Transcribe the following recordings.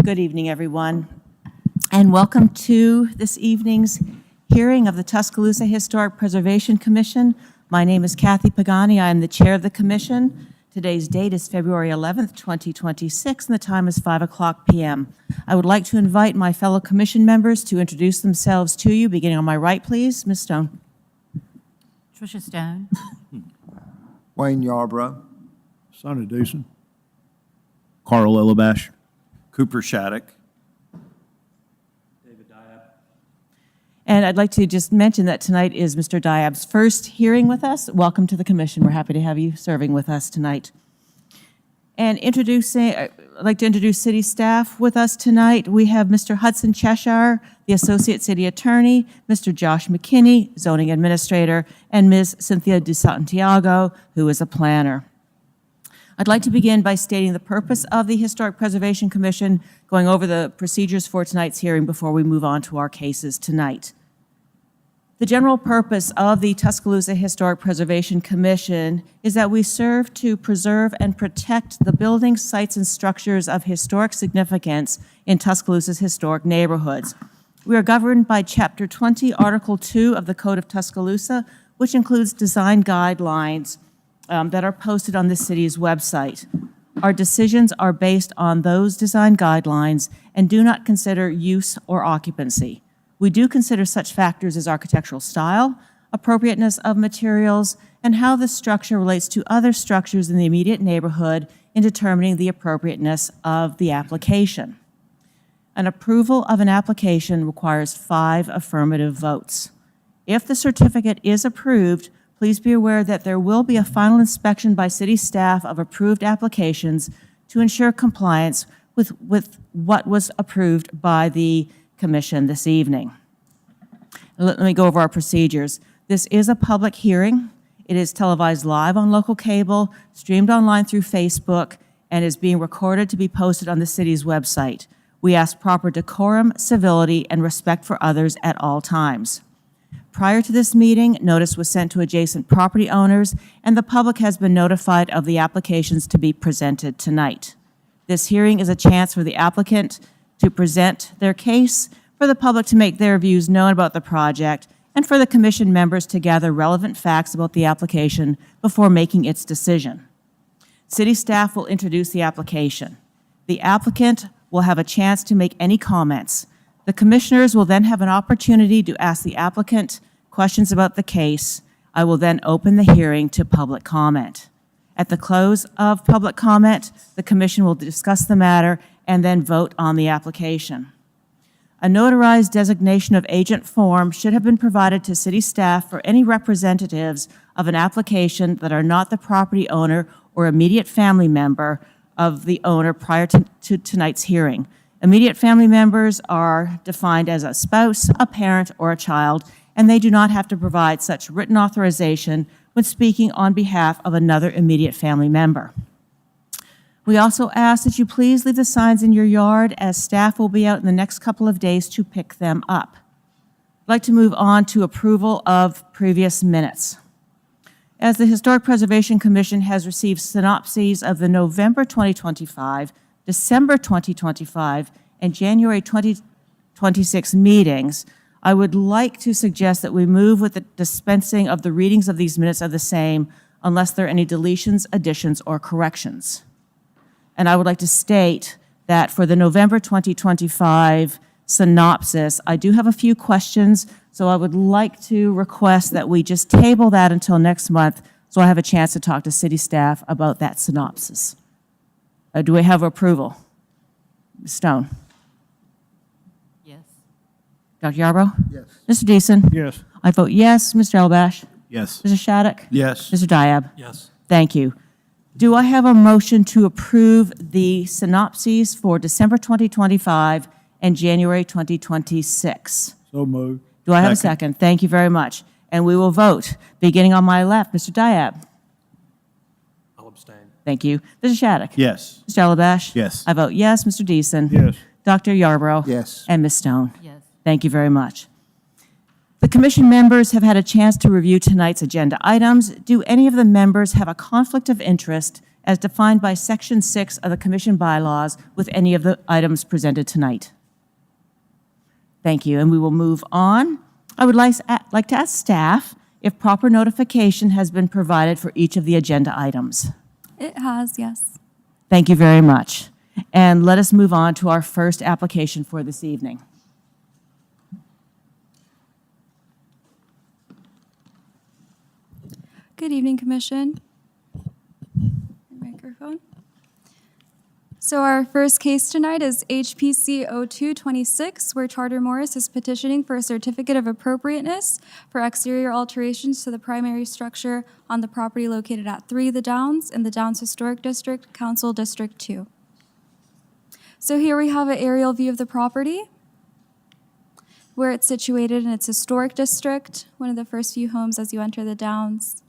Good evening, everyone, and welcome to this evening's hearing of the Tuscaloosa Historic Preservation Commission. My name is Kathy Pagani. I am the chair of the commission. Today's date is February 11th, 2026, and the time is 5:00 p.m. I would like to invite my fellow commission members to introduce themselves to you, beginning on my right, please. Ms. Stone. Tricia Stone. Wayne Yarbrough. Sonny Deason. Carl Illabash. Cooper Shattuck. And I'd like to just mention that tonight is Mr. Diab's first hearing with us. Welcome to the commission. We're happy to have you serving with us tonight. And I'd like to introduce city staff with us tonight. We have Mr. Hudson Cheshire, the Associate City Attorney, Mr. Josh McKinney, Zoning Administrator, and Ms. Cynthia DeSantiago, who is a planner. I'd like to begin by stating the purpose of the Historic Preservation Commission, going over the procedures for tonight's hearing before we move on to our cases tonight. The general purpose of the Tuscaloosa Historic Preservation Commission is that we serve to preserve and protect the buildings, sites, and structures of historic significance in Tuscaloosa's historic neighborhoods. We are governed by Chapter 20, Article 2 of the Code of Tuscaloosa, which includes design guidelines that are posted on the city's website. Our decisions are based on those design guidelines and do not consider use or occupancy. We do consider such factors as architectural style, appropriateness of materials, and how the structure relates to other structures in the immediate neighborhood in determining the appropriateness of the application. An approval of an application requires 5 affirmative votes. If the certificate is approved, please be aware that there will be a final inspection by city staff of approved applications to ensure compliance with what was approved by the commission this evening. Let me go over our procedures. This is a public hearing. It is televised live on local cable, streamed online through Facebook, and is being recorded to be posted on the city's website. We ask proper decorum, civility, and respect for others at all times. Prior to this meeting, notice was sent to adjacent property owners, and the public has been notified of the applications to be presented tonight. This hearing is a chance for the applicant to present their case, for the public to make their views known about the project, and for the commission members to gather relevant facts about the application before making its decision. City staff will introduce the application. The applicant will have a chance to make any comments. The commissioners will then have an opportunity to ask the applicant questions about the case. I will then open the hearing to public comment. At the close of public comment, the commission will discuss the matter and then vote on the application. A notarized designation of agent form should have been provided to city staff for any representatives of an application that are not the property owner or immediate family member of the owner prior to tonight's hearing. Immediate family members are defined as a spouse, a parent, or a child, and they do not have to provide such written authorization when speaking on behalf of another immediate family member. We also ask that you please leave the signs in your yard, as staff will be out in the next couple of days to pick them up. I'd like to move on to approval of previous minutes. As the Historic Preservation Commission has received synopses of the November 2025, December 2025, and January 2026 meetings, I would like to suggest that we move with the dispensing of the readings of these minutes of the same unless there are any deletions, additions, or corrections. And I would like to state that for the November 2025 synopsis, I do have a few questions, so I would like to request that we just table that until next month so I have a chance to talk to city staff about that synopsis. Do we have approval? Ms. Stone? Yes. Dr. Yarbrough? Yes. Mr. Deason? Yes. I vote yes. Mr. Elbash? Yes. Mr. Shattuck? Yes. Mr. Diab? Yes. Thank you. Do I have a motion to approve the synopses for December 2025 and January 2026? So moved. Do I have a second? Thank you very much. And we will vote. Beginning on my left, Mr. Diab. I'll abstain. Thank you. Mr. Shattuck? Yes. Mr. Elbash? Yes. I vote yes. Mr. Deason? Yes. Dr. Yarbrough? Yes. And Ms. Stone? Yes. Thank you very much. The commission members have had a chance to review tonight's agenda items. Do any of the members have a conflict of interest as defined by Section 6 of the Commission bylaws with any of the items presented tonight? Thank you, and we will move on. I would like to ask staff if proper notification has been provided for each of the agenda items. It has, yes. Thank you very much. And let us move on to our first application for this evening. Good evening, Commission. Microphone. So our first case tonight is HPC 0226, where Charter Morris is petitioning for a certificate of appropriateness for exterior alterations to the primary structure on the property located at 3 The Downs in the Downs Historic District, Council District 2. So here we have an aerial view of the property, where it's situated in its historic district, one of the first few homes as you enter the Downs.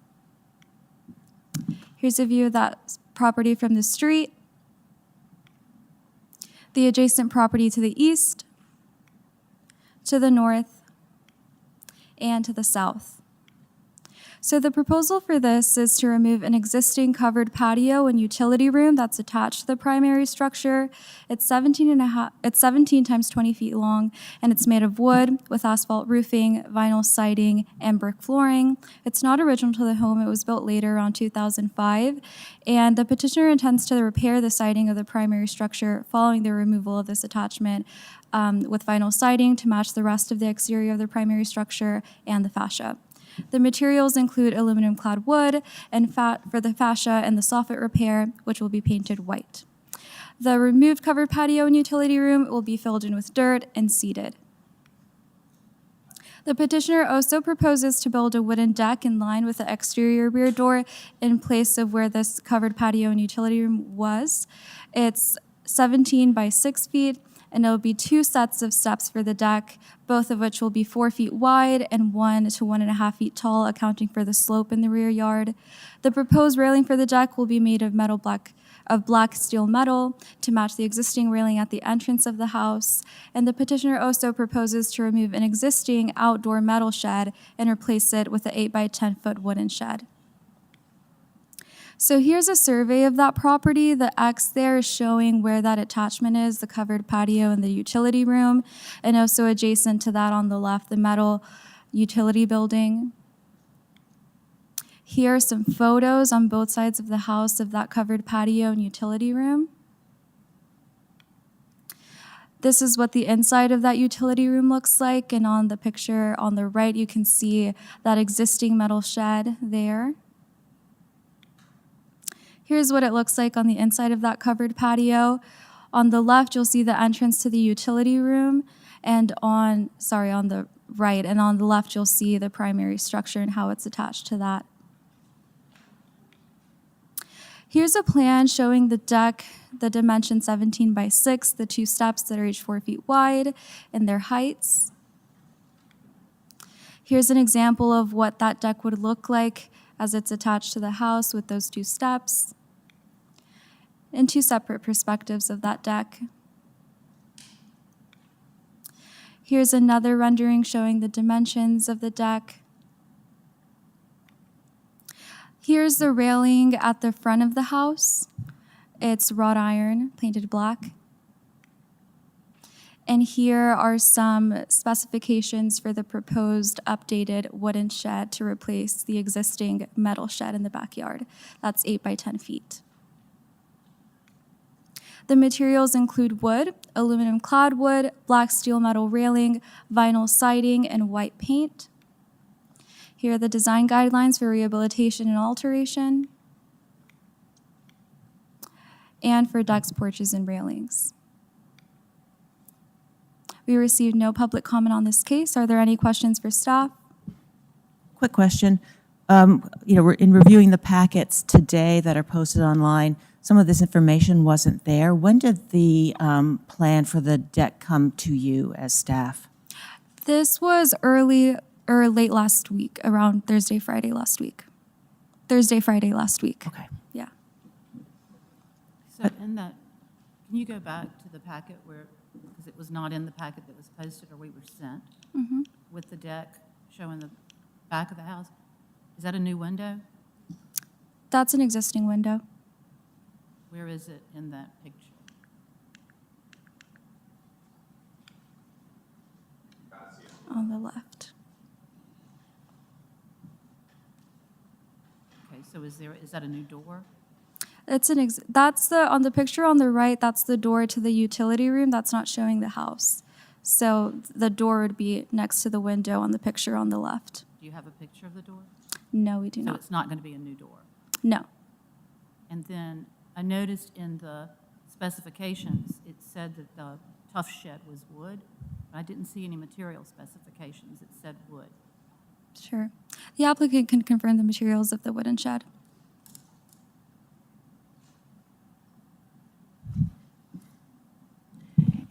Here's a view of that property from the street. The adjacent property to the east, to the north, and to the south. So the proposal for this is to remove an existing covered patio and utility room that's attached to the primary structure. It's 17 times 20 feet long, and it's made of wood with asphalt roofing, vinyl siding, and brick flooring. It's not original to the home. It was built later, around 2005, and the petitioner intends to repair the siding of the primary structure following the removal of this attachment with vinyl siding to match the rest of the exterior of the primary structure and the fascia. The materials include aluminum-clad wood and for the fascia and the soffit repair, which will be painted white. The removed covered patio and utility room will be filled in with dirt and seeded. The petitioner also proposes to build a wooden deck in line with the exterior rear door in place of where this covered patio and utility room was. It's 17 by 6 feet, and it'll be 2 sets of steps for the deck, both of which will be 4 feet wide and 1 to 1.5 feet tall, accounting for the slope in the rear yard. The proposed railing for the deck will be made of black steel metal to match the existing railing at the entrance of the house. And the petitioner also proposes to remove an existing outdoor metal shed and replace it with an 8 by 10 foot wooden shed. So here's a survey of that property. The X there is showing where that attachment is, the covered patio and the utility room, and also adjacent to that on the left, the metal utility building. Here are some photos on both sides of the house of that covered patio and utility room. This is what the inside of that utility room looks like, and on the picture on the right, you can see that existing metal shed there. Here's what it looks like on the inside of that covered patio. On the left, you'll see the entrance to the utility room, and on the right, and on the left, you'll see the primary structure and how it's attached to that. Here's a plan showing the deck, the dimension 17 by 6, the 2 steps that are each 4 feet wide, and their heights. Here's an example of what that deck would look like as it's attached to the house with those 2 steps, and 2 separate perspectives of that deck. Here's another rendering showing the dimensions of the deck. Here's the railing at the front of the house. It's wrought iron, painted black. And here are some specifications for the proposed updated wooden shed to replace the existing metal shed in the backyard. That's 8 by 10 feet. The materials include wood, aluminum-clad wood, black steel metal railing, vinyl siding, and white paint. Here are the design guidelines for rehabilitation and alteration, and for decks, porches, and railings. We received no public comment on this case. Are there any questions for staff? Quick question. We're in reviewing the packets today that are posted online. Some of this information wasn't there. When did the plan for the deck come to you as staff? This was early or late last week, around Thursday, Friday last week. Okay. Yeah. So in that, can you go back to the packet where, because it was not in the packet that was posted or we were sent, with the deck showing the back of the house? Is that a new window? That's an existing window. Where is it in that picture? On the left. Okay, so is that a new door? That's on the picture on the right, that's the door to the utility room. That's not showing the house. So the door would be next to the window on the picture on the left. Do you have a picture of the door? No, we do So not. it's not going to be a new door. No. And then I noticed in the specifications, it said that the tough shed was wood. I didn't see any material specifications. It said wood. Sure. The applicant can confirm the materials of the wooden shed.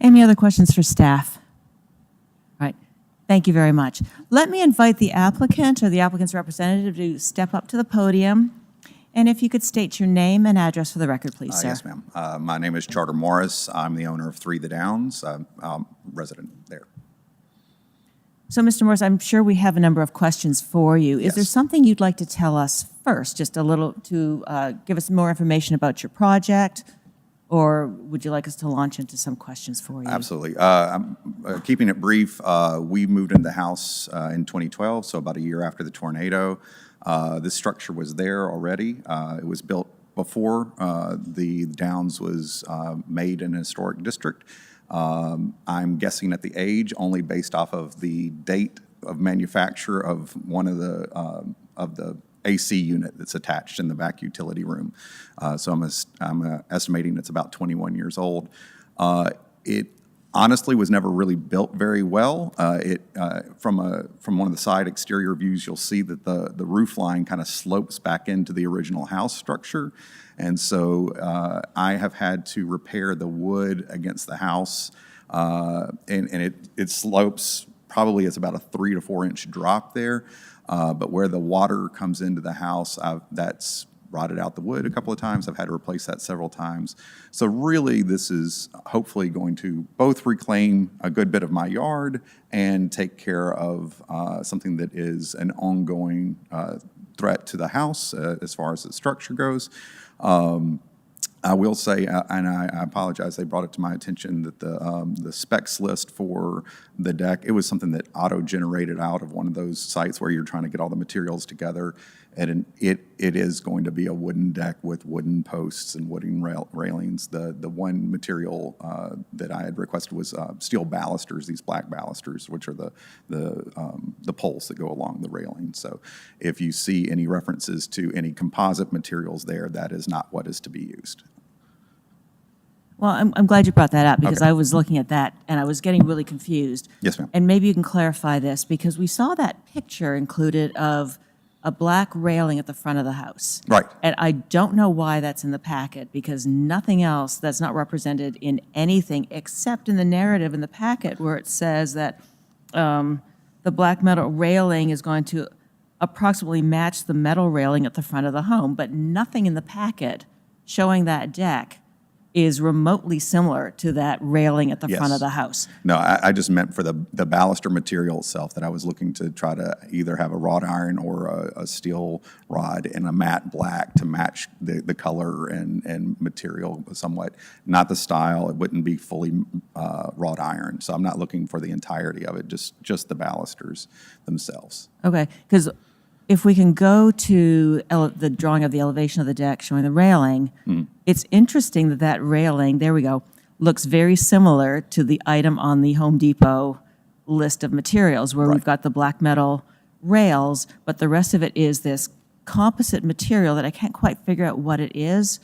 Any other questions for staff? All right, thank you very much. Let me invite the applicant or the applicant's representative to step up to the podium. And if you could state your name and address for the record, please, sir. Yes, ma'am. My name is Charter Morris. I'm the owner of 3 The Downs, resident there. So, Mr. Morris, I'm sure we have a number of questions for you. Is there Yes. something you'd like to tell us first, just a little to give us more information about your project? Or would you like us to launch into some questions for you? Absolutely. I'm keeping it brief. We moved into the house in 2012, so about a year after the tornado. This structure was there already. It was built before the Downs was made in a historic district. I'm guessing at the age only based off of the date of manufacture of one of the AC unit that's attached in the back utility room. So I'm estimating it's about 21 years old. It honestly was never really built very well. From one of the side exterior views, you'll see that the roof line kind of slopes back into the original house structure. And so I have had to repair the wood against the house, and it slopes probably it's about a 3 to 4 inch drop there. But where the water comes into the house, that's rotted out the wood a couple of times. I've had to replace that several times. So really, this is hopefully going to both reclaim a good bit of my yard and take care of something that is an ongoing threat to the house as far as the structure goes. I will say, and I apologize, they brought it to my attention that the specs list for the deck, it was something that auto-generated out of one of those sites where you're trying to get all the materials together. And it is going to be a wooden deck with wooden posts and wooden railings. The one material that I had requested was steel balusters, these black balusters, which are the poles that go along the railing. So if you see any references to any composite materials there, that is not what is to be used. Well, I'm glad you brought that up because Okay. I was looking at that and I was getting really confused. Yes, ma'am. And maybe you can clarify this because we saw that picture included of a black railing at the front of the house. Right. And I don't know why that's in the packet because nothing else that's not represented in anything except in the narrative in the packet where it says that the black metal railing is going to approximately match the metal railing at the front of the home, but nothing in the packet showing that deck is remotely similar to that railing at the front Yes. of the house. No, I just meant for the baluster material itself that I was looking to try to either have a wrought iron or a steel rod in a matte black to match the color and material somewhat. Not the style, it wouldn't be fully wrought iron. So I'm not looking for the entirety of it, just the balusters themselves. Okay, because if we can go to the drawing of the elevation of the deck showing the railing, it's interesting that that railing, there we go, looks very similar to the item on the Home Depot list of materials where we've Right. got the black metal rails, but the rest of it is this composite material that I can't quite figure out what it is.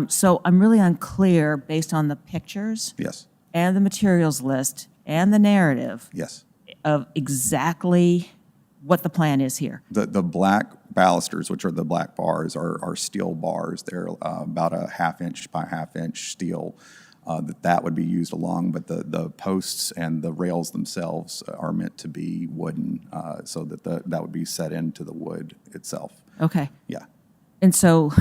So I'm really unclear based on the pictures Yes, and the materials list and the narrative yes. of exactly what the plan is here. The black balusters, which are the black bars, are steel bars. They're about a 1/2 inch by 1/2 inch steel that would be used along, but the posts and the rails themselves are meant to be wooden so that that would be set into the wood itself. Okay. Yeah. And so,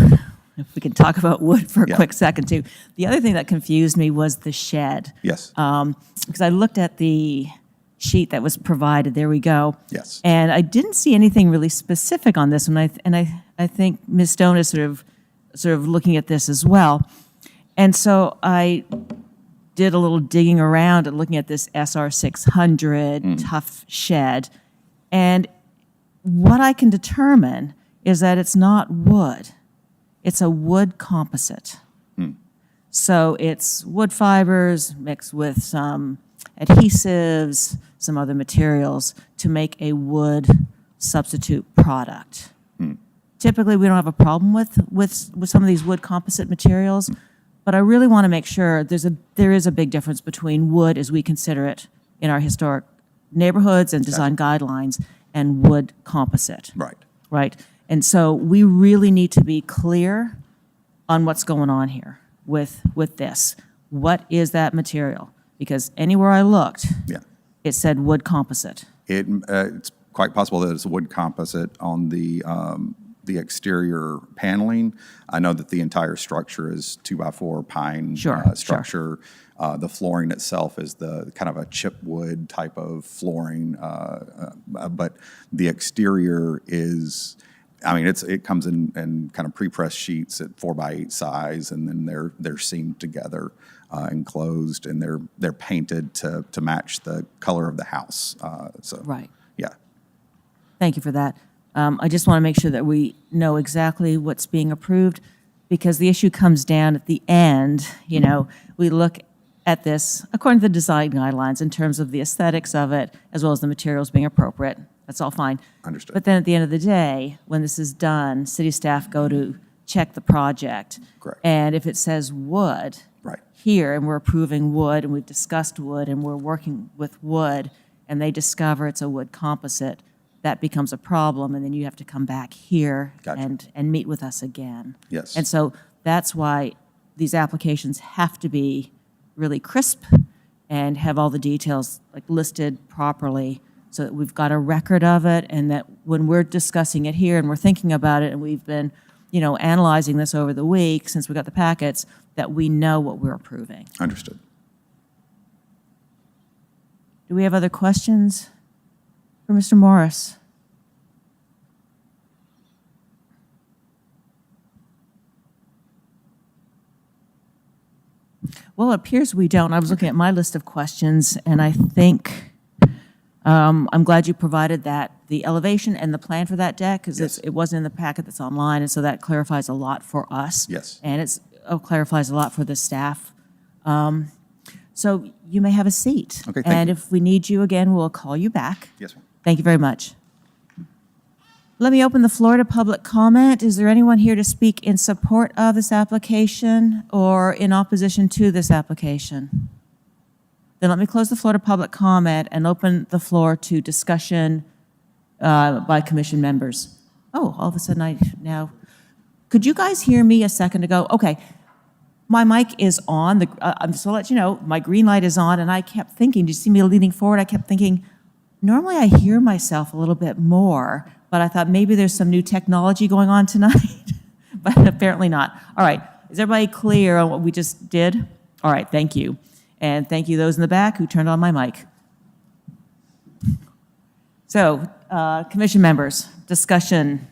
if we can talk about wood for a Yeah. quick second, too. The other thing that confused me was the shed. Yes. Because I looked at the sheet that was provided. There we go. Yes. And I didn't see anything really specific on this one. I think Ms. Stone is sort of looking at this as well. And so I did a little digging around and looking at this SR 600 tough shed. And what I can determine is that it's not wood. It's a wood composite. So it's wood fibers mixed with some adhesives, some other materials to make a wood substitute product. Typically, we don't have a problem with some of these wood composite materials, but I really want to make sure there is a big difference between wood as we consider it in our historic neighborhoods and design guidelines and wood composite. Right. Right? And so we really need to be clear on what's going on here with this. What is that material? Because anywhere I looked, Yeah. it said wood composite. It's quite possible that it's a wood composite on the exterior paneling. I know that the entire structure is 2x4 pine Sure, structure. The flooring itself is the kind of a chipwood type of flooring, but the exterior is, I mean, it comes in kind of pre-pressed sheets at 4x8 size, and then they're seamed together, enclosed, and they're painted to match the color of the house. So Right. yeah. Thank you for that. I just want to make sure that we know exactly what's being approved, because the issue comes down at the end. You know, we look at this according to the design guidelines in terms of the aesthetics of it, as well as the materials being appropriate. That's all fine. Understood. But then at the end of the day, when this is done, city staff go to check the project. Correct. And if it says wood Right. here, and we're approving wood, and we've discussed wood, and we're working with wood, and they discover it's a wood composite, that becomes a problem, and then you have to come back here Gotcha. and meet with us again. Yes. And so that's why these applications have to be really crisp and have all the details like listed properly, so that we've got a record of it, and that when we're discussing it here and we're thinking about it, and we've been, you know, analyzing this over the week since we got the packets, that we know what we're approving. Understood. Do we have other questions for Mr. Morris? Well, it appears we don't. I was looking at my list of questions, and I think I'm glad you provided that, the elevation and the plan for that deck, because Yes. it wasn't in the packet that's online, and so that clarifies a lot for us. Yes. And it clarifies a lot for the staff. So you may have a seat. Okay, thank And you. if we need you again, we'll call you back. Yes, ma'am. Thank you very much. Let me open the floor to public comment. Is there anyone here to speak in support of this application or in opposition to this application? Then let me close the floor to public comment and open the floor to discussion by commission members. Oh, all of a sudden could you guys hear me a second ago? Okay. My mic is on. Just to let you know, my green light is on, and I kept thinking, did you see me leaning forward? I kept thinking, normally I hear myself a little bit more, but I thought maybe there's some new technology going on tonight, but apparently not. All right, is everybody clear on what we just did? All right, thank you. And thank you those in the back who turned on my mic. So, commission members, discussion.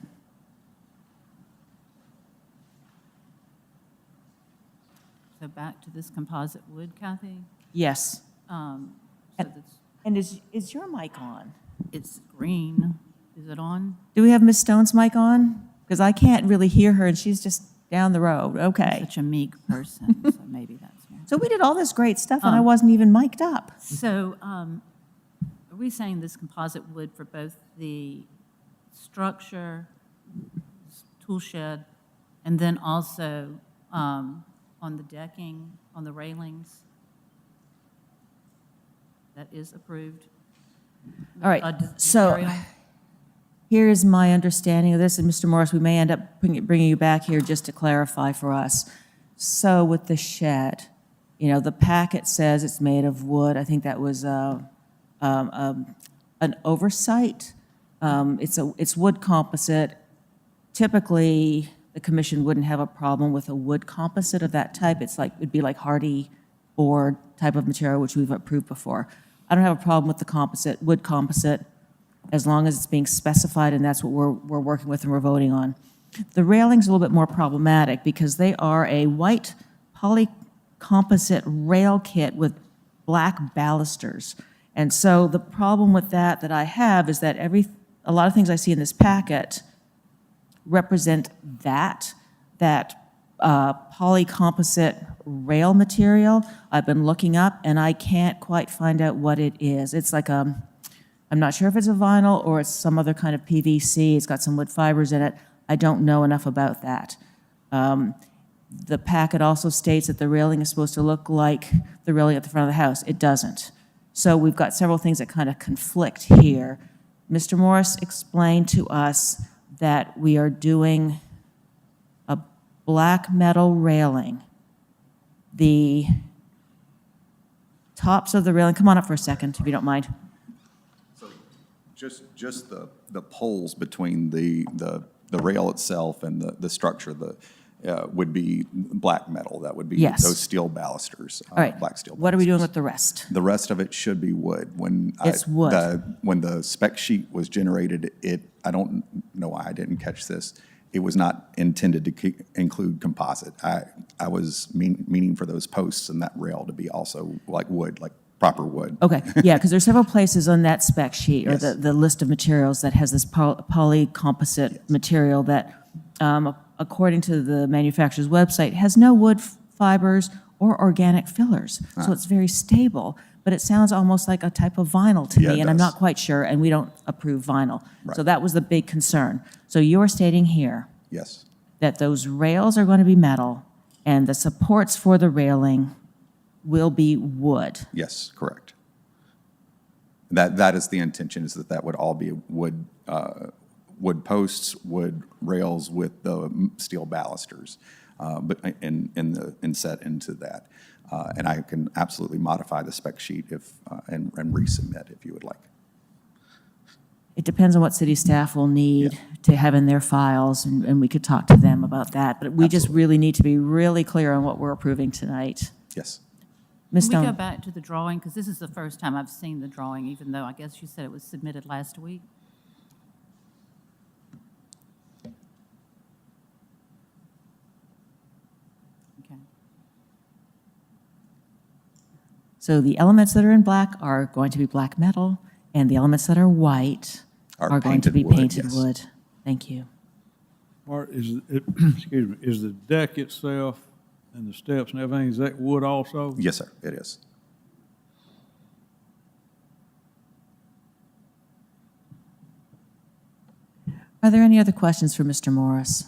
So back to this composite wood, Kathy. Yes. So And- that's, And is your mic on? it's green. Is it on? Do we have Ms. Stone's mic on? Because I can't really hear her, and she's just down the road. Okay. Such a meek person, so maybe that's me. So we did all this great stuff, and I wasn't even mic'd up. So are we saying this composite wood for both the structure, tool shed, and then also on the decking, on the railings? That is approved? All right, Uh, so material? here's my understanding of this, and Mr. Morris, we may end up bringing you back here just to clarify for us. So with the shed, you know, the packet says it's made of wood. I think that was an oversight. It's wood composite. Typically, the commission wouldn't have a problem with a wood composite of that type. It'd be like hardy board type of material, which we've approved before. I don't have a problem with the wood composite, as long as it's being specified, and that's what we're working with and we're voting on. The railings are a little bit more problematic because they are a white polycomposite rail kit with black balusters. And so the problem with that I have is that a lot of things I see in this packet represent that polycomposite rail material. I've been looking up, and I can't quite find out what it is. It's like I'm not sure if it's a vinyl or it's some other kind of PVC. It's got some wood fibers in it. I don't know enough about that. The packet also states that the railing is supposed to look like the railing at the front of the house. It doesn't. So we've got several things that kind of conflict here. Mr. Morris explained to us that we are doing a black metal railing. The tops of the railing, come on up for a second, if you don't mind. So just the poles between the rail itself and the structure, would be black metal. That would be Yes. those steel balusters. All right. Black steel balusters. What are we doing with the rest? The rest of it should be wood. It's wood. When the spec sheet was generated, I don't know why I didn't catch this. It was not intended to include composite. I was meaning for those posts and that rail to be also like wood, like proper wood. Okay, yeah, because there's several places on that spec sheet, or Yes. the list of materials that has this polycomposite material that, according to the manufacturer's website, has no wood fibers or organic fillers. So it's very stable, but it sounds almost like a type of vinyl to Yeah, me, it and I'm does. not quite sure, and we don't approve vinyl. So Right. that was the big concern. So you're stating here Yes, that those rails are going to be metal, and the supports for the railing will be wood. yes, correct. That is the intention, is that would all be wood, wood posts, wood rails with the steel balusters, but and set into that. And I can absolutely modify the spec sheet and resubmit if you would like. It depends on what city staff will need to have in their files, and we could talk to them about that. But we just Absolutely. really need to be really clear on what we're approving tonight. Yes. Ms. Can we go Stone? back to the drawing? Because this is the first time I've seen the drawing, even though I guess you said it was submitted last week. Okay. So the elements that are in black are going to be black metal, and the elements that are white Are are going to painted be wood, painted yes. wood. Thank you. Mark, excuse me, is the deck itself and the steps and everything, is that wood also? Yes, sir, it is. Are there any other questions for Mr. Morris?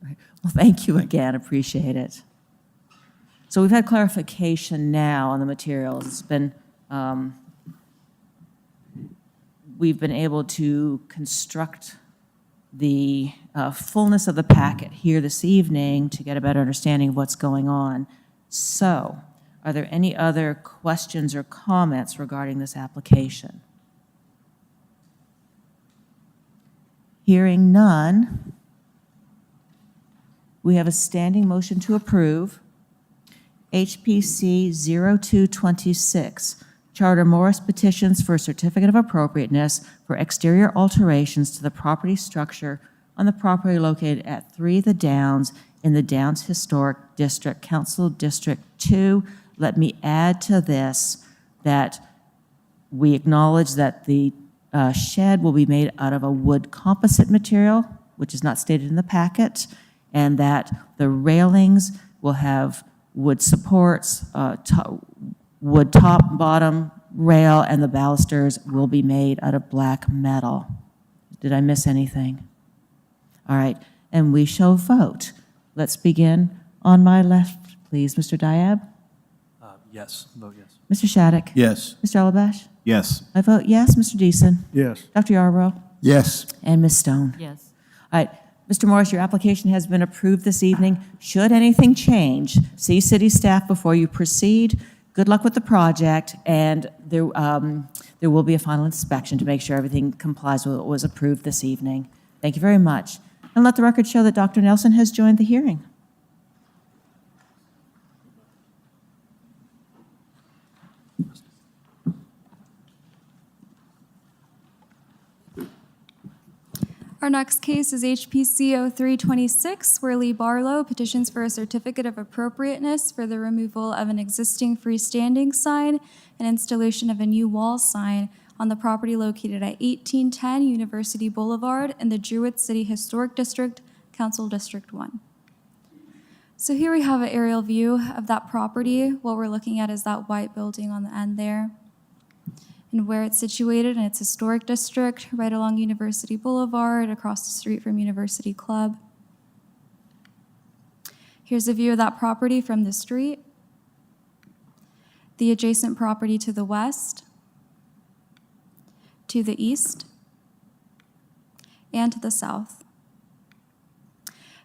All right. Well, thank you again, appreciate it. So we've had clarification now on the materials. It's been, we've been able to construct the fullness of the packet here this evening to get a better understanding of what's going on. So, are there any other questions or comments regarding this application? Hearing none, we have a standing motion to approve HPC 0226, Charter Morris petitions for a certificate of appropriateness for exterior alterations to the property structure on the property located at 3 The Downs in the Downs Historic District, Council District 2. Let me add to this that we acknowledge that the shed will be made out of a wood composite material, which is not stated in the packet, and that the railings will have wood supports, wood top, bottom, rail, and the balusters will be made out of black metal. Did I miss anything? All right, and we shall vote. Let's begin on my left, please. Mr. Diab? Yes, vote yes. Mr. Shattuck? Yes. Mr. Alabash? Yes. I vote yes. Mr. Deason? Yes. Dr. Yarbrough? Yes. And Ms. Stone? Yes. All right, Mr. Morris, your application has been approved this evening. Should anything change, see city staff before you proceed. Good luck with the project, and there will be a final inspection to make sure everything complies with what was approved this evening. Thank you very much. And let the record show that Dr. Nelson has joined the hearing. Our next case is HPC 0326, where Lee Barlow petitions for a certificate of appropriateness for the removal of an existing freestanding sign and installation of a new wall sign on the property located at 1810 University Boulevard in the Druid City Historic District, Council District 1. So here we have an aerial view of that property. What we're looking at is that white building on the end there, and where it's situated in its historic district, right along University Boulevard, across the street from University Club. Here's a view of that property from the street, the adjacent property to the west, to the east, and to the south.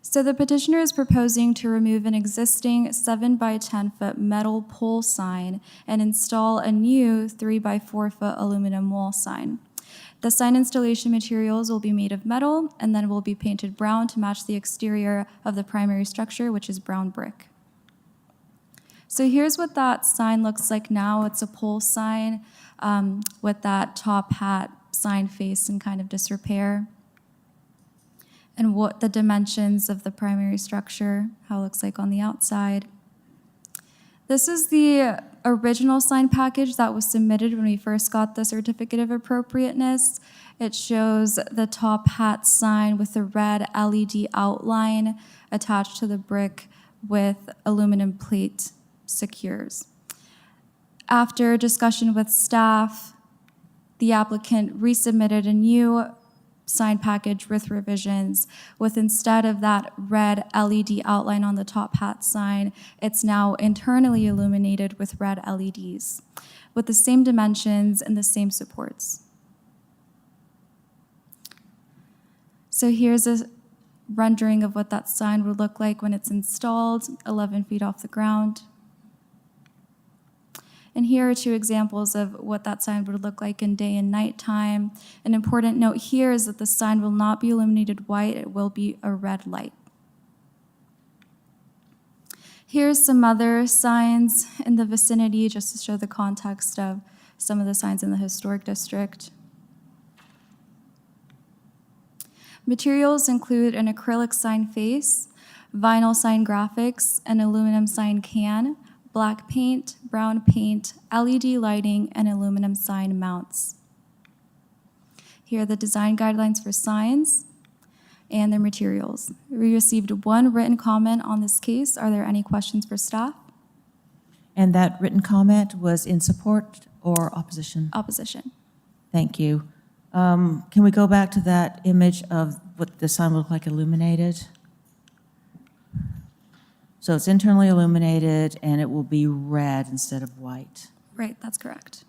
So the petitioner is proposing to remove an existing 7 by 10 foot metal pole sign and install a new 3 by 4 foot aluminum wall sign. The sign installation materials will be made of metal and then will be painted brown to match the exterior of the primary structure, which is brown brick. So here's what that sign looks like now. It's a pole sign with that top hat sign face in kind of disrepair, and what the dimensions of the primary structure, how it looks like on the outside. This is the original sign package that was submitted when we first got the certificate of appropriateness. It shows the top hat sign with the red LED outline attached to the brick with aluminum plate secures. After discussion with staff, the applicant resubmitted a new sign package with revisions, with instead of that red LED outline on the top hat sign, it's now internally illuminated with red LEDs, with the same dimensions and the same supports. So here's a rendering of what that sign would look like when it's installed, 11 feet off the ground. And here are two examples of what that sign would look like in day and night time. An important note here is that the sign will not be illuminated white, it will be a red light. Here's some other signs in the vicinity just to show the context of some of the signs in the historic district. Materials include an acrylic sign face, vinyl sign graphics, an aluminum sign can, black paint, brown paint, LED lighting, and aluminum sign mounts. Here are the design guidelines for signs and their materials. We received one written comment on this case. Are there any questions for staff? And that written comment was in support or opposition? Opposition. Thank you. Can we go back to that image of what the sign would look like illuminated? So it's internally illuminated, and it will be red instead of white. Right, that's correct.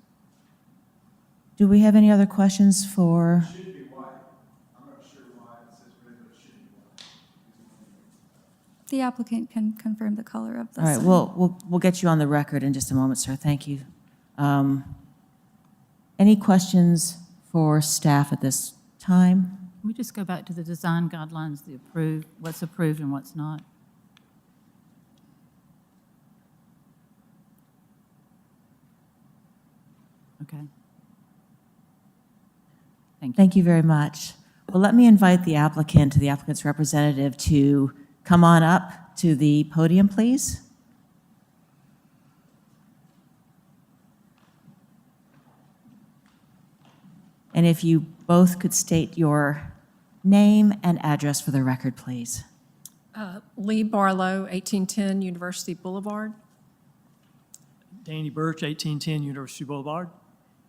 Do we have any other questions for? It should be white. I'm not sure why it says red, but it should be white. The applicant can confirm the color of the All right, sign. we'll get you on the record in just a moment, sir. Thank you. Any questions for staff at this time? Can we just go back to the design guidelines, the approved, what's approved and what's not? Okay. Thank you. Thank you very much. Well, let me invite the applicant's representative to come on up to the podium, please. And if you both could state your name and address for the record, please. Lee Barlow, 1810 University Boulevard. Danny Birch, 1810 University Boulevard.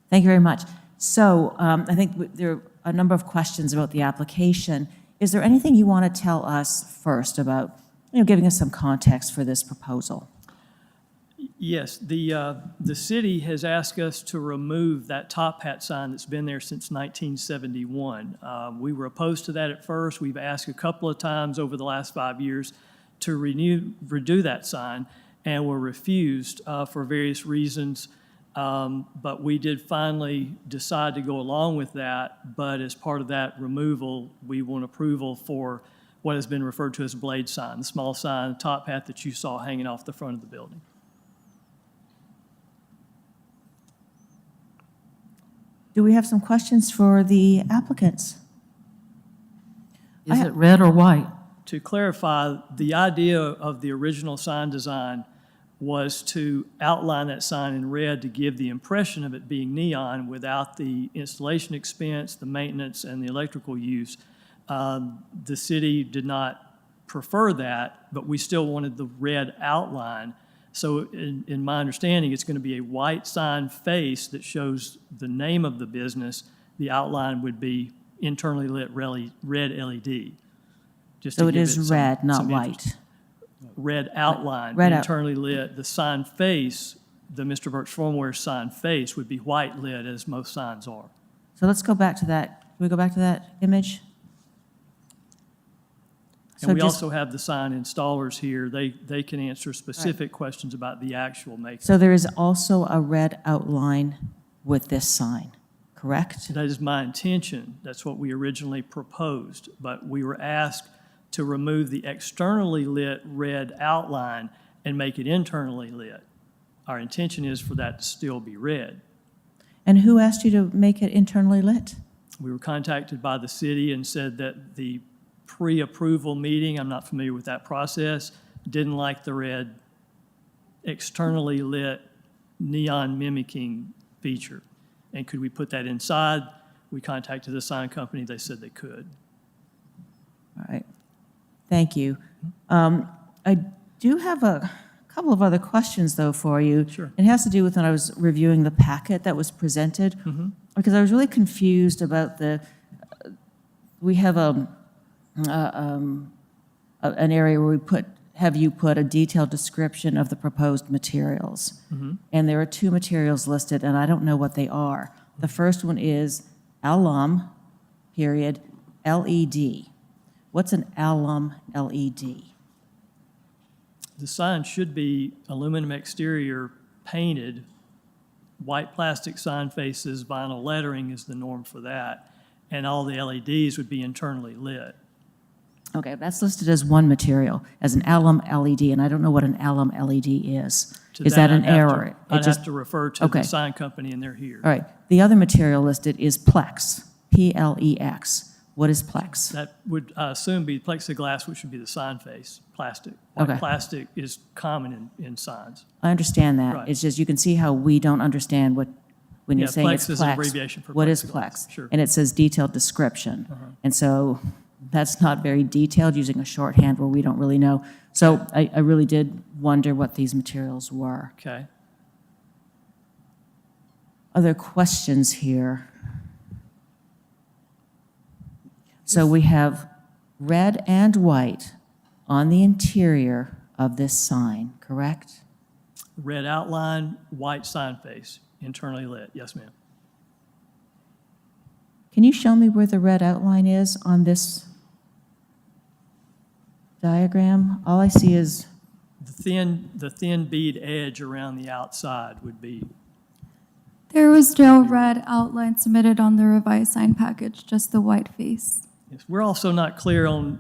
Thank you very much. So I think there are a number of questions about the application. Is there anything you want to tell us first about, giving us some context for this proposal? Yes, the city has asked us to remove that top hat sign that's been there since 1971. We were opposed to that at first. We've asked a couple of times over the last 5 years to redo that sign, and were refused for various reasons. But we did finally decide to go along with that. But as part of that removal, we want approval for what has been referred to as a blade sign, the small sign, the top hat that you saw hanging off the front of the building. Do we have some questions for the applicants? Is it red or white? To clarify, the idea of the original sign design was to outline that sign in red to give the impression of it being neon without the installation expense, the maintenance, and the electrical use. The city did not prefer that, but we still wanted the red outline. So in my understanding, it's going to be a white sign face that shows the name of the business. The outline would be internally lit red LED. Just to So it give is some- red, not some interest. white. Red outline, Red out- internally lit. The sign face, the Mr. Birch Formware sign face would be white lit, as most signs are. So let's go back to that. Can we go back to that image? So And we just- also have the sign installers here. They can answer specific questions about the actual makeup. So there is also a red outline with this sign, correct? That is my intention. That's what we originally proposed. But we were asked to remove the externally lit red outline and make it internally lit. Our intention is for that to still be red. And who asked you to make it internally lit? We were contacted by the city and said that the pre-approval meeting, I'm not familiar with that process, didn't like the red externally lit neon mimicking feature. And could we put that inside? We contacted the sign company. They said they could. All right. Thank you. I do have a couple of other questions, though, for you. Sure. It has to do with when I was reviewing the packet that was presented, because I was really confused about we have an area where have you put a detailed description of the proposed materials. And there are two materials listed, and I don't know what they are. The first one is alum, period, LED. What's an alum LED? The sign should be aluminum exterior painted, white plastic sign faces, vinyl lettering is the norm for that, and all the LEDs would be internally lit. Okay, that's listed as one material, as an alum LED, and I don't know what an alum LED is. To Is that an I'd have to- error? I'd have to refer to Okay. the sign company, and they're here. All right, the other material listed is Plex, Plex. What is Plex? That would, I assume, be plexiglass, which would be the sign face, plastic. White Okay. plastic is common in signs. I understand that. Right. It's just you can see how we don't understand when you're Yeah, saying Plex it's is an Plex. abbreviation for What is plexiglass. Plex? Sure. And it says detailed description. And so that's not very detailed, using a shorthand where we don't really know. So I really did wonder what these materials were. Okay. Other questions here? So we have red and white on the interior of this sign, correct? Red outline, white sign face, internally lit. Yes, ma'am. Can you show me where the red outline is on this diagram? All I see is, The thin bead edge around the outside would be, There was no red outline submitted on the revised sign package, just the white face. yes. We're also not clear on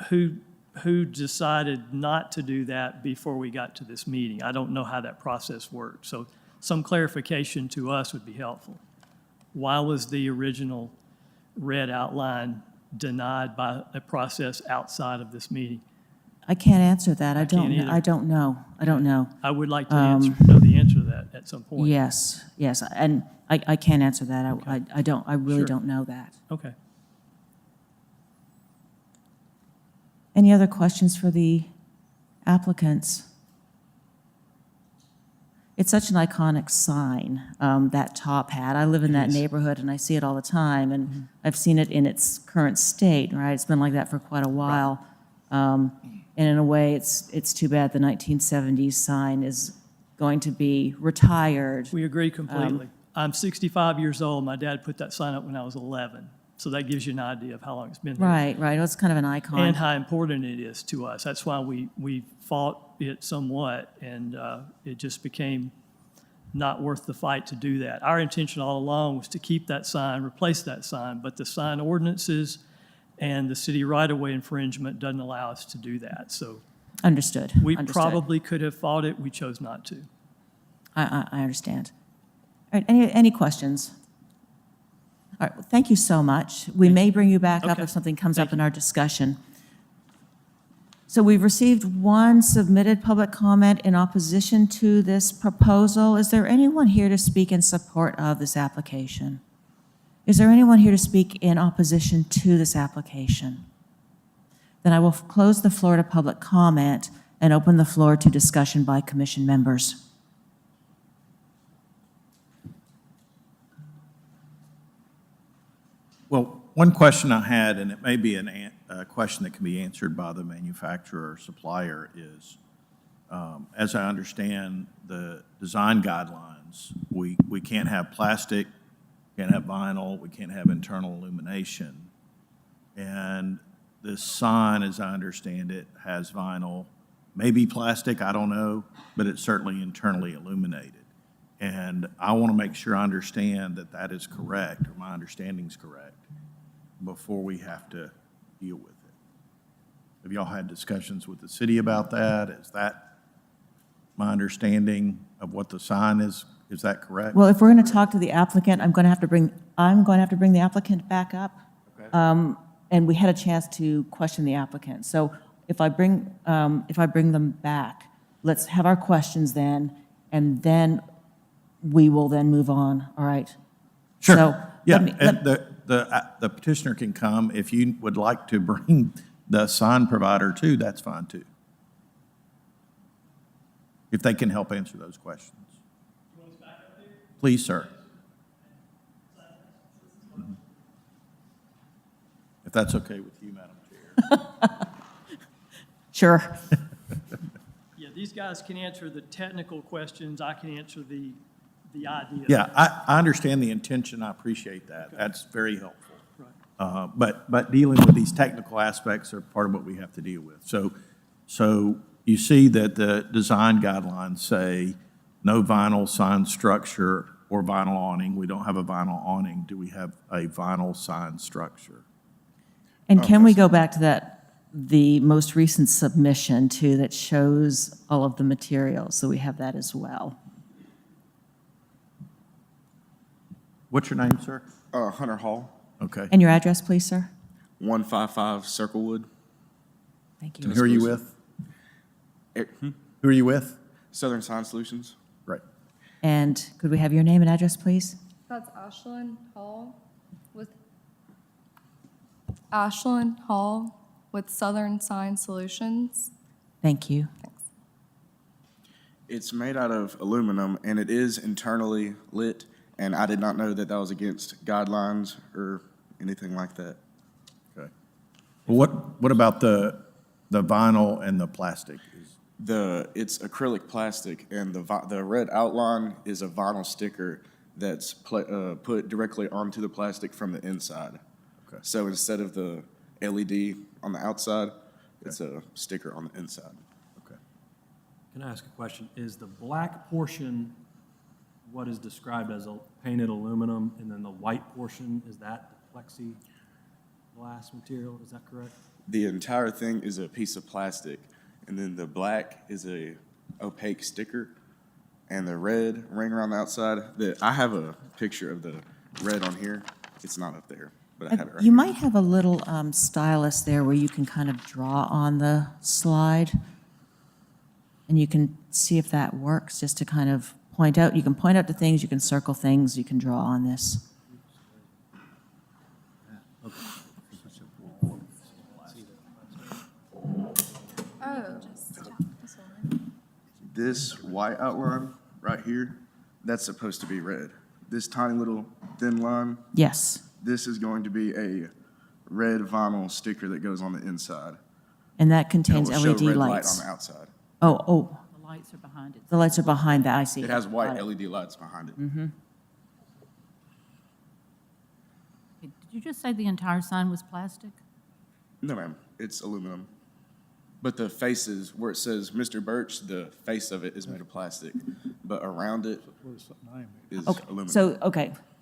who decided not to do that before we got to this meeting. I don't know how that process worked. So some clarification to us would be helpful. Why was the original red outline denied by a process outside of this meeting? I can't answer that. I can't either. don't know. I don't know. I would like to know the answer to that at some point. Yes, and I can't answer that. I really Sure. don't know that. Okay. Any other questions for the applicants? It's such an iconic sign, that top hat. I live in that is. neighborhood, and I see it all the time, and I've seen it in its current state, right? It's been like that for quite a while. And in a way, it's too bad the 1970s sign is going to be retired. We agree completely. I'm 65 years old. My dad put that sign up when I was 11. So that gives you an idea of how long it's been there. Right. It's kind of an icon. And how important it is to us. That's why we fought it somewhat, and it just became not worth the fight to do that. Our intention all along was to keep that sign, replace that sign, but the sign ordinances and the city right-of-way infringement doesn't allow us to do that. So Understood. we Understood. probably could have fought it. We chose not to. I understand. All right, any questions? All right, well, thank you so much. We may bring you back up Okay. if something comes Thank up in our discussion. So we've received one submitted public comment in opposition to this proposal. Is there anyone here to speak in support of this application? Is there anyone here to speak in opposition to this application? Then I will close the floor to public comment and open the floor to discussion by commission members. Well, one question I had, and it may be a question that can be answered by the manufacturer or supplier, is, as I understand the design guidelines, we can't have plastic, can't have vinyl, we can't have internal illumination. And this sign, as I understand it, has vinyl, maybe plastic, I don't know, but it's certainly internally illuminated. And I want to make sure I understand that that is correct, or my understanding's correct, before we have to deal with it. Have y'all had discussions with the city about that? Is that my understanding of what the sign is? Is that correct? Well, if we're going to talk to the applicant, I'm going to have to bring the applicant back up. Okay. And we had a chance to question the applicant. So if I bring them back, let's have our questions then, and then we will then move on, all right? Sure. So Yeah, let me- and the petitioner can come. If you would like to bring the sign provider too, that's fine too. If they can help answer those questions. Please, sir. Mhm. If that's okay with you, Madam Chair. Sure. Yeah, these guys can answer the technical questions. I can answer the idea. Yeah, I understand the intention. I appreciate that. That's very helpful. Right. But dealing with these technical aspects are part of what we have to deal with. So you see that the design guidelines say no vinyl sign structure or vinyl awning. We don't have a vinyl awning. Do we have a vinyl sign structure? And can we go back to the most recent submission too, that shows all of the materials, so we have that as well? What's your name, sir? Hunter Hall, Okay. And your address, please, sir? 155 Circlewood. Thank And you. who are you with? Eh, Who are you with? Southern Sign Solutions. Great. And could we have your name and address, please? That's Ashlyn Hall with Southern Sign Solutions. Thank you. It's made out of aluminum, and it is internally lit, and I did not know that that was against guidelines or anything like that. Okay. Well, what about the vinyl and the plastic? It's acrylic plastic, and the red outline is a vinyl sticker that's put directly onto the plastic from the inside. Okay. So instead of the LED on the outside, it's a sticker on the inside. Okay. Can I ask a question? Is the black portion what is described as a painted aluminum, and then the white portion, is that the plexiglass material? Is that correct? The entire thing is a piece of plastic, and then the black is a opaque sticker, and the red ring around the outside. I have a picture of the red on here. It's not up there, but I have it right You here. might have a little stylus there where you can kind of draw on the slide, and you can see if that works, just to kind of point out. You can point out to things, you can circle things, you can draw on this. This white outline right here, that's supposed to be red. This tiny little thin line, Yes. this is going to be a red vinyl sticker that goes on the inside. And that It contains will show LED red light lights. on the outside. Oh, The lights are behind it. the lights are behind that, I see. It has white Got it. LED lights behind it. Okay, did you just say the entire sign was plastic? No, ma'am, it's aluminum. But the faces, where it says Mr. Birch, the face of it is made of plastic, but around it What is the name? is aluminum.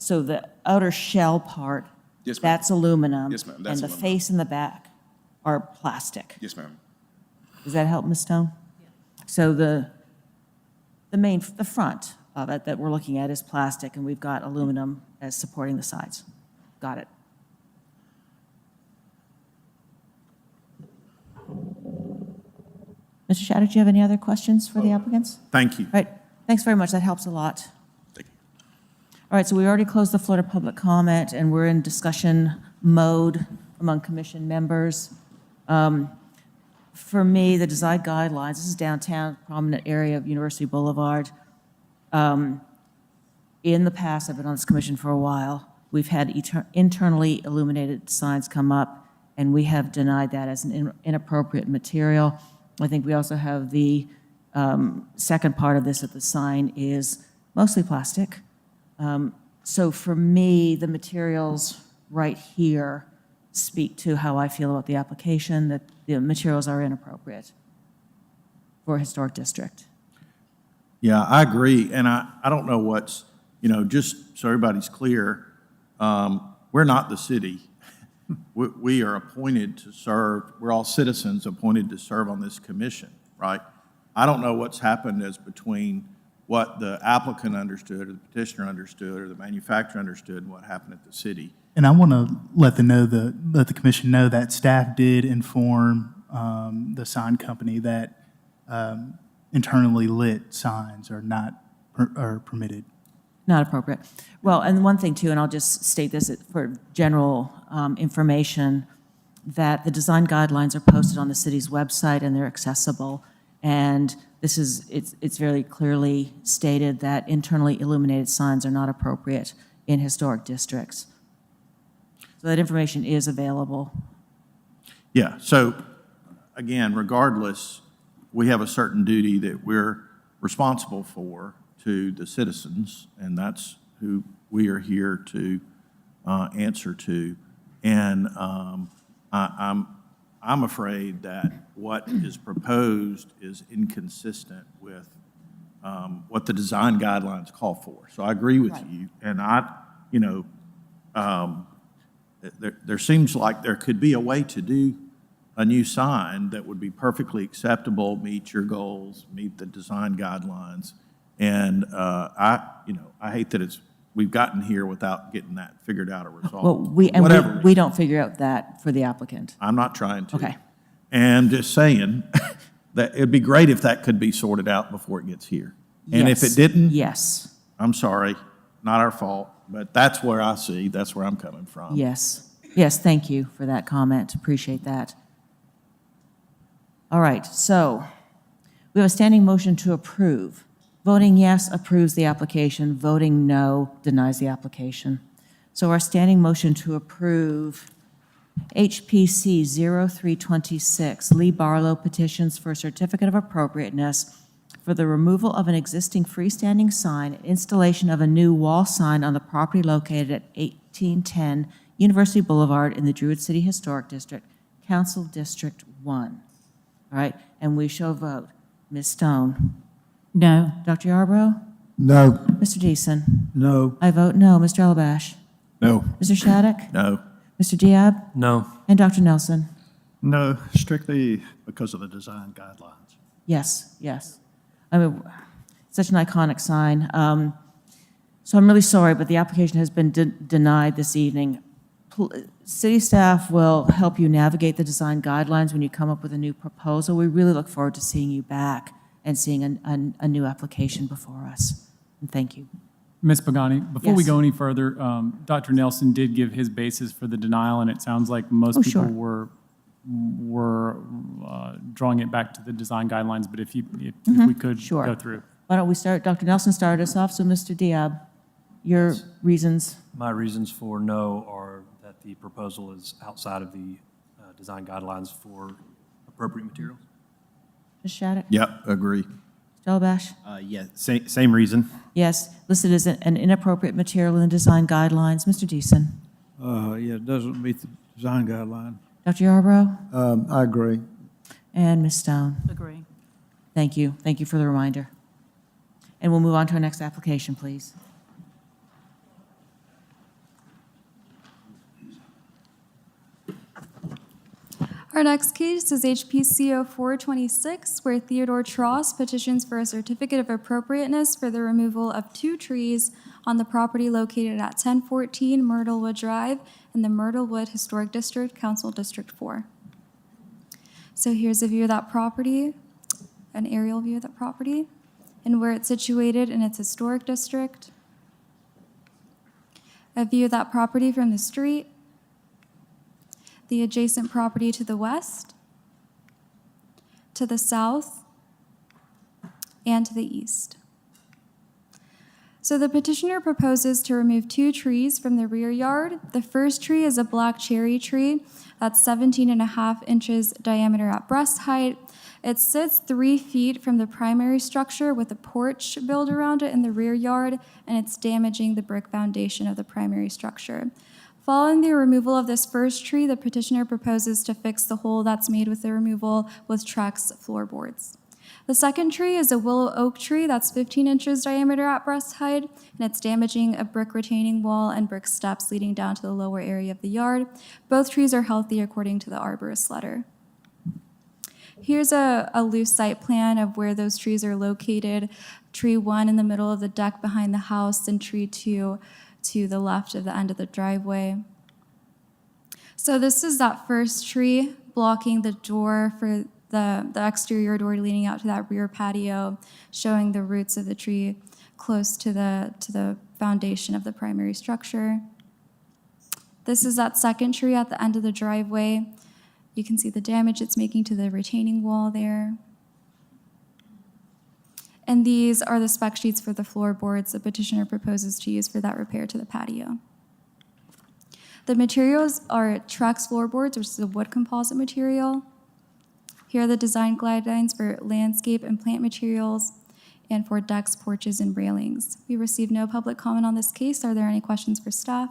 So the outer shell part, Yes, ma'am. that's aluminum. Yes, ma'am, that's And the aluminum. face and the back are plastic. Yes, ma'am. Does that help, Ms. Stone? So the front of it that we're looking at is plastic, and we've got aluminum as supporting the sides. got it. Mr. Shattuck, do you have any other questions for the applicants? Thank you. All right, thanks very much, that helps a lot. Thank you. All right, so we already closed the floor to public comment, and we're in discussion mode among commission members. For me, the design guidelines, this is downtown, prominent area of University Boulevard. In the past, I've been on this commission for a while, we've had internally illuminated signs come up, and we have denied that as an inappropriate material. I think we also have the second part of this, that the sign is mostly plastic. So for me, the materials right here speak to how I feel about the application, that the materials are inappropriate for a historic district. Yeah, I agree, and I don't know what's, just so everybody's clear, we're not the city. We are appointed to serve, we're all citizens appointed to serve on this commission, right? I don't know what's happened as between what the applicant understood, or the petitioner understood, or the manufacturer understood, and what happened at the city. And I want to let the commission know that staff did inform the sign company that internally lit signs are not are permitted. Not appropriate. Well, and one thing too, and I'll just state this for general information, that the design guidelines are posted on the city's website and they're accessible. And this is, it's very clearly stated that internally illuminated signs are not appropriate in historic districts. So that information is available. Yeah, so again, regardless, we have a certain duty that we're responsible for to the citizens, and that's who we are here to answer to. And I'm afraid that what is proposed is inconsistent with what the design guidelines call for. So I agree with you, and there seems like there could be a way to do a new sign that would be perfectly acceptable, meet your goals, meet the design guidelines. And I hate that we've gotten here without getting that figured out or resolved. Well, we don't figure out that for the applicant. I'm not trying to. Okay. And just saying that it'd be great if that could be sorted out before it gets here. And if it didn't, yes, I'm sorry, not our fault, but that's where that's where I'm coming from. yes, thank you for that comment, appreciate that. All right, so we have a standing motion to approve. Voting yes approves the application, voting no denies the application. So our standing motion to approve HPC 0326, Lee Barlow petitions for a certificate of appropriateness for the removal of an existing freestanding sign and installation of a new wall sign on the property located at 1810 University Boulevard in the Druid City Historic District, Council District 1. All right, and we shall vote. Ms. Stone? No. Dr. Yarbrough? No. Mr. Deason? No. I vote no. Mr. Alabash? No. Mr. Shattuck? No. Mr. Diab? No. And Dr. Nelson? No, strictly because of the design guidelines. Yes, yes. I mean, such an iconic sign. So I'm really sorry, but the application has been denied this evening. City staff will help you navigate the design guidelines when you come up with a new proposal. We really look forward to seeing you back and seeing a new application before us. And thank you. Ms. Pagani, before we Yes. go any further, Dr. Nelson did give his basis for the denial, and it sounds like most people sure. were drawing it back to the design guidelines, but if we could Sure. go through. Why don't we start, Dr. Nelson started us off, so Mr. Diab, your reasons. My reasons for no are that the proposal is outside of the design guidelines for appropriate materials. Ms. Shattuck? Yep, agree. Mr. Alabash? Yeah, same reason. Yes, listed as an inappropriate material in the design guidelines. Mr. Deason? Yeah, it doesn't meet the design guideline. Dr. Yarbrough? I agree. And Ms. Stone? Agree. Thank you. Thank you for the reminder. And we'll move on to our next application, please. Our next case is HPC 0426, where Theodore Tross petitions for a certificate of appropriateness for the removal of 2 trees on the property located at 1014 Myrtlewood Drive in the Myrtlewood Historic District, Council District 4. So here's a view of that property, an aerial view of that property, and where it's situated in its historic district. A view of that property from the street, the adjacent property to the west, to the south, and to the east. So the petitioner proposes to remove 2 trees from the rear yard. The first tree is a black cherry tree that's 17.5 inches diameter at breast height. It sits 3 feet from the primary structure with a porch built around it in the rear yard, and it's damaging the brick foundation of the primary structure. Following the removal of this first tree, the petitioner proposes to fix the hole that's made with the removal with Trex floorboards. The second tree is a willow oak tree that's 15 inches diameter at breast height, and it's damaging a brick retaining wall and brick steps leading down to the lower area of the yard. Both trees are healthy according to the arborist letter. Here's a loose site plan of where those trees are located. Tree 1 in the middle of the deck behind the house, and tree 2 to the left of the end of the driveway. So this is that first tree blocking the door for the exterior door leading out to that rear patio, showing the roots of the tree close to the foundation of the primary structure. This is that second tree at the end of the driveway. You can see the damage it's making to the retaining wall there. And these are the spec sheets for the floorboards the petitioner proposes to use for that repair to the patio. The materials are Trex floorboards, which is a wood composite material. Here are the design guidelines for landscape and plant materials and for decks, porches, and railings. We received no public comment on this case. Are there any questions for staff?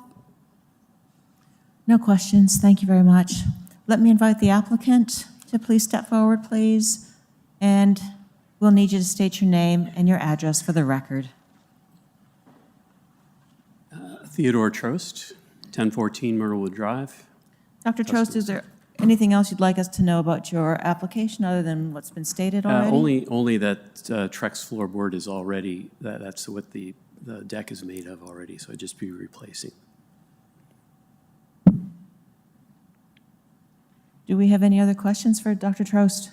No questions. Thank you very much. Let me invite the applicant to please step forward, please. And we'll need you to state your name and your address for the record. Theodore Trost, 1014 Myrtlewood Drive. Dr. Trost, is there anything else you'd like us to know about your application other than what's been stated already? Only that Trex floorboard is already, that's what the deck is made of already, so I'd just be replacing. Do we have any other questions for Dr. Trost?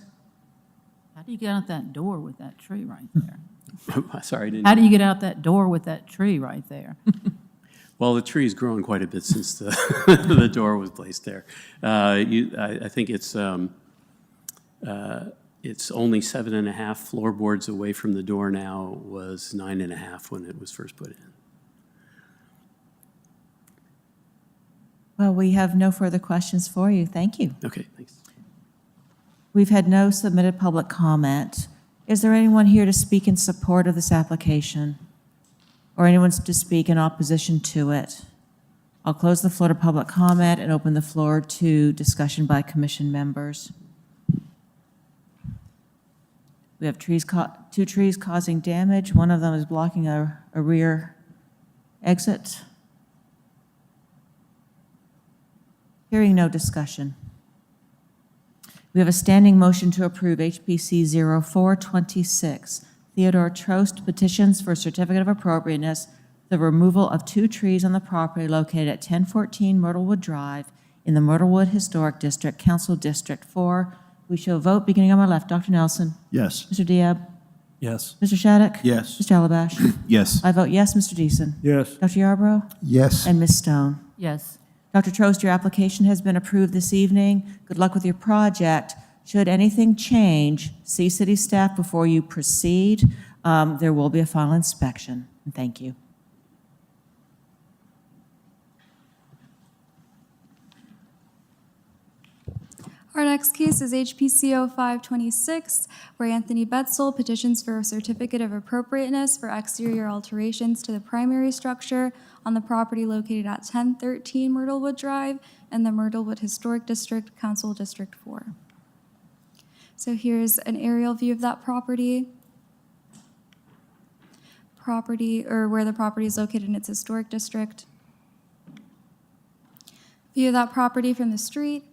How do you get out that door with that tree right there? Sorry, I didn't. How do you get out that door with that tree right there? Well, the tree's grown quite a bit since the door was placed there. I think it's only 7.5 floorboards away from the door now. Was 9.5 when it was first put in. Well, we have no further questions for you. Thank you. Okay, thanks. We've had no submitted public comment. Is there anyone here to speak in support of this application? Or anyone to speak in opposition to it? I'll close the floor to public comment and open the floor to discussion by commission members. We have 2 trees causing damage. One of them is blocking a rear exit. Hearing no discussion. We have a standing motion to approve HPC 0426. Theodore Trost petitions for a certificate of appropriateness, the removal of 2 trees on the property located at 1014 Myrtlewood Drive in the Myrtlewood Historic District, Council District 4. We shall vote beginning on my left. Dr. Nelson? Yes. Mr. Diab? Yes. Mr. Shattuck? Yes. Mr. Alabash? Yes. I vote yes. Mr. Deason? Yes. Dr. Yarbrough? Yes. And Ms. Stone? Yes. Dr. Trost, your application has been approved this evening. Good luck with your project. Should anything change, see city staff before you proceed. There will be a final inspection. And thank you. Our next case is HPC 0526, where Anthony Betzel petitions for a certificate of appropriateness for exterior alterations to the primary structure on the property located at 1013 Myrtlewood Drive in the Myrtlewood Historic District, Council District 4. So here's an aerial view of that property, or where the property is located in its historic district. View of that property from the street,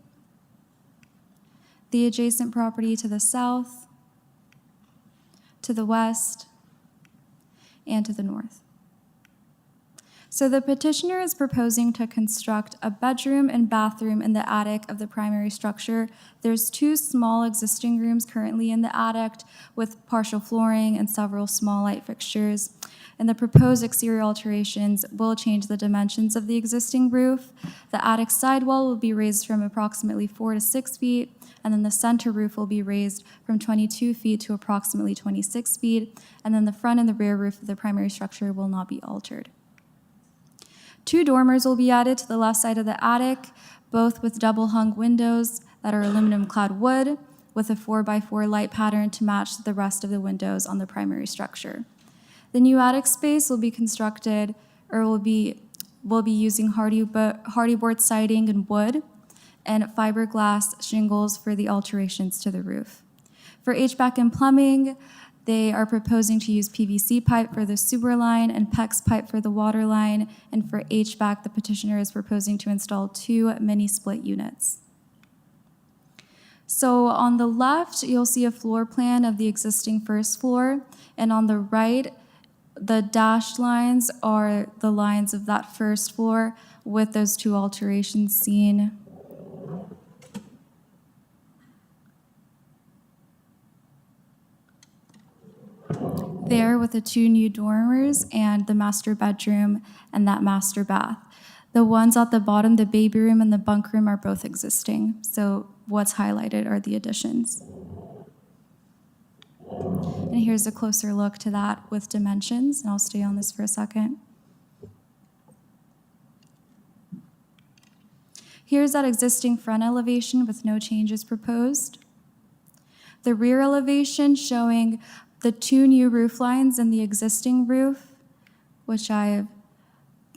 the adjacent property to the south, to the west, and to the north. So the petitioner is proposing to construct a bedroom and bathroom in the attic of the primary structure. There's 2 small existing rooms currently in the attic with partial flooring and several small light fixtures. And the proposed exterior alterations will change the dimensions of the existing roof. The attic sidewall will be raised from approximately 4 to 6 feet, and then the center roof will be raised from 22 feet to approximately 26 feet, and then the front and the rear roof of the primary structure will not be altered. 2 dormers will be added to the left side of the attic, both with double-hung windows that are aluminum-clad wood with a 4x4 light pattern to match the rest of the windows on the primary structure. The new attic space will be constructed, or will be using hardyboard siding and wood and fiberglass shingles for the alterations to the roof. For HVAC and plumbing, they are proposing to use PVC pipe for the sewer line and PEX pipe for the water line. And for HVAC, the petitioner is proposing to install 2 mini split units. So on the left, you'll see a floor plan of the existing first floor. And on the right, the dashed lines are the lines of that first floor with those 2 alterations seen. There with the 2 new dormers and the master bedroom and that master bath. The ones at the bottom, the baby room and the bunk room, are both existing. So what's highlighted are the additions. And here's a closer look to that with dimensions, and I'll stay on this for a second. Here's that existing front elevation with no changes proposed. The rear elevation showing the 2 new roof lines in the existing roof, which I have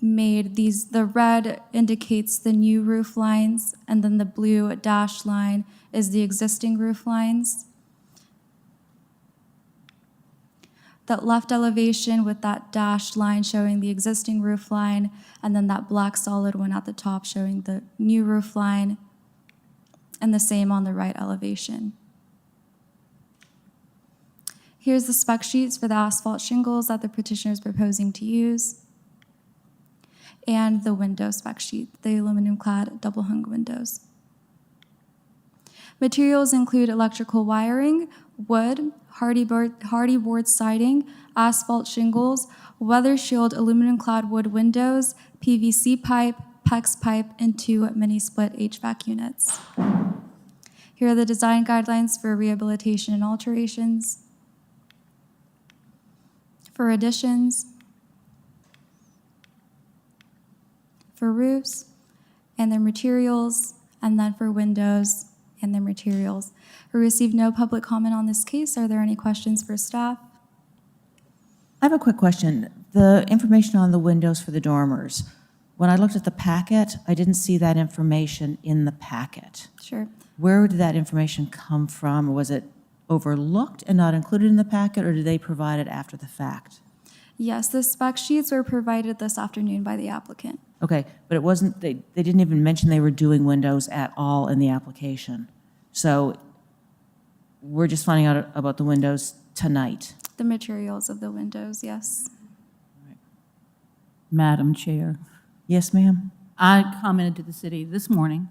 made these, the red indicates the new roof lines, and then the blue dashed line is the existing roof lines. That left elevation with that dashed line showing the existing roof line, and then that black solid one at the top showing the new roof line, and the same on the right elevation. Here's the spec sheets for the asphalt shingles that the petitioner is proposing to use, and the window spec sheet, the aluminum-clad double-hung windows. Materials include electrical wiring, wood, hardyboard siding, asphalt shingles, weather shield aluminum-clad wood windows, PVC pipe, PEX pipe, and 2 mini-split HVAC units. Here are the design guidelines for rehabilitation and alterations. For additions, for roofs and their materials, and then for windows and their materials. We received no public comment on this case. Are there any questions for staff? I have a quick question. The information on the windows for the dormers, when I looked at the packet, I didn't see that information in the packet. Sure. Where did that information come from? Was it overlooked and not included in the packet, or did they provide it after the fact? Yes, the spec sheets were provided this afternoon by the applicant. Okay, but it wasn't, they didn't even mention they were doing windows at all in the application. So we're just finding out about the windows tonight. The materials of the windows, yes. Madam Chair, Yes, ma'am? I commented to the city this morning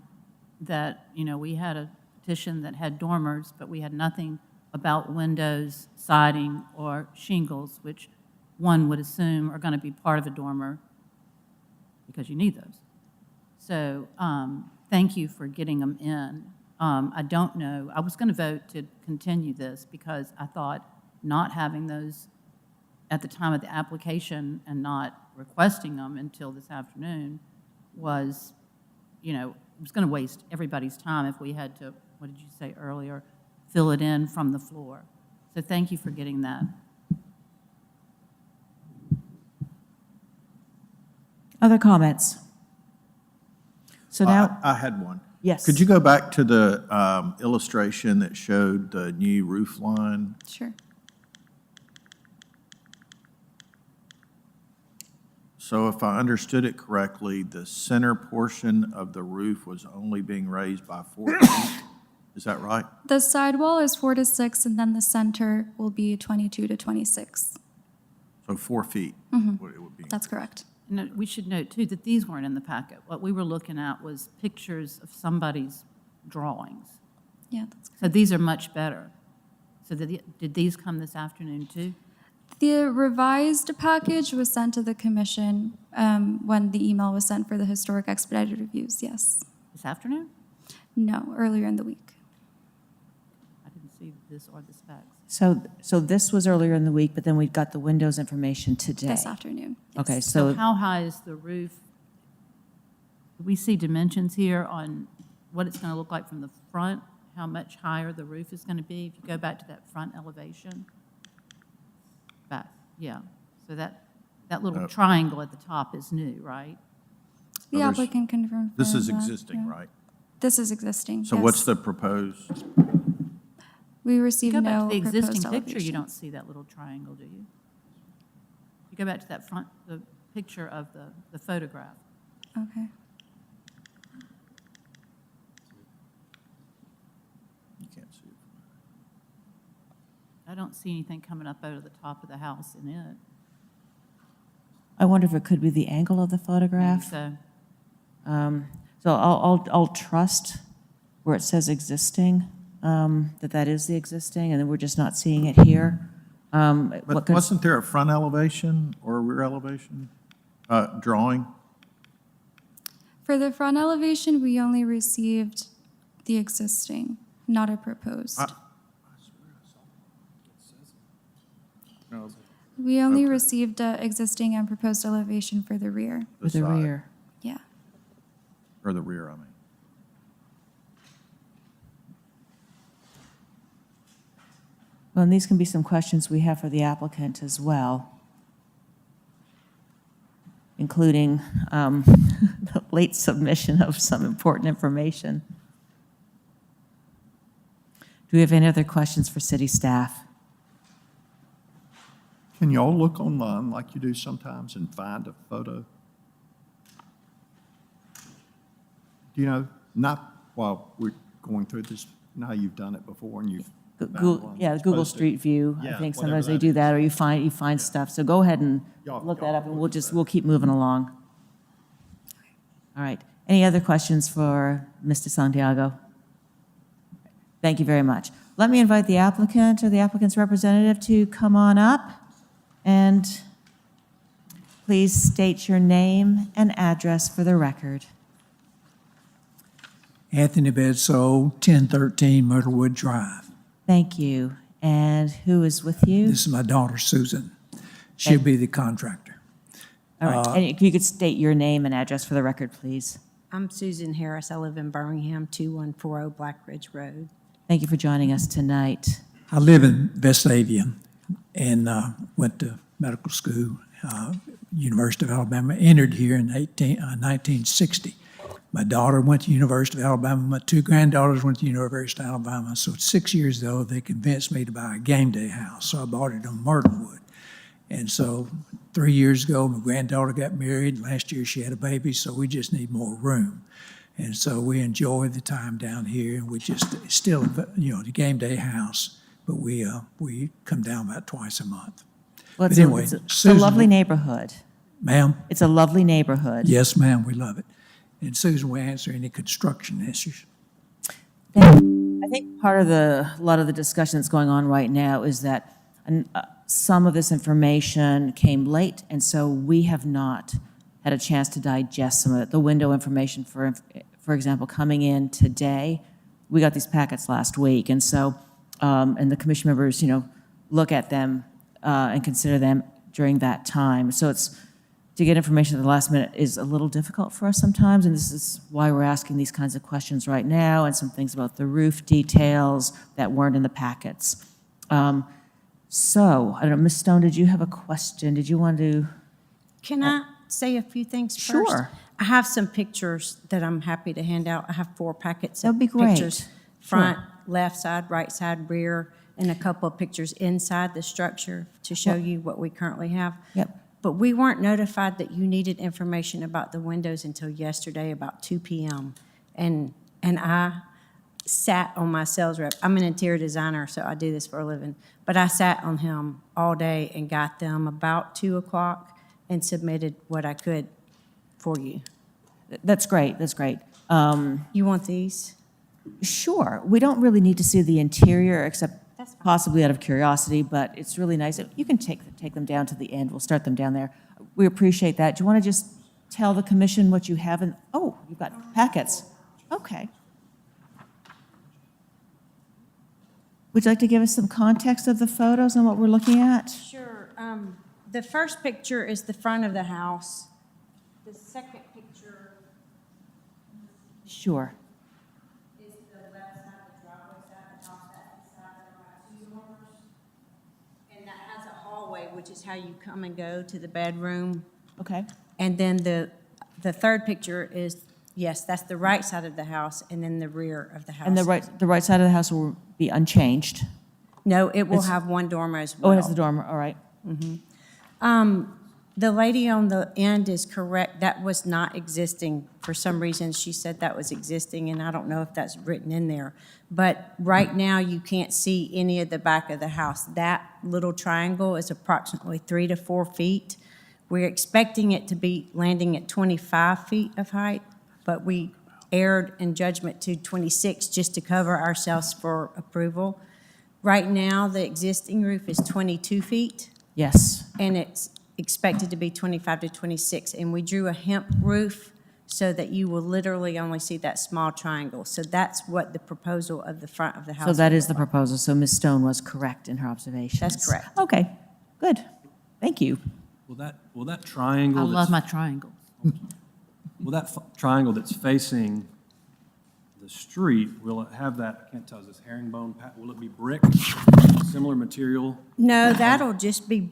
that, we had a petition that had dormers, but we had nothing about windows, siding, or shingles, which one would assume are going to be part of a dormer because you need those. So thank you for getting them in. I don't know, I was going to vote to continue this because I thought not having those at the time of the application and not requesting them until this afternoon was, it was going to waste everybody's time if we had to, what did you say earlier, fill it in from the floor. So thank you for getting that. Other comments? So now, I had one. yes. Could you go back to the illustration that showed the new roof line? Sure. So if I understood it correctly, the center portion of the roof was only being raised by 4 feet? Is that right? The sidewall is 4 to 6, and then the center will be 22 to 26. So 4 feet? Mhm. What it would be. That's correct. No, we should note, too, that these weren't in the packet. What we were looking at was pictures of somebody's drawings. Yeah, that's So these are much better. So did these come this afternoon, too? The revised package was sent to the commission when the email was sent for the historic expedited reviews, yes. This afternoon? No, earlier in the week. I didn't see this or the specs. So this was earlier in the week, but then we got the windows information today. This afternoon. Okay, So so, how high is the roof? Do we see dimensions here on what it's going to look like from the front? How much higher the roof is going to be? If you go back to that front elevation? Back, yeah. So that little triangle at the top is new, right? The there's- applicant confirmed. This is that, existing, yeah. right? This is existing, So yes. what's the proposed? We You received go back no to the proposed existing picture, you elevation. don't see that little triangle, do you? You go back to that front, the picture of the photograph. Okay. You can't see it. I don't see anything coming up over the top of the house in it. I wonder if it could be the angle of the photograph. So, So I'll trust where it says existing, that is the existing, and then we're just not seeing it here. But wasn't there a front elevation or a rear elevation drawing? For the front elevation, we only received the existing, not a proposed. We only received existing and proposed elevation for the rear. With the side. rear. Yeah. Or the rear, I mean. Well, and these can be some questions we have for the applicant as well, including the late submission of some important information. Do we have any other questions for city staff? Can y'all look online like you do sometimes and find a photo? Do you know, not while we're going through this, now you've done it before and you've found one Yeah, that's Google posted. Street View. I Yeah, think whatever sometimes they that do is. that, or you find stuff. So go ahead and Y'all- look that y'all up, and look at that. we'll keep moving along. All right. Any other questions for Mr. Santiago? Thank you very much. Let me invite the applicant or the applicant's representative to come on up, and please state your name and address for the record. Anthony Bedsoe, 1013 Myrtlewood Drive. Thank you. And who is with you? This is my daughter Susan. She'll be the contractor. All right. And if you could state your name and address for the record, please. I'm Susan Harris. I live in Birmingham, 2140 Black Ridge Road. Thank you for joining us tonight. I live in Vestavia and went to medical school, University of Alabama, entered here in 1960. My daughter went to University of Alabama. My two granddaughters went to University of Alabama. So at 6 years ago, they convinced me to buy a game day house. So I bought it on Myrtlewood. And so 3 years ago, my granddaughter got married. Last year, she had a baby. So we just need more room. And so we enjoy the time down here. And we just still, the game day house. But we come down about twice a month. Well, But anyway, it's a Susan- lovely neighborhood. Ma'am? It's a lovely neighborhood. Yes, ma'am, we love it. And Susan will answer any construction issues. I think part of a lot of the discussion that's going on right now is that some of this information came late, and so we have not had a chance to digest some of it. The window information, for example, coming in today, we got these packets last week, and so, and the commission members, look at them and consider them during that time. So to get information at the last minute is a little difficult for us sometimes, and this is why we're asking these kinds of questions right now, and some things about the roof details that weren't in the packets. So, I don't know, Ms. Stone, did you have a question? Did you want to? Can I say a few things first? Sure. I have some pictures that I'm happy to hand out. I have 4 packets of That'd be great. pictures. Front, left side, right side, rear, and a couple of pictures inside the structure to show you what we currently have. Yep. But we weren't notified that you needed information about the windows until yesterday about 2 p.m. And I sat on my sales rep. I'm an interior designer, so I do this for a living. But I sat on him all day and got them about 2 o'clock. and submitted what I could for you. That's great, that's great. You want these? Sure, we don't really need to see the interior, except possibly out of curiosity, but it's really nice. You can take them down to the end, we'll start them down there. We appreciate that. Do you want to just tell the commission what you have in, oh, you've got packets. Okay. Would you like to give us some context of the photos and what we're looking at? Sure. The first picture is the front of the house. The second picture Sure. is the left side of the driveway side of the house, that side that are 2 dormers. And that has a hallway, which is how you come and go to the bedroom. Okay. And then the third picture is, yes, that's the right side of the house, and then the rear of the house. And the right side of the house will be unchanged? No, it will It's- have one dormer as well. Oh, it has the dormer, all right. The lady on the end is correct. That was not existing. For some reason, she said that was existing, and I don't know if that's written in there. But right now, you can't see any of the back of the house. That little triangle is approximately 3 to 4 feet. We're expecting it to be landing at 25 feet of height, but we erred in judgment to 26 just to cover ourselves for approval. Right now, the existing roof is 22 feet. Yes. And it's expected to be 25 to 26. And we drew a hemp roof so that you will literally only see that small triangle. So that's what the proposal of the front of the house. So that will is the look like. proposal, so Ms. Stone was correct in her observations? That's correct. Okay, good, thank you. Will that triangle? I love that's- my triangles. Will that triangle that's facing the street, will it have that, I can't tell, is this herringbone, will it be brick, similar material? No, that'll just be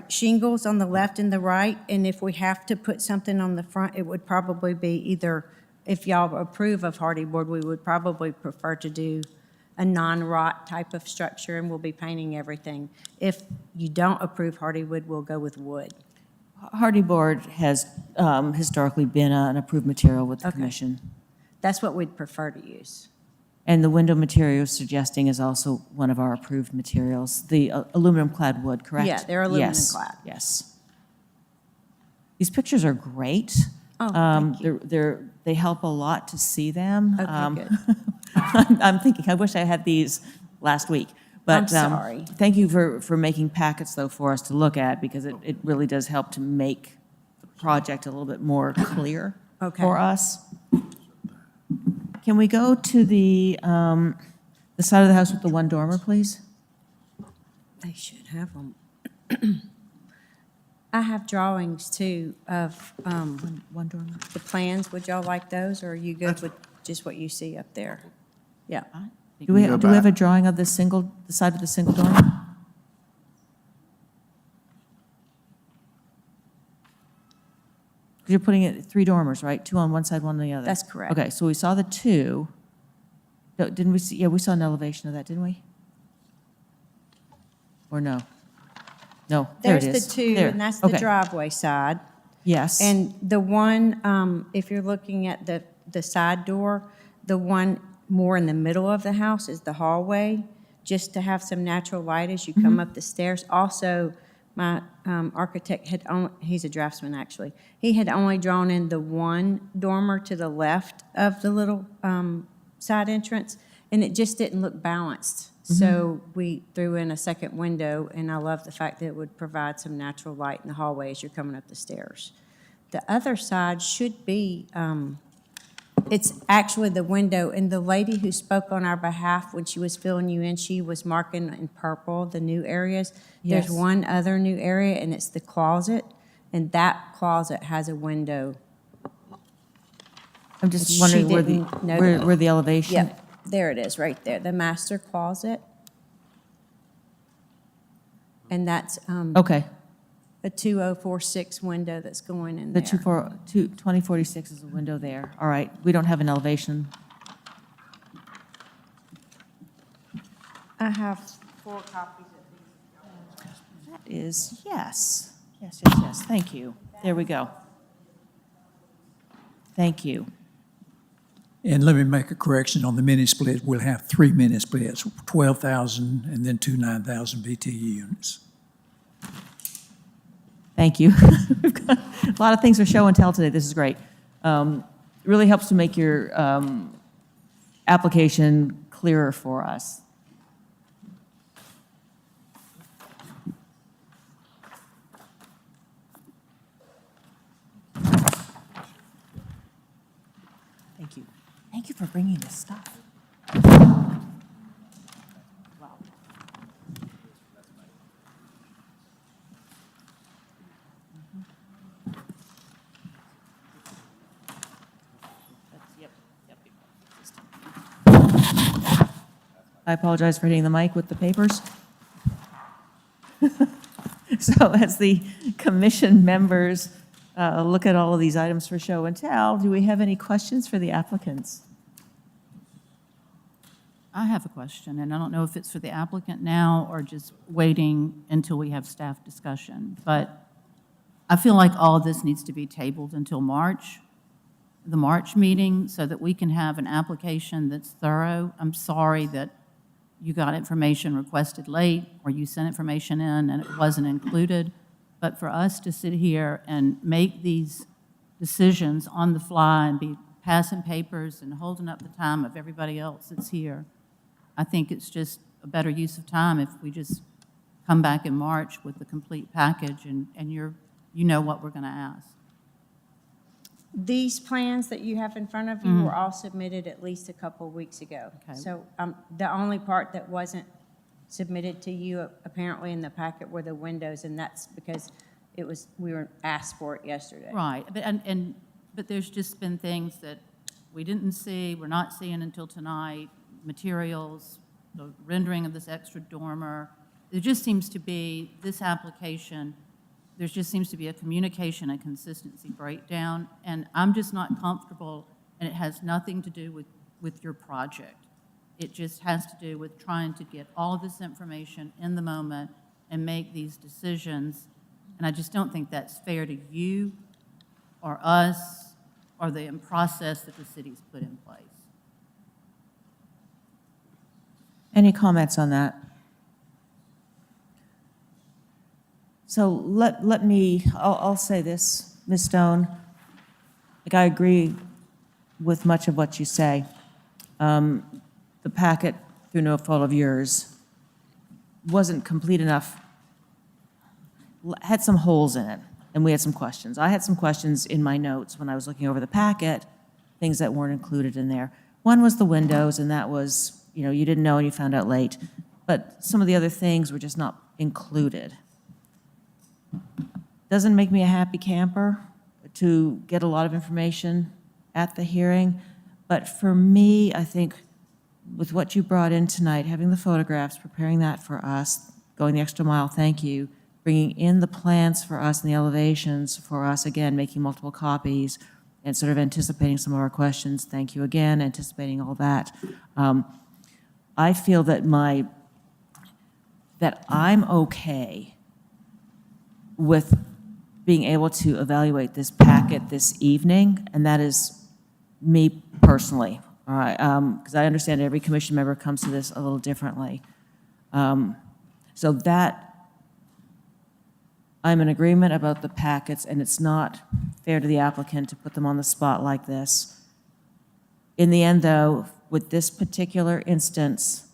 shingles on the left and the right. And if we have to put something on the front, it would probably be either, if y'all approve of hardy board, we would probably prefer to do a non-rot type of structure, and we'll be painting everything. If you don't approve hardy wood, we'll go with wood. Hardy board has historically been an approved material with the Okay. commission. That's what we'd prefer to use. And the window material you're suggesting is also one of our approved materials, the aluminum clad wood, correct? Yeah, they're aluminum Yes, clad. yes. These pictures are great. Oh, thank you. They help a lot to see them. Okay, good. I'm thinking, I wish I had these last week. But I'm sorry. Thank you for making packets, though, for us to look at, because it really does help to make the project a little bit more clear Okay. for us. Can we go to the side of the house with the one dormer, please? They should have them. I have drawings too of One dormer? the plans. Would y'all like those, or are you good with just what you see up there? Yeah. Do we go have a back. drawing of the side of the single dormer? You're putting it 3 dormers, right? 2 on one side, 1 on the other? That's correct. Okay, so we saw the 2. No, didn't we see, yeah, we saw an elevation of that, didn't we? Or no? No, there it is. There's the two, There. and that's the Okay. driveway side. Yes. And the one, if you're looking at the side door, the one more in the middle of the house is the hallway, just to have some natural light as you come up the stairs. Also, my architect had only, he's a draftsman actually, he had only drawn in the one dormer to the left of the little side entrance, and it just didn't look balanced. So we threw in a second window, and I love the fact that it would provide some natural light in the hallway as you're coming up the stairs. The other side should be, it's actually the window, and the lady who spoke on our behalf when she was filling you in, she was marking in purple the new areas. Yes. There's one other new area, and it's the closet, and that closet has a window. I'm just She wondering didn't know that. where the elevation. Yep, there it is, right there, the master closet. And that's Okay. a 2046 window that's going in The there. 2046 is a window there. All right, we don't have an elevation. I have 4 copies of these. That is, yes, thank you. There we go. Thank you. And let me make a correction on the mini split. We'll have 3 mini splits, 12,000 and then 2 9,000 BTU units. Thank you. We've got a lot of things for show and tell today. This is great. It really helps to make your application clearer for us. Thank you. Thank you for bringing this stuff. Wow. I apologize for hitting the mic with the papers. So as the commission members look at all of these items for show and tell, do we have any questions for the applicants? I have a question, and I don't know if it's for the applicant now or just waiting until we have staff discussion. But I feel like all of this needs to be tabled until March, the March meeting, so that we can have an application that's thorough. I'm sorry that you got information requested late, or you sent information in and it wasn't included. But for us to sit here and make these decisions on the fly and be passing papers and holding up the time of everybody else that's here, I think it's just a better use of time if we just come back in March with the complete package and you know what we're going to ask. These plans that you have in front of you were all submitted at least a couple of weeks ago. Okay. So the only part that wasn't submitted to you apparently in the packet were the windows, and that's because we were asked for it yesterday. Right, but there's just been things that we didn't see, we're not seeing until tonight, materials, the rendering of this extra dormer. There just seems to be, this application, there just seems to be a communication and consistency breakdown, and I'm just not comfortable, and it has nothing to do with your project. It just has to do with trying to get all of this information in the moment and make these decisions, and I just don't think that's fair to you or us or the process that the city's put in place. Any comments on that? So let me, I'll say this, Ms. Stone. Like, I agree with much of what you say. The packet, through no fault of yours, wasn't complete enough, had some holes in it, and we had some questions. I had some questions in my notes when I was looking over the packet, things that weren't included in there. One was the windows, and that was, you didn't know and you found out late. But some of the other things were just not included. Doesn't make me a happy camper to get a lot of information at the hearing, but for me, I think with what you brought in tonight, having the photographs, preparing that for us, going the extra mile, thank you, bringing in the plans for us and the elevations for us, again, making multiple copies and sort of anticipating some of our questions, thank you again, anticipating all that. I feel that I'm okay with being able to evaluate this packet this evening, and that is me personally, all right? Because I understand every commission member comes to this a little differently. So that, I'm in agreement about the packets, and it's not fair to the applicant to put them on the spot like this. In the end, though, with this particular instance,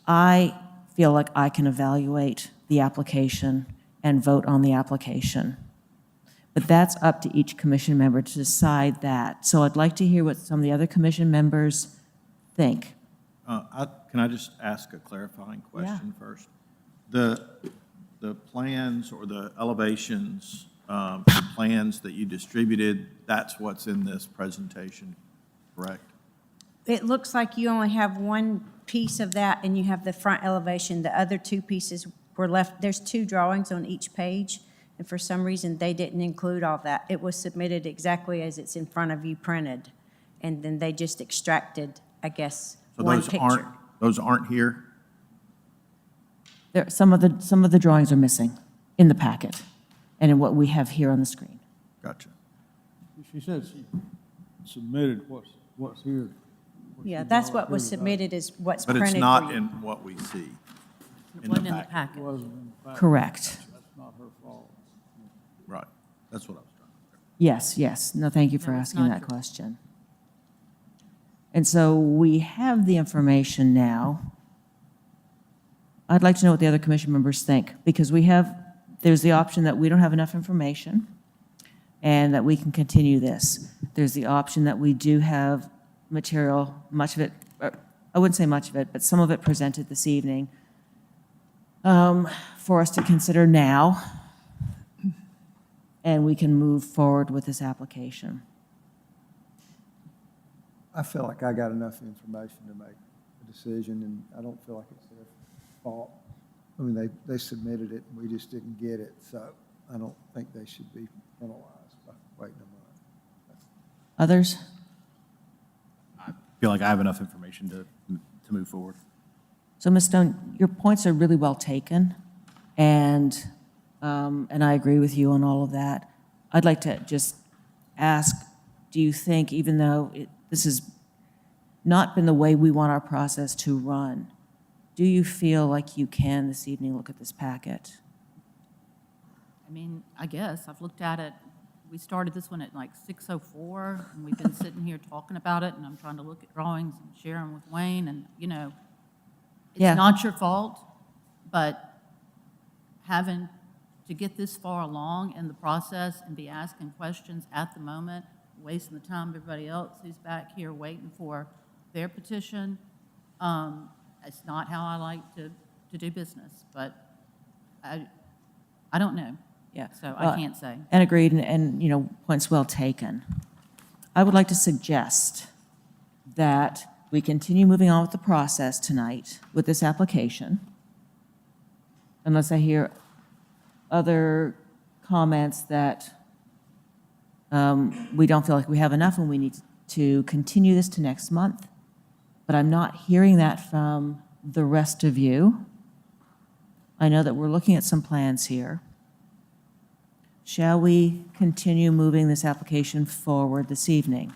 I feel like I can evaluate the application and vote on the application. But that's up to each commission member to decide that. So I'd like to hear what some of the other commission members think. Can I just ask a clarifying question first? The plans or the elevations, the plans that you distributed, that's what's in this presentation, correct? It looks like you only have one piece of that, and you have the front elevation. The other two pieces were left. There's two drawings on each page, and for some reason, they didn't include all that. It was submitted exactly as it's in front of you printed, and then they just extracted, I guess, one picture. Those aren't here? Some of the drawings are missing in the packet and in what we have here on the screen. Gotcha. She said she submitted what's here. Yeah, that's what was submitted is what's printed for you. But it's not in what we see It wasn't in the packet. Correct. That's not her fault. Right. That's what I was trying to. Yes, yes. No, thank you for No, it's asking not that true. question. And so we have the information now. I'd like to know what the other commission members think, because there's the option that we don't have enough information and that we can continue this. There's the option that we do have material, much of it, or I wouldn't say much of it, but some of it presented this evening for us to consider now, and we can move forward with this application. I feel like I got enough information to make a decision, and I don't feel like it's their fault. I mean, they submitted it, and we just didn't get it, so I don't think they should be penalized by waiting a month. Others? I feel like I have enough information to move forward. So, Ms. Stone, your points are really well taken, and I agree with you on all of that. I'd like to just ask, do you think, even though this has not been the way we want our process to run, do you feel like you can this evening look at this packet? I mean, I guess, I've looked at it, we started this one at like 6:04, and we've been sitting here talking about it, and I'm trying to look at drawings and share them with Wayne, and, Yeah. it's not your fault, but having to get this far along in the process and be asking questions at the moment, wasting the time of everybody else who's back here waiting for their petition, it's not how I like to do business, but I don't know. Yeah. So I can't say. And agreed, and points well taken. I would like to suggest that we continue moving on with the process tonight with this application, unless I hear other comments that we don't feel like we have enough and we need to continue this to next month. But I'm not hearing that from the rest of you. I know that we're looking at some plans here. Shall we continue moving this application forward this evening?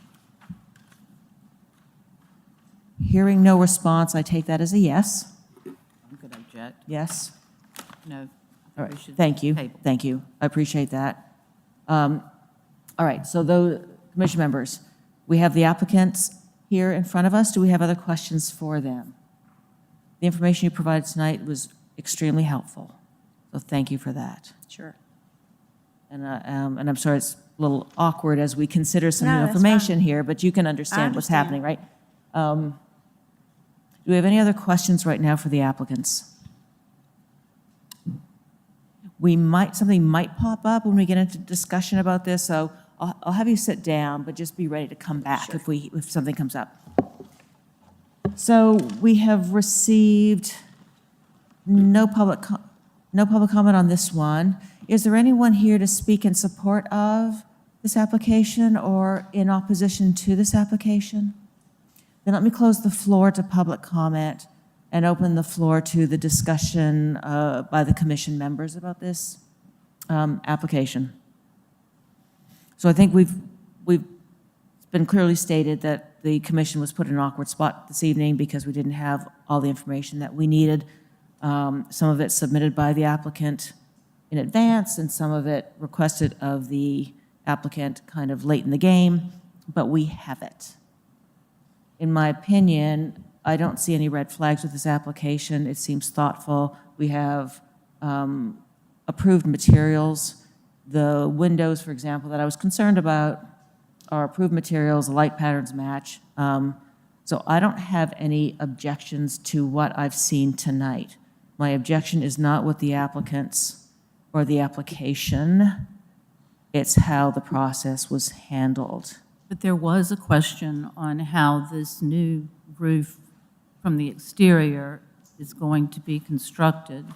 Hearing no response, I take that as a yes. I'm going to object. Yes? No. All right, thank you. Thank you. I appreciate that. All right, so those commission members, we have the applicants here in front of us. Do we have other questions for them? The information you provided tonight was extremely helpful, so thank you for that. Sure. And I'm sorry it's a little awkward as we consider some No, new that's information fine. here, but you can understand what's understand. happening, right? Do we have any other questions right now for the applicants? Something might pop up when we get into discussion about this, so I'll have you sit down, but just be ready to come back if something comes up. So we have received no public comment on this one. Is there anyone here to speak in support of this application or in opposition to this application? Then let me close the floor to public comment and open the floor to the discussion by the commission members about this application. So I think it's been clearly stated that the commission was put in an awkward spot this evening because we didn't have all the information that we needed. Some of it submitted by the applicant in advance and some of it requested of the applicant kind of late in the game, but we have it. In my opinion, I don't see any red flags with this application. It seems thoughtful. We have approved materials. The windows, for example, that I was concerned about are approved materials, the light patterns match. So I don't have any objections to what I've seen tonight. My objection is not with the applicants or the application. It's how the process was handled. But there was a question on how this new roof from the exterior is going to be constructed.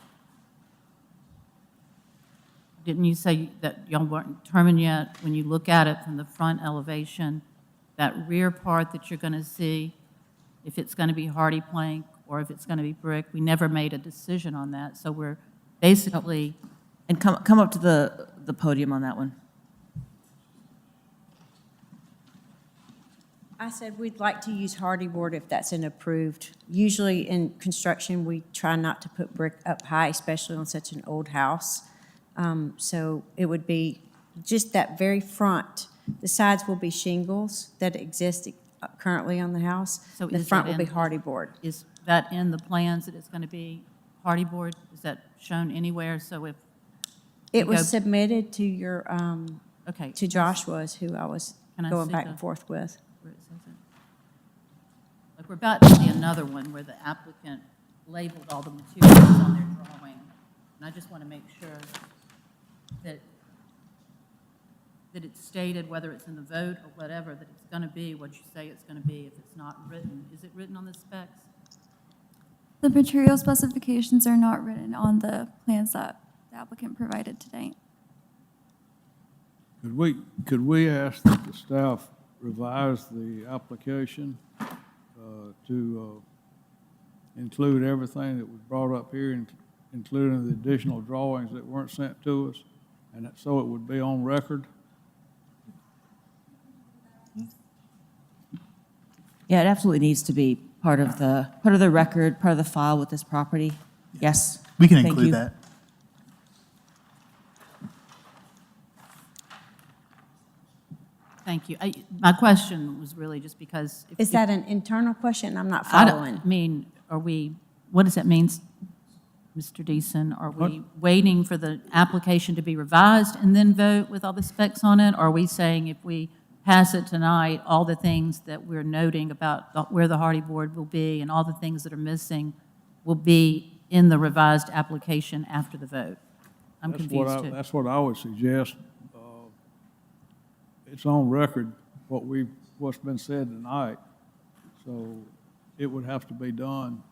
Didn't you say that y'all weren't determined yet, when you look at it from the front elevation, that rear part that you're going to see, if it's going to be hardy plank or if it's going to be brick? We never made a decision on that, so we're basically... And come up to the podium on that one. I said we'd like to use hardy board if that's an approved. Usually in construction, we try not to put brick up high, especially on such an old house. So it would be just that very front. The sides will be shingles that exist currently on the house. So The is front that will be in- hardy board. Is that in the plans that it's going to be hardy board? Is that shown anywhere? So if It we was go- submitted to your, Okay. to Joshua's, who I was Can I going see back the- and forth with. where it says it? Like, we're about to see another one where the applicant labeled all the materials on their drawing. And I just want to make sure that it's stated, whether it's in the vote or whatever, that it's going to be what you say it's going to be if it's not written. Is it written on the specs? The material specifications are not written on the plans that the applicant provided today. Could we ask that the staff revise the application to include everything that was brought up here, including the additional drawings that weren't sent to us, and so it would be on record? Yeah, it absolutely needs to be part of the record, part of the file with this property. Yes. We can Thank include you. that. Thank you. My question was really just because. Is that an internal question? I'm not I following. mean, what does that mean, Mr. Deason? Are we waiting for the application to be revised and then vote with all the specs on it? Or are we saying if we pass it tonight, all the things that we're noting about where the hardy board will be and all the things that are missing will be in the revised application after the vote? I'm confused too. That's what I would suggest. It's on record what's been said tonight, so it would have to be done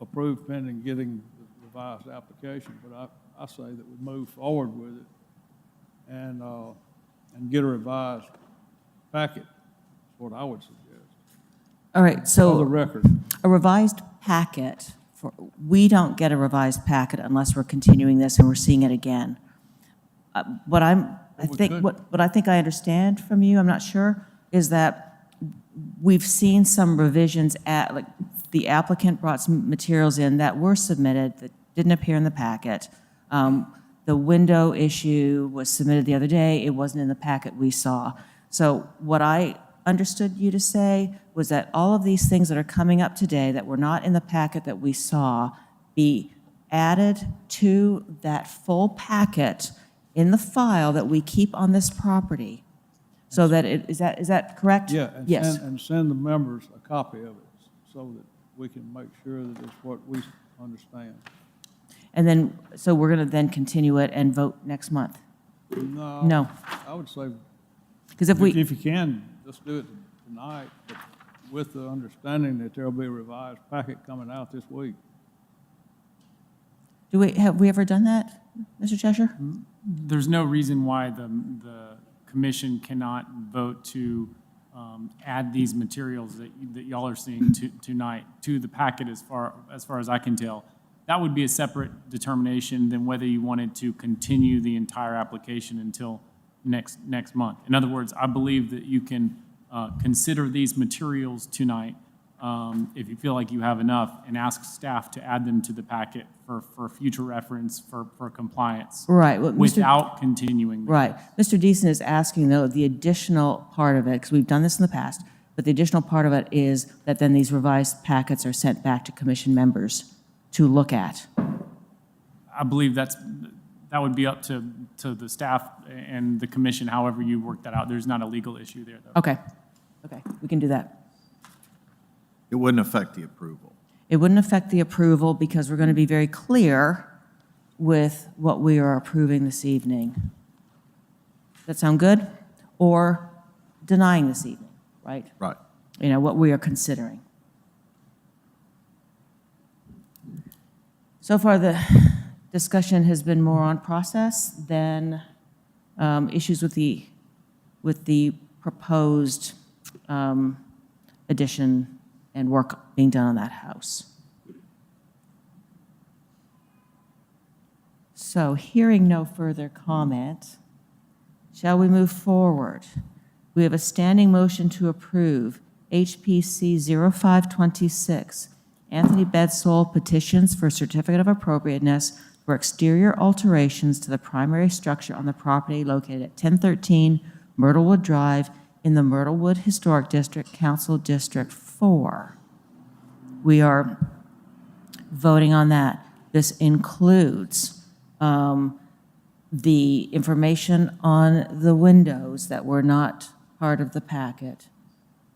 approved pending getting the revised application. But I say that we move forward with it and get a revised packet. That's what I would suggest. All right, so. For the record. A revised packet, we don't get a revised packet unless we're continuing this and we're seeing it again. What I think I understand from you, I'm not sure, is that we've seen some revisions like the applicant brought some materials in that were submitted that didn't appear in the packet. The window issue was submitted the other day. It wasn't in the packet we saw. So what I understood you to say was that all of these things that are coming up today that were not in the packet that we saw be added to that full packet in the file that we keep on this property. So that is that correct? Yeah, Yes. and send the members a copy of it so that we can make sure that it's what we understand. And then, so we're going to then continue it and vote next month? No. I would say, Because if if you can, just do it tonight, but with the understanding that there'll be a revised packet coming out this week. have we ever done that, Mr. Cheshire? There's no reason why the commission cannot vote to add these materials that y'all are seeing tonight to the packet as far as I can tell. That would be a separate determination than whether you wanted to continue the entire application until next month. In other words, I believe that you can consider these materials tonight if you feel like you have enough, and ask staff to add them to the packet for future reference, for compliance. Right. Well, without continuing. Right. Mr. Deason is asking, though, the additional part of it, because we've done this in the past, but the additional part of it is that then these revised packets are sent back to commission members to look at. I believe that would be up to the staff and the commission, however you work that out. There's not a legal issue there, though. Okay. Okay, we can do that. It wouldn't affect the approval. It wouldn't affect the approval because we're going to be very clear with what we are approving this evening. Does that sound good? Or denying this evening, right? Right. You know, what we are considering. So far, the discussion has been more on process than issues with the proposed addition and work being done on that house. So hearing no further comment, shall we move forward? We have a standing motion to approve HPC 0526, Anthony Bedsole petitions for certificate of appropriateness for exterior alterations to the primary structure on the property located at 1013 Myrtlewood Drive in the Myrtlewood Historic District, Council District 4. We are voting on that. This includes the information on the windows that were not part of the packet.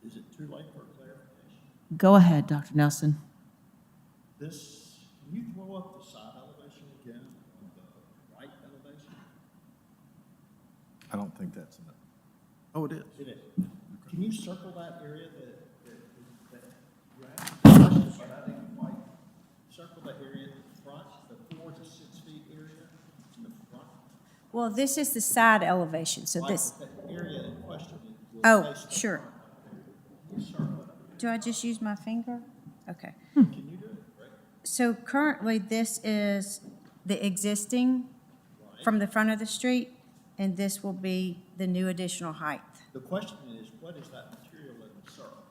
Is it too late for clarification? Go ahead, Dr. Nelson. This, can you throw up the side elevation again on the right elevation? I don't think that's enough. Oh, it is. It is. Can you circle that area that you asked questions, but I didn't quite circle the area at the front, the 4 to 6 feet area in the front? Well, this is the side elevation, so this, Like the area in question. oh, sure. Do I just use my finger? Okay. Can you do it? Right. So currently, this is the existing from the front of the street, and this will be the new additional height. The question is, what is that material in the circle?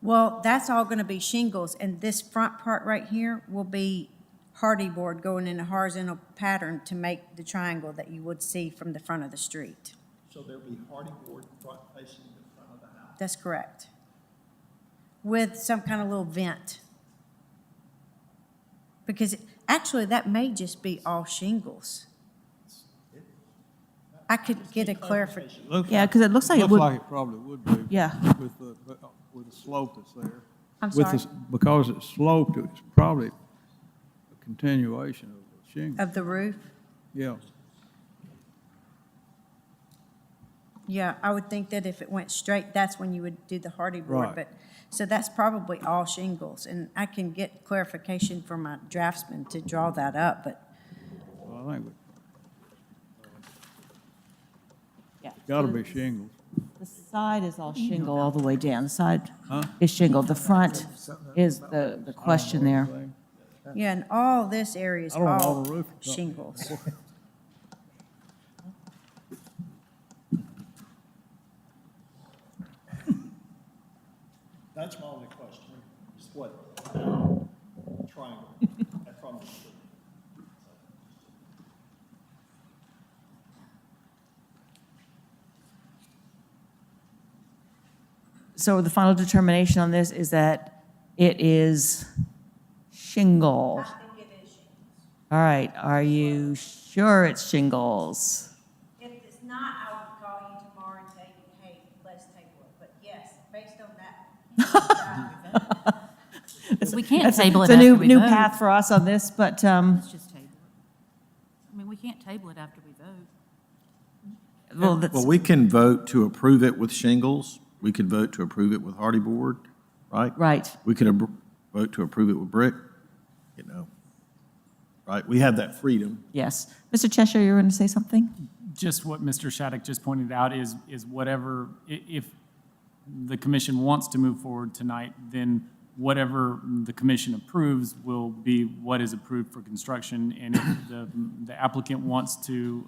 Well, that's all going to be shingles, and this front part right here will be hardy board going in a horizontal pattern to make the triangle that you would see from the front of the street. So there'll be hardy board front facing the front of the house? That's correct. With some kind of little vent. Because actually, that may just be all shingles. I could get a clarification. Yeah, because it looks like it would. Looks like it probably would be. Yeah. With the slope that's there. I'm With sorry, the- Because it's sloped, it's probably a continuation of the shingle. of the roof? Yeah. Yeah, I would think that if it went straight, that's when you would do the hardy board. Right. But so that's probably all shingles, and I can get clarification from my draftsman to draw that up, but Well, I think Yeah. it's got to be shingles. The side is all shingle all the way down. The side Huh? is shingle. The front is the question there. yeah, and all this area is I don't know all all the roof companies. shingles. That's my only question, is what triangle from the street? So the final determination on this is that it is shingle. All right, are you sure it's shingles? If it's not, I would call you tomorrow and tell you, hey, let's table it. But yes, based on that. We can't table it It's a after we new vote. path for us on this, but Let's just table it. I mean, we can't table it after we vote. well, that's, Well, we can vote to approve it with shingles. We could vote to approve it with hardy board, right? right. We could vote to approve it with brick, you know. Right? We have that freedom. Yes. Mr. Cheshire, you were going to say something? Just what Mr. Shattuck just pointed out is whatever, if the commission wants to move forward tonight, then whatever the commission approves will be what is approved for construction. And if the applicant wants to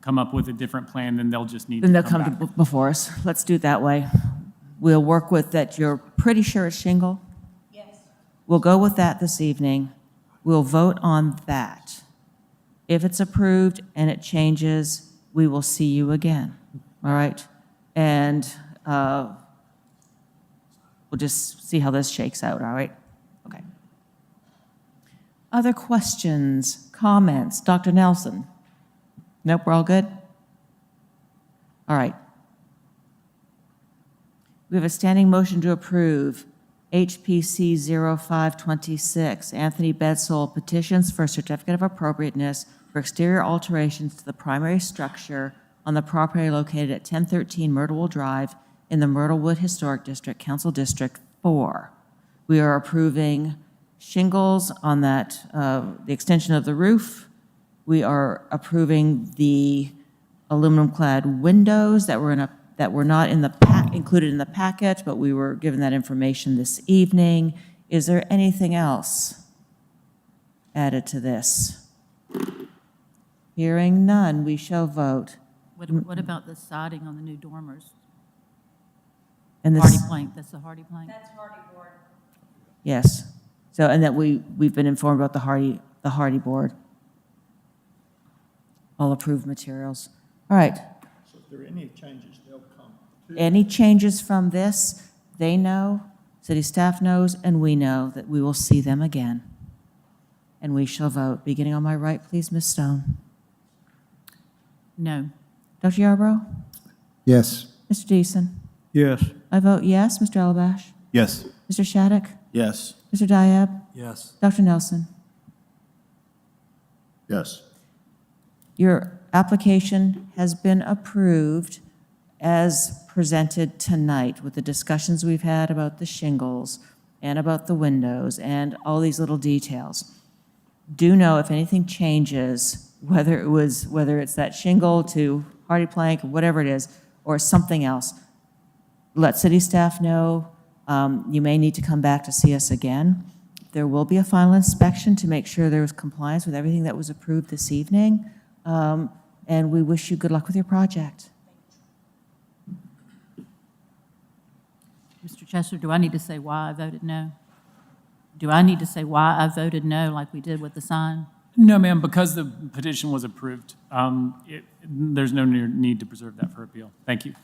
come up with a different plan, then they'll just need Then to they'll come come back. before us. Let's do it that way. We'll work with that. You're pretty sure it's shingle? Yes. We'll go with that this evening. We'll vote on that. If it's approved and it changes, we will see you again, all right? And we'll just see how this shakes out, all right? Okay. Other questions, comments? Dr. Nelson? Nope, we're all good? All right. We have a standing motion to approve HPC 0526, Anthony Bedsole petitions for a certificate of appropriateness for exterior alterations to the primary structure on the property located at 1013 Myrtlewood Drive in the Myrtlewood Historic District, Council District 4. We are approving shingles on that, the extension of the roof. We are approving the aluminum-clad windows that were not included in the packet, but we were given that information this evening. Is there anything else added to this? Hearing none, we shall vote. What about the siding on the new dormers? And Hardy this, plank, that's the hardy plank? That's hardy board. yes. So, and that we've been informed about the hardy the hardy board. All approved materials. All right. So if there are any changes, they'll come to. Any changes from this, they know, city staff knows, and we know that we will see them again. And we shall vote. Beginning on my right, please, Ms. Stone. No. Dr. Yarbrough? Yes. Mr. Deason? Yes. I vote yes. Mr. Alabash? Yes. Mr. Shattuck? Yes. Mr. Diab? Yes. Dr. Nelson? Yes. Your application has been approved as presented tonight with the discussions we've had about the shingles and about the windows and all these little details. Do know if anything changes, whether it's that shingle to hardy plank, whatever it is, or something else, let city staff know. You may need to come back to see us again. There will be a final inspection to make sure there was compliance with everything that was approved this evening. And we wish you good luck with your project. Mr. Chester, do I need to say why I voted no? Do I need to say why I voted no like we did with the sign? No, ma'am, because the petition was approved, there's no need to preserve that for appeal. Thank you.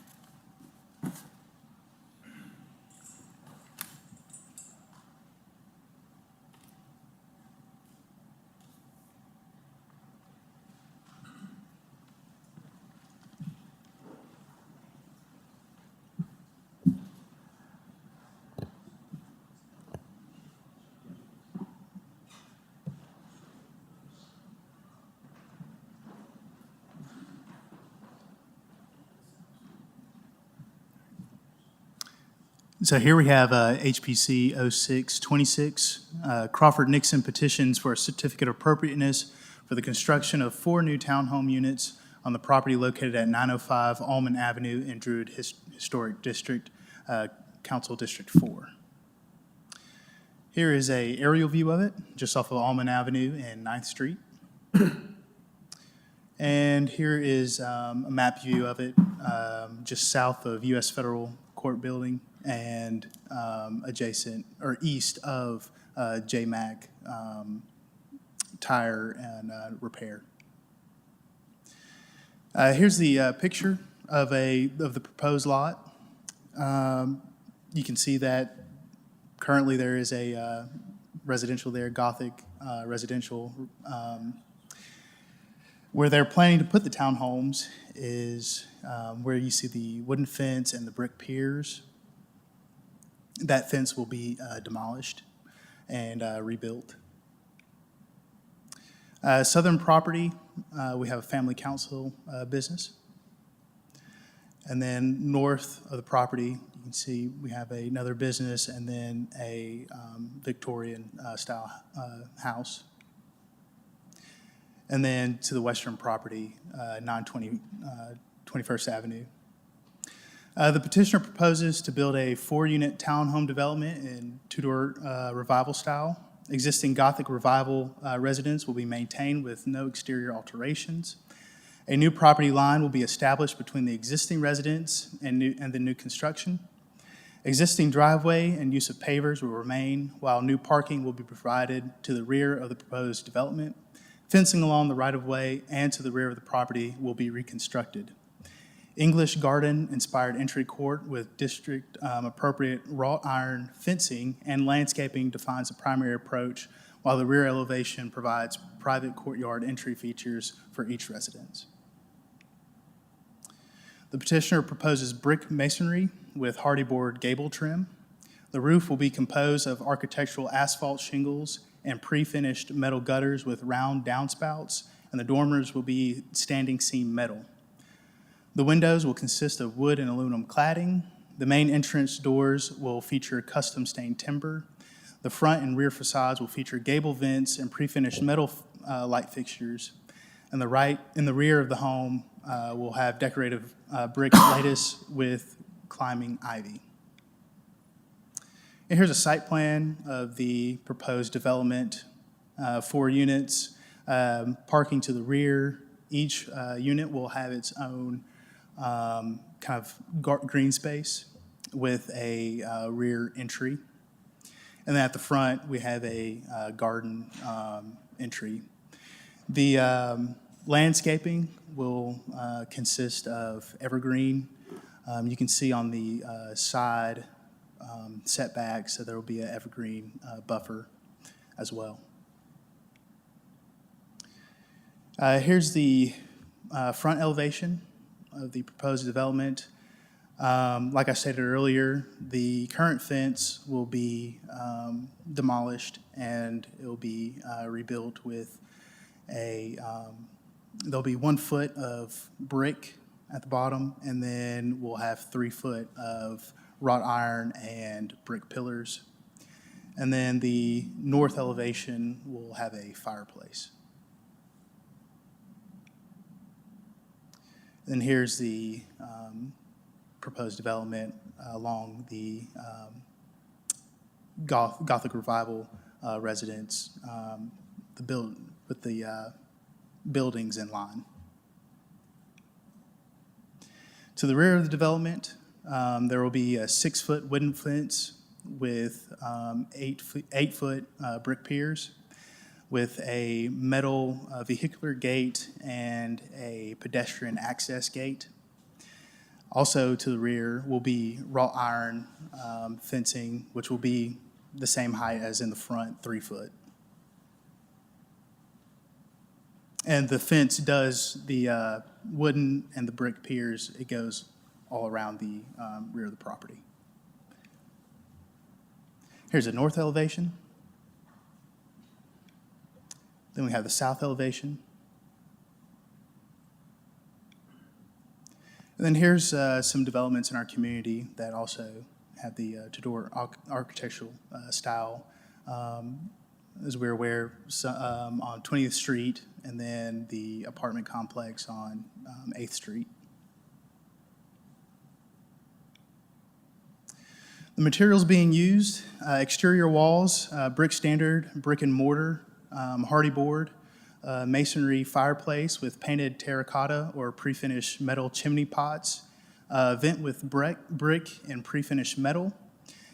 So here we have HPC 0626, Crawford Nixon petitions for a certificate of appropriateness for the construction of 4 new townhome units on the property located at 905 Almond Avenue in Druid Historic District, Council District 4. Here is an aerial view of it, just off of Almond Avenue and 9th Street. And here is a map view of it, just south of U.S. Federal Court Building and adjacent or east of JMAC Tire and Repair. Here's the picture of the proposed lot. You can see that currently there is a residential there, Gothic residential. Where they're planning to put the townhomes is where you see the wooden fence and the brick piers. That fence will be demolished and rebuilt. Southern property, we have a family council business. And then north of the property, you can see we have another business and then a Victorian style house. And then to the western property, 920 21st Avenue. The petitioner proposes to build a 4-unit townhome development in Tudor revival style. Existing Gothic revival residence will be maintained with no exterior alterations. A new property line will be established between the existing residence and the new construction. Existing driveway and use of pavers will remain, while new parking will be provided to the rear of the proposed development. Fencing along the right-of-way and to the rear of the property will be reconstructed. English garden-inspired entry court with district-appropriate wrought iron fencing and landscaping defines the primary approach, while the rear elevation provides private courtyard entry features for each residence. The petitioner proposes brick masonry with hardy board gable trim. The roof will be composed of architectural asphalt shingles and pre-finished metal gutters with round downspouts, and the dormers will be standing seam metal. The windows will consist of wood and aluminum cladding. The main entrance doors will feature custom stained timber. The front and rear facades will feature gable vents and pre-finished metal light fixtures. And in the rear of the home will have decorative brick lattice with climbing ivy. And here's a site plan of the proposed development, 4 units, parking to the rear. Each unit will have its own kind of green space with a rear entry. And then at the front, we have a garden entry. The landscaping will consist of evergreen. You can see on the side setbacks, so there will be an evergreen buffer as well. Here's the front elevation of the proposed development. Like I stated earlier, the current fence will be demolished and it will be rebuilt with there'll be 1 foot of brick at the bottom, and then we'll have 3 foot of wrought iron and brick pillars. And then the north elevation will have a fireplace. Then here's the proposed development along the Gothic Revival residence, with the buildings in line. To the rear of the development, there will be a 6-foot wooden fence with 8-foot brick piers, with a metal vehicular gate and a pedestrian access gate. Also to the rear will be wrought iron fencing, which will be the same height as in the front, 3 foot. And the fence does the wooden and the brick piers, it goes all around the rear of the property. Here's a north elevation. Then we have the south elevation. And then here's some developments in our community that also have the Tudor architectural style. As we're aware, on 20th Street, and then the apartment complex on 8th Street. The materials being used, exterior walls, brick standard, brick and mortar, hardy board, masonry fireplace with painted terracotta or pre-finished metal chimney pots, vent with brick and pre-finished metal,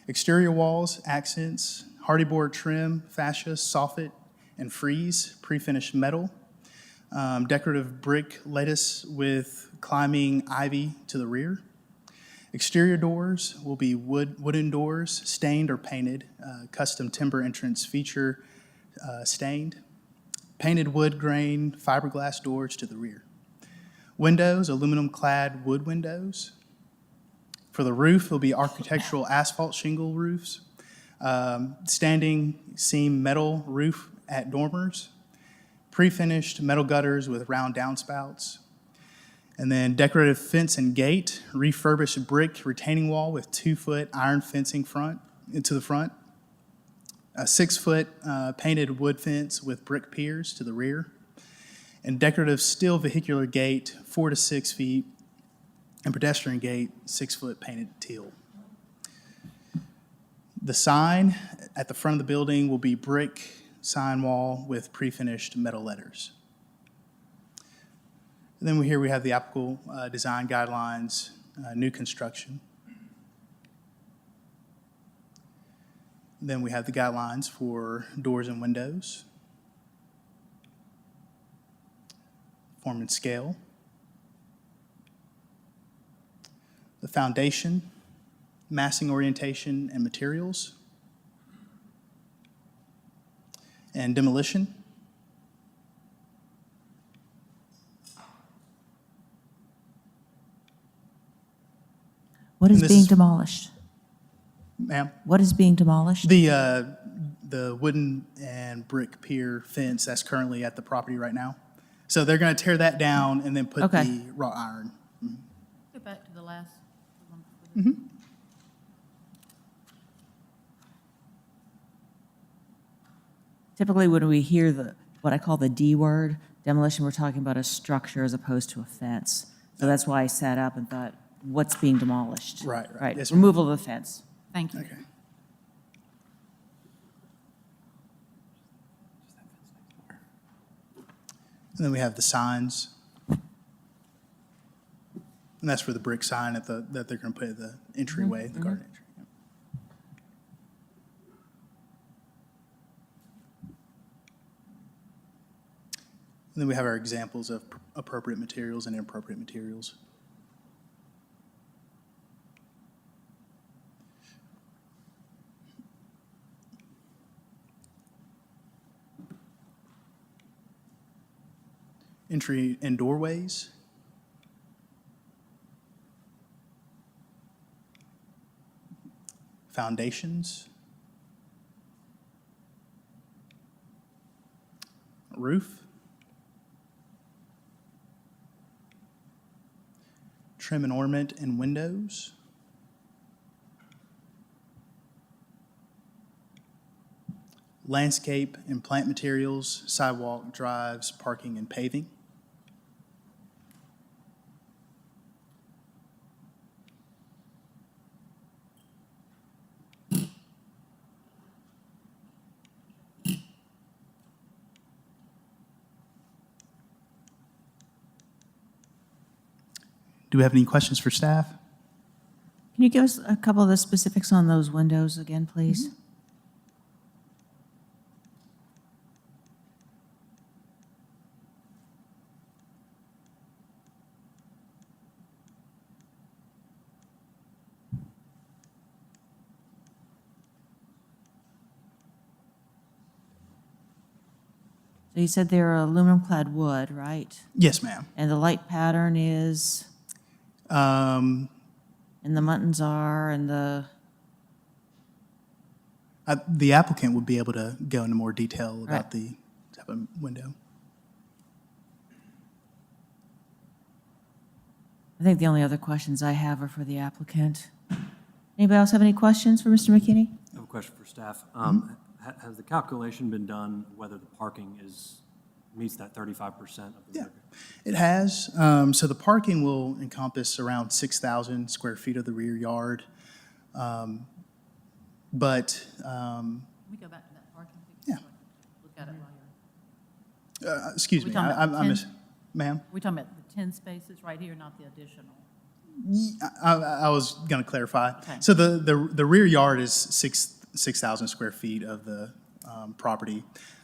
exterior walls, accents, hardy board trim, fascia, soffit, and frieze, pre-finished metal, decorative brick lattice with climbing ivy to the rear. Exterior doors will be wooden doors, stained or painted, custom timber entrance feature stained, painted wood grain fiberglass doors to the rear. Windows, aluminum clad wood windows. For the roof, it'll be architectural asphalt shingle roofs, standing seam metal roof at dormers, pre-finished metal gutters with round downspouts, and then decorative fence and gate, refurbished brick retaining wall with 2-foot iron fencing into the front, a 6-foot painted wood fence with brick piers to the rear, and decorative steel vehicular gate 4 to 6 feet, and pedestrian gate 6-foot painted teal. The sign at the front of the building will be brick sign wall with pre-finished metal letters. And then here we have the applicable design guidelines, new construction. Then we have the guidelines for doors and windows, form and scale, the foundation, massing orientation and materials, and demolition. What is And this being is- demolished? Ma'am? What is being demolished? The wooden and brick pier fence that's currently at the property right now. So they're going to tear that down and then put Okay. the wrought iron. Go back to the last one. Typically, when we hear what I call the D word, demolition, we're talking about a structure as opposed to a fence. So that's why I sat up and thought, what's being demolished? Right. Right, Yes, ma'am. removal of the fence. Thank you. Okay. And then we have the signs. And that's for the brick sign that they're going to put at the entryway, the garden entry. Yep. And then we have our examples of appropriate materials and inappropriate materials. Entry and doorways. Foundations. Roof. Trim and ornament and windows. Landscape and plant materials, sidewalk, drives, parking, and paving. Do we have any questions for staff? Can you give us a couple of the specifics on those windows again, please? So you said they're aluminum-clad wood, right? Yes, ma'am. And the light pattern is, and the muttons are, and the, The applicant would be able to go into more detail about Right. the type of window. I think the only other questions I have are for the applicant. Anybody else have any questions for Mr. McKinney? I have a question for staff. Has the calculation been done whether the parking meets that 35% of the? Yeah, it has. So the parking will encompass around 6,000 square feet of the rear yard. But, Can we go back to that parking picture? Yeah. Look at it while you're. excuse We me, talking about I 10? ma'am? We're talking about the 10 spaces right here, not the additional. I was going to clarify. Okay. So the rear yard is 6,000 square feet of the property,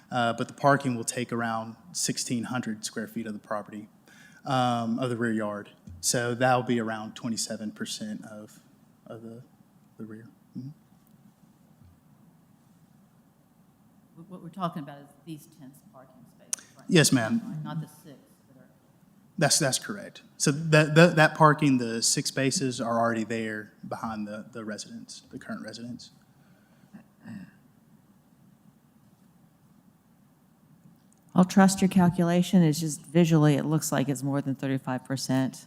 but the parking will take around 1,600 square feet of the property, of the rear yard. So that'll be around 27% of the rear. Mhm. What we're talking about is these 10 parking spaces, right? Yes, ma'am. Right, not the 6 that are. That's correct. So that parking, the 6 spaces are already there behind the residents, the current residents. I'll trust your calculation. It's just visually, it looks like it's more than 35%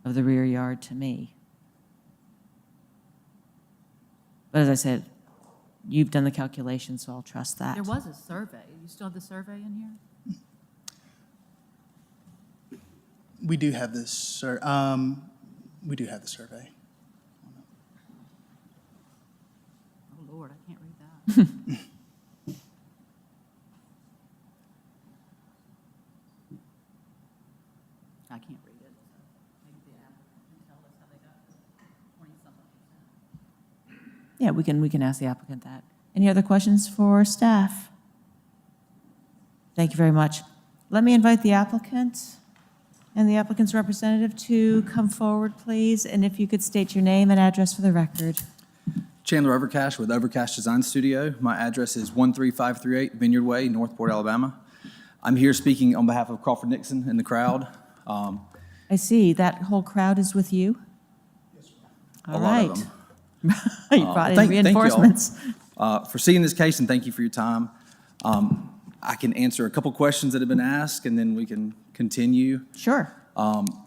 of the rear yard to me. But as I said, you've done the calculation, so I'll trust that. There was a survey. You still have the survey in here? We do have this, we do have the survey. Oh, Lord, I can't read that. I can't read it, so maybe the applicant can tell us how they got 20-something%. Yeah, we can ask the applicant that. Any other questions for staff? Thank you very much. Let me invite the applicant and the applicant's representative to come forward, please. And if you could state your name and address for the record. Chandler Overcash with Overcash Design Studio. My address is 13538 Vineyard Way, Northport, Alabama. I'm here speaking on behalf of Crawford Nixon in the crowd. I see, that whole crowd is with you? All right. A lot of them. You brought in Thank you all, reinforcements. for seeing this case, and thank you for your time. I can answer a couple questions that have been asked, and then we can continue. Sure.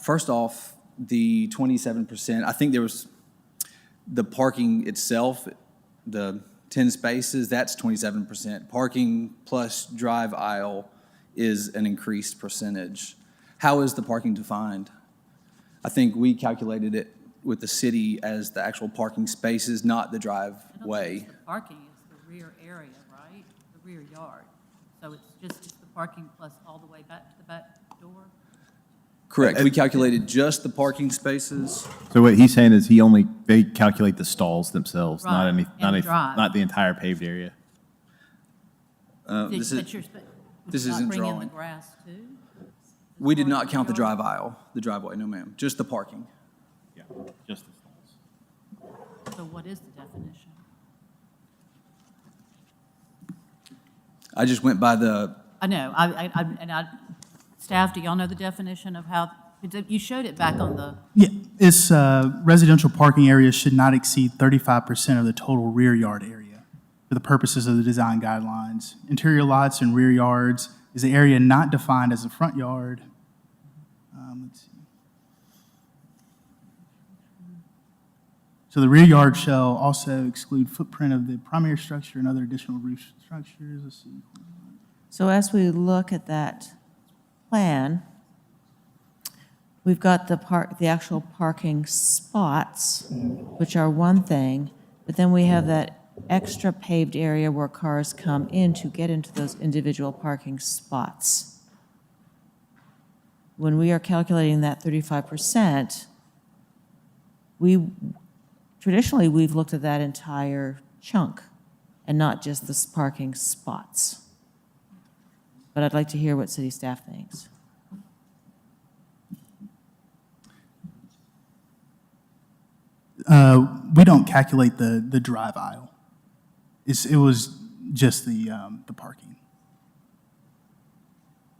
First off, the 27%, I think there was the parking itself, the 10 spaces, that's 27%. Parking plus drive aisle is an increased percentage. How is the parking defined? I think we calculated it with the city as the actual parking spaces, not the driveway. The parking is the rear area, right? The rear yard. So it's just the parking plus all the way back to the back door? Correct. We calculated just the parking spaces. So what he's saying is they calculate the stalls themselves, Right, and the drive. not the entire paved area. This is, This Not isn't bring in the drawing. grass too? We did not count the drive aisle, the driveway, no ma'am, just the parking. Yeah, just the stalls. So what is the definition? I just went by the, I know, staff, do y'all know the definition of how, you showed it back on the, Yeah, it's residential parking areas should not exceed 35% of the total rear yard area for the purposes of the design guidelines. Interior lots and rear yards is the area not defined as a front yard. Let's see. So the rear yard shall also exclude footprint of the primary structure and other additional roof structures. Let's see. So as we look at that plan, we've got the actual parking spots, which are one thing, but then we have that extra paved area where cars come in to get into those individual parking spots. When we are calculating that 35%, traditionally, we've looked at that entire chunk and not just the parking spots. But I'd like to hear what city staff thinks. We don't calculate the drive aisle. It was just the parking.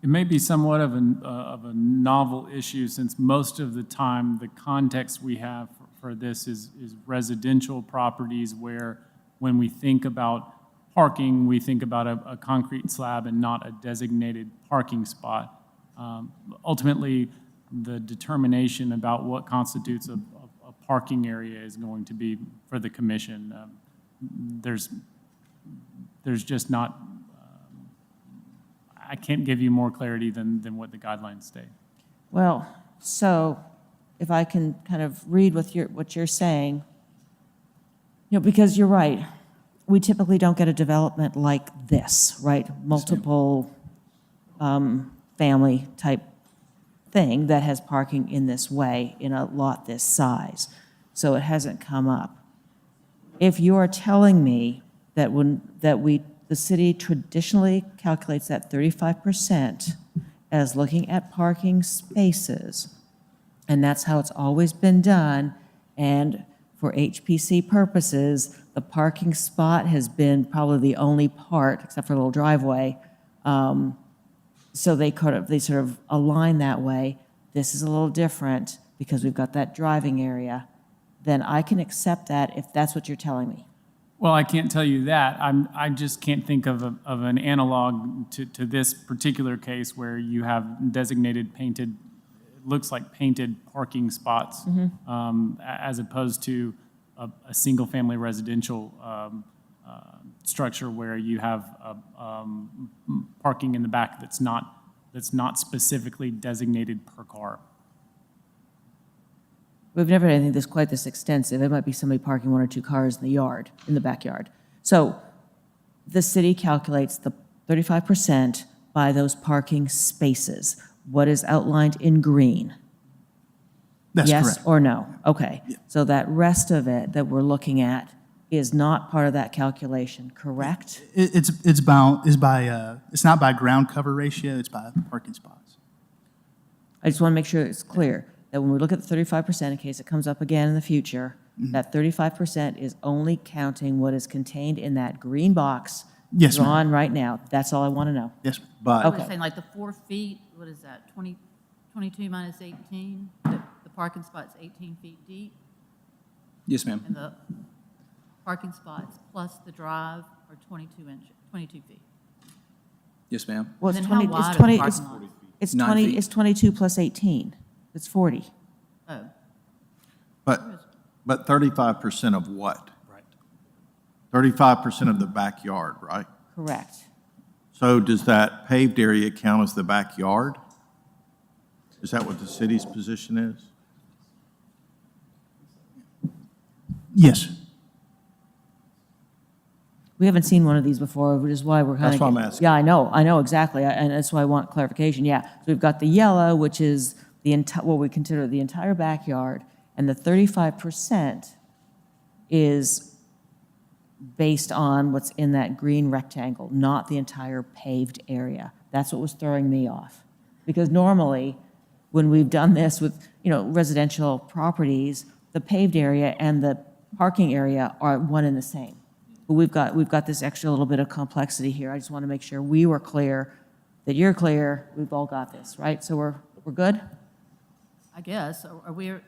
It may be somewhat of a novel issue, since most of the time the context we have for this is residential properties, where when we think about parking, we think about a concrete slab and not a designated parking spot. Ultimately, the determination about what constitutes a parking area is going to be for the commission. There's just not, I can't give you more clarity than what the guidelines state. Well, so if I can kind of read what you're saying, because you're right, we typically don't get a development like this, right? Multiple family type thing that has parking in this way in a lot this size. So it hasn't come up. If you are telling me that the city traditionally calculates that 35% as looking at parking spaces, and that's how it's always been done, and for HPC purposes, the parking spot has been probably the only part, except for a little driveway, so they sort of align that way. This is a little different because we've got that driving area. Then I can accept that if that's what you're telling me. Well, I can't tell you that. I just can't think of an analog to this particular case where you have designated painted, it looks like painted parking spots, as opposed to a single-family residential structure where you have parking in the back that's not specifically designated per car. We've never had anything that's quite this extensive. It might be somebody parking one or two cars in the yard, in the backyard. So the city calculates the 35% by those parking spaces. What is outlined in green? That's yes correct. Or no? Okay. Yeah. So that rest of it that we're looking at is not part of that calculation, correct? It's not by ground cover ratio, it's by parking spots. I just want to make sure it's clear that when we look at the 35%, in case it comes up again in the future, that 35% is only counting what is contained in that green box Yes, ma'am. drawn right now. That's all I want to know. Yes, ma'am. But I was saying like the 4 feet, what is that, 22 minus 18? The parking spot's 18 feet deep, yes ma'am. and the parking spots plus the drive are 22 feet. Yes ma'am. Well, Then how wide are the parking lots? It's 9 20, feet. it's 22 plus 18. It's 40. Oh, But 35% of what? Right. 35% of the backyard, right? Correct. So does that paved area count as the backyard? Is that what the city's position is? Yes. We haven't seen one of these before, which is why we're kind of. That's why I'm asking. Yeah, I know exactly, and that's why I want clarification, yeah. So we've got the yellow, which is what we consider the entire backyard, and the 35% is based on what's in that green rectangle, not the entire paved area. That's what was throwing me off. Because normally, when we've done this with, residential properties, the paved area and the parking area are one and the same. But we've got this extra little bit of complexity here. I just want to make sure we were clear, that you're clear, we've all got this, right? So we're good? I guess, or we're,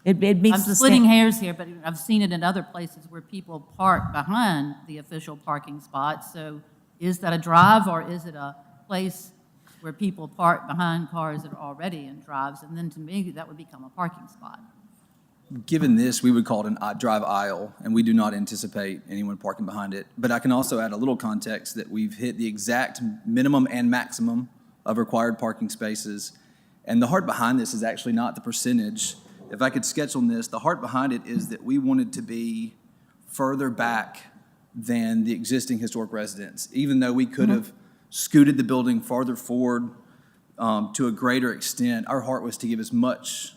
It meets I'm the splitting same. hairs here, but I've seen it in other places where people park behind the official parking spots. So is that a drive, or is it a place where people park behind cars that are already in drives? And then to me, that would become a parking spot. Given this, we would call it an drive aisle, and we do not anticipate anyone parking behind it. But I can also add a little context that we've hit the exact minimum and maximum of required parking spaces. And the heart behind this is actually not the percentage. If I could sketch on this, the heart behind it is that we wanted to be further back than the existing historic residence, even though we could have scooted the building farther forward to a greater extent. Our heart was to give as much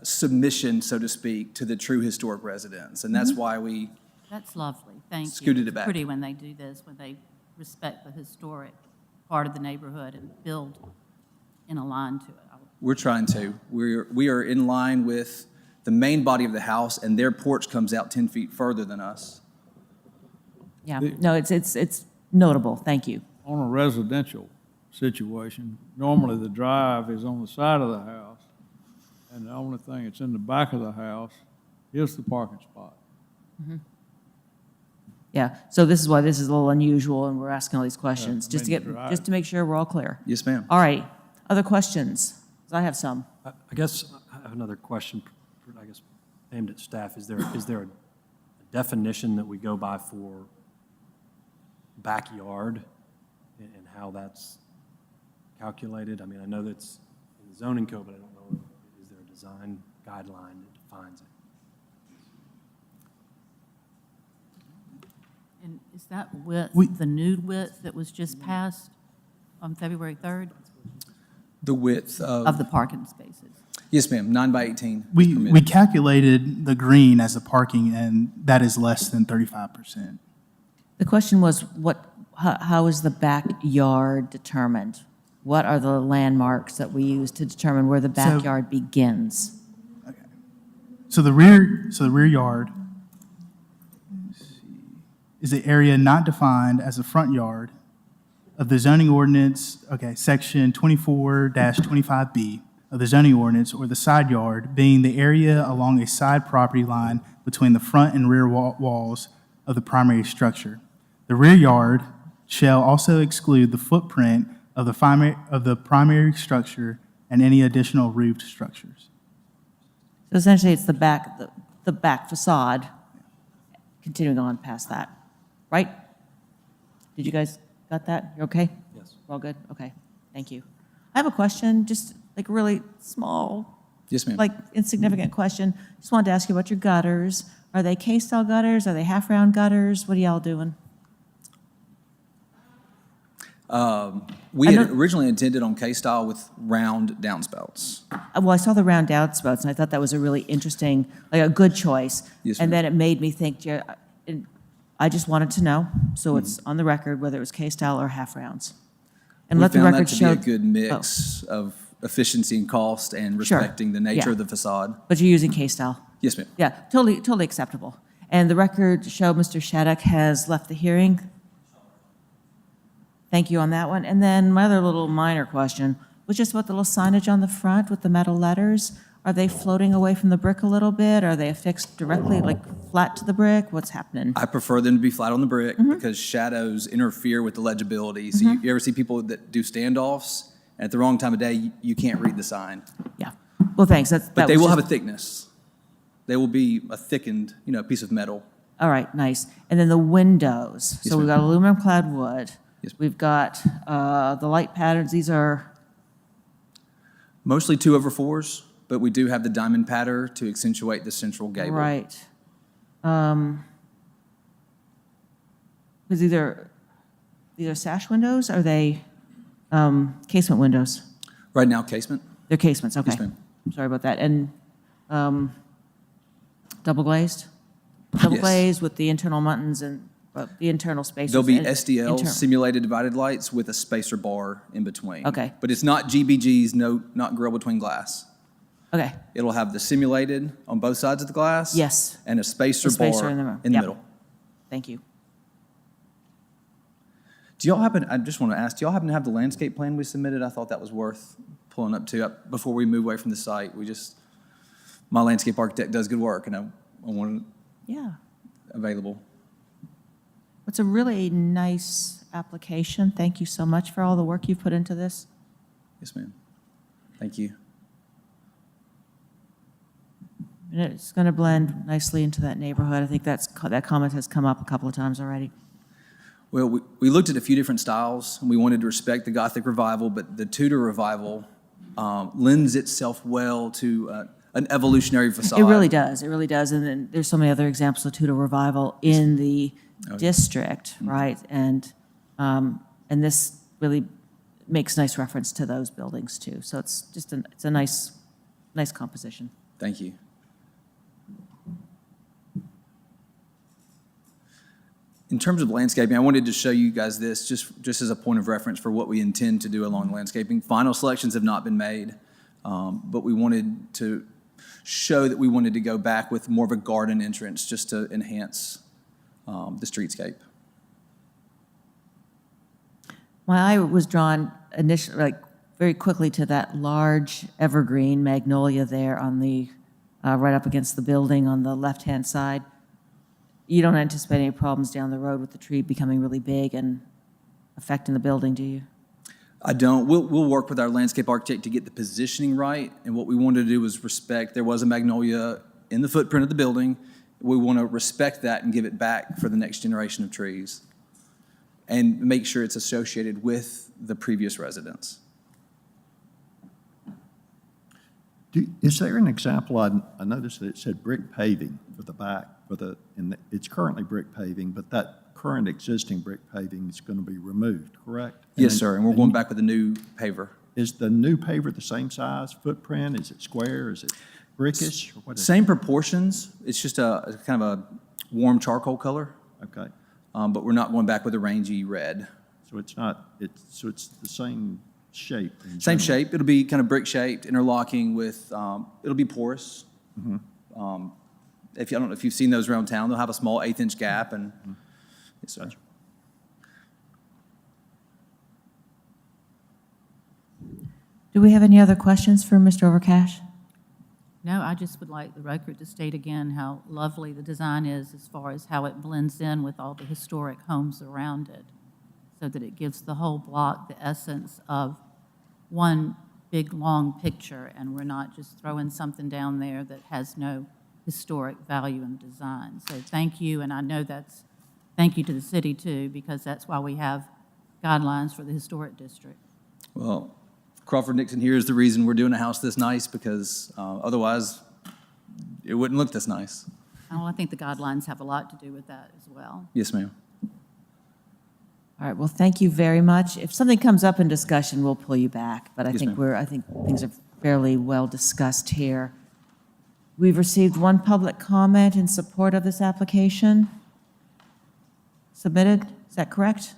submission, so to speak, to the true historic residence. And that's why we That's lovely, thank you. Scooted it It's back. pretty when they do this, when they respect the historic part of the neighborhood and build in a line to it. We're trying to. We are in line with the main body of the house, and their porch comes out 10 feet further than us. Yeah, no, it's notable, thank you. On a residential situation, normally the drive is on the side of the house, and the only thing that's in the back of the house is the parking spot. Yeah, so this is why this is a little unusual, and we're asking all these questions, I mean, right. just to make sure we're all clear. Yes, ma'am. All right, other questions? 'Cause I have some. I guess I have another question, I guess, aimed at staff. Is there a definition that we go by for backyard and how that's calculated? I mean, I know that's in the zoning code, but I don't know, is there a design guideline that defines it? And is that width, We- the new width that was just passed on February 3rd The width of the parking spaces? Yes, ma'am, 9 by 18. is We permitted. calculated the green as a parking, and that is less than 35%. The question was, how is the backyard determined? What are the landmarks that we use to determine where the backyard begins? So the rear yard is the area not defined as a front yard of the zoning ordinance, section 24-25B of the zoning ordinance, or the side yard being the area along a side property line between the front and rear walls of the primary structure. The rear yard shall also exclude the footprint of the primary structure and any additional roofed structures. So essentially, it's the back facade, continuing on past that, right? Did you guys got that? You okay? Yes. We're all good? Okay, thank you. I have a question, just like a really small, Yes, ma'am. like insignificant question. Just wanted to ask you about your gutters. Are they K-style gutters? Are they half-round gutters? What are y'all doing? We I had know- originally intended on K-style with round downspouts. Well, I saw the round downspouts, and I thought that was a really interesting, like a good choice. Yes, And ma'am. then it made me think, and I just wanted to know, so it's on the record, whether it was K-style or half-rounds. And We let the found record that to show. be a good mix of efficiency and cost and Sure. respecting the nature Yeah. of the facade. But you're using K-style. Yes, ma'am. Yeah, totally acceptable. And the record show Mr. Shattuck has left the hearing. Thank you on that one. And then my other little minor question was just about the little signage on the front with the metal letters. Are they floating away from the brick a little bit? Are they affixed directly, like flat to the brick? What's happening? I prefer them to be flat on the brick Mm-hmm. because shadows interfere with the legibility. So you ever see people that do standoffs, and at the wrong time of day, you can't read the sign. Yeah. Well, thanks. But they will have a thickness. They will be a thickened, piece of metal. All right, nice. And then the windows. Yes, So we've ma'am. got aluminum clad wood. Yes, ma'am. We've got the light patterns. These are, Mostly 2/4s, but we do have the diamond pattern to accentuate the central gable. right. Because these are sash windows? Are they casement windows? Right now, casement. They're casements, okay. Yes, ma'am. Sorry about that. And double glazed? Double Yes. glazed with the internal muntins and The internal spaces? There'll be and SDL, internal. simulated divided lights, with a spacer bar in between. Okay. But it's not GBGs, no, not grill between glass. Okay, It'll have the simulated on both sides of the glass. Yes. And a spacer A spacer bar in the room. in the Yep. middle. thank you. Do y'all happen, I just want to ask, do y'all happen to have the landscape plan we submitted? I thought that was worth pulling up to, before we move away from the site. My landscape architect does good work, and I want Yeah. it available. It's a really nice application. Thank you so much for all the work you've put into this. Yes, ma'am. Thank you. And it's going to blend nicely into that neighborhood. I think that comment has come up a couple of times already. Well, we looked at a few different styles, and we wanted to respect the Gothic revival, but the Tudor revival lends itself well to an evolutionary facade. It really does. It really does. And then there's so many other examples of Tudor revival in the district, right? And this really makes nice reference to those buildings too. So it's just it's a nice composition. Thank you. In terms of landscaping, I wanted to show you guys this just as a point of reference for what we intend to do along landscaping. Final selections have not been made, but we wanted to show that we wanted to go back with more of a garden entrance just to enhance the streetscape. My eye was drawn initially, very quickly to that large evergreen magnolia there on the, right up against the building on the left-hand side. You don't anticipate any problems down the road with the tree becoming really big and affecting the building, do you? I don't. We'll work with our landscape architect to get the positioning right, and what we wanted to do was respect, there was a magnolia in the footprint of the building. We want to respect that and give it back for the next generation of trees and make sure it's associated with the previous residents. Is there an example, I noticed that it said brick paving for the back, it's currently brick paving, but that current existing brick paving is going to be removed, correct? Yes, sir, and we're going back with a new paver. Is the new paver the same size footprint? Is it square? Is it brickish? Or what is Same proportions, it's just a kind of a warm charcoal color, Okay, but we're not going back with a rangy red. so it's the same shape? in Same general? shape, it'll be kind of brick shaped, interlocking with, it'll be porous. I don't know if you've seen those around town, they'll have a small 1/8-inch gap and, yes, sir. Do we have any other questions for Mr. Overcash? No, I just would like the record to state again how lovely the design is as far as how it blends in with all the historic homes around it, so that it gives the whole block the essence of one big, long picture, and we're not just throwing something down there that has no historic value in design. So thank you, and I know thank you to the city too, because that's why we have guidelines for the historic district. Well, Crawford Nixon here is the reason we're doing a house this nice, because otherwise it wouldn't look this nice. Well, I think the guidelines have a lot to do with that as well. Yes, ma'am. All right, well, thank you very much. If something comes up in discussion, we'll pull you back, but I Yes, think ma'am. I think things are fairly well discussed here. We've received one public comment in support of this application submitted. Is that correct?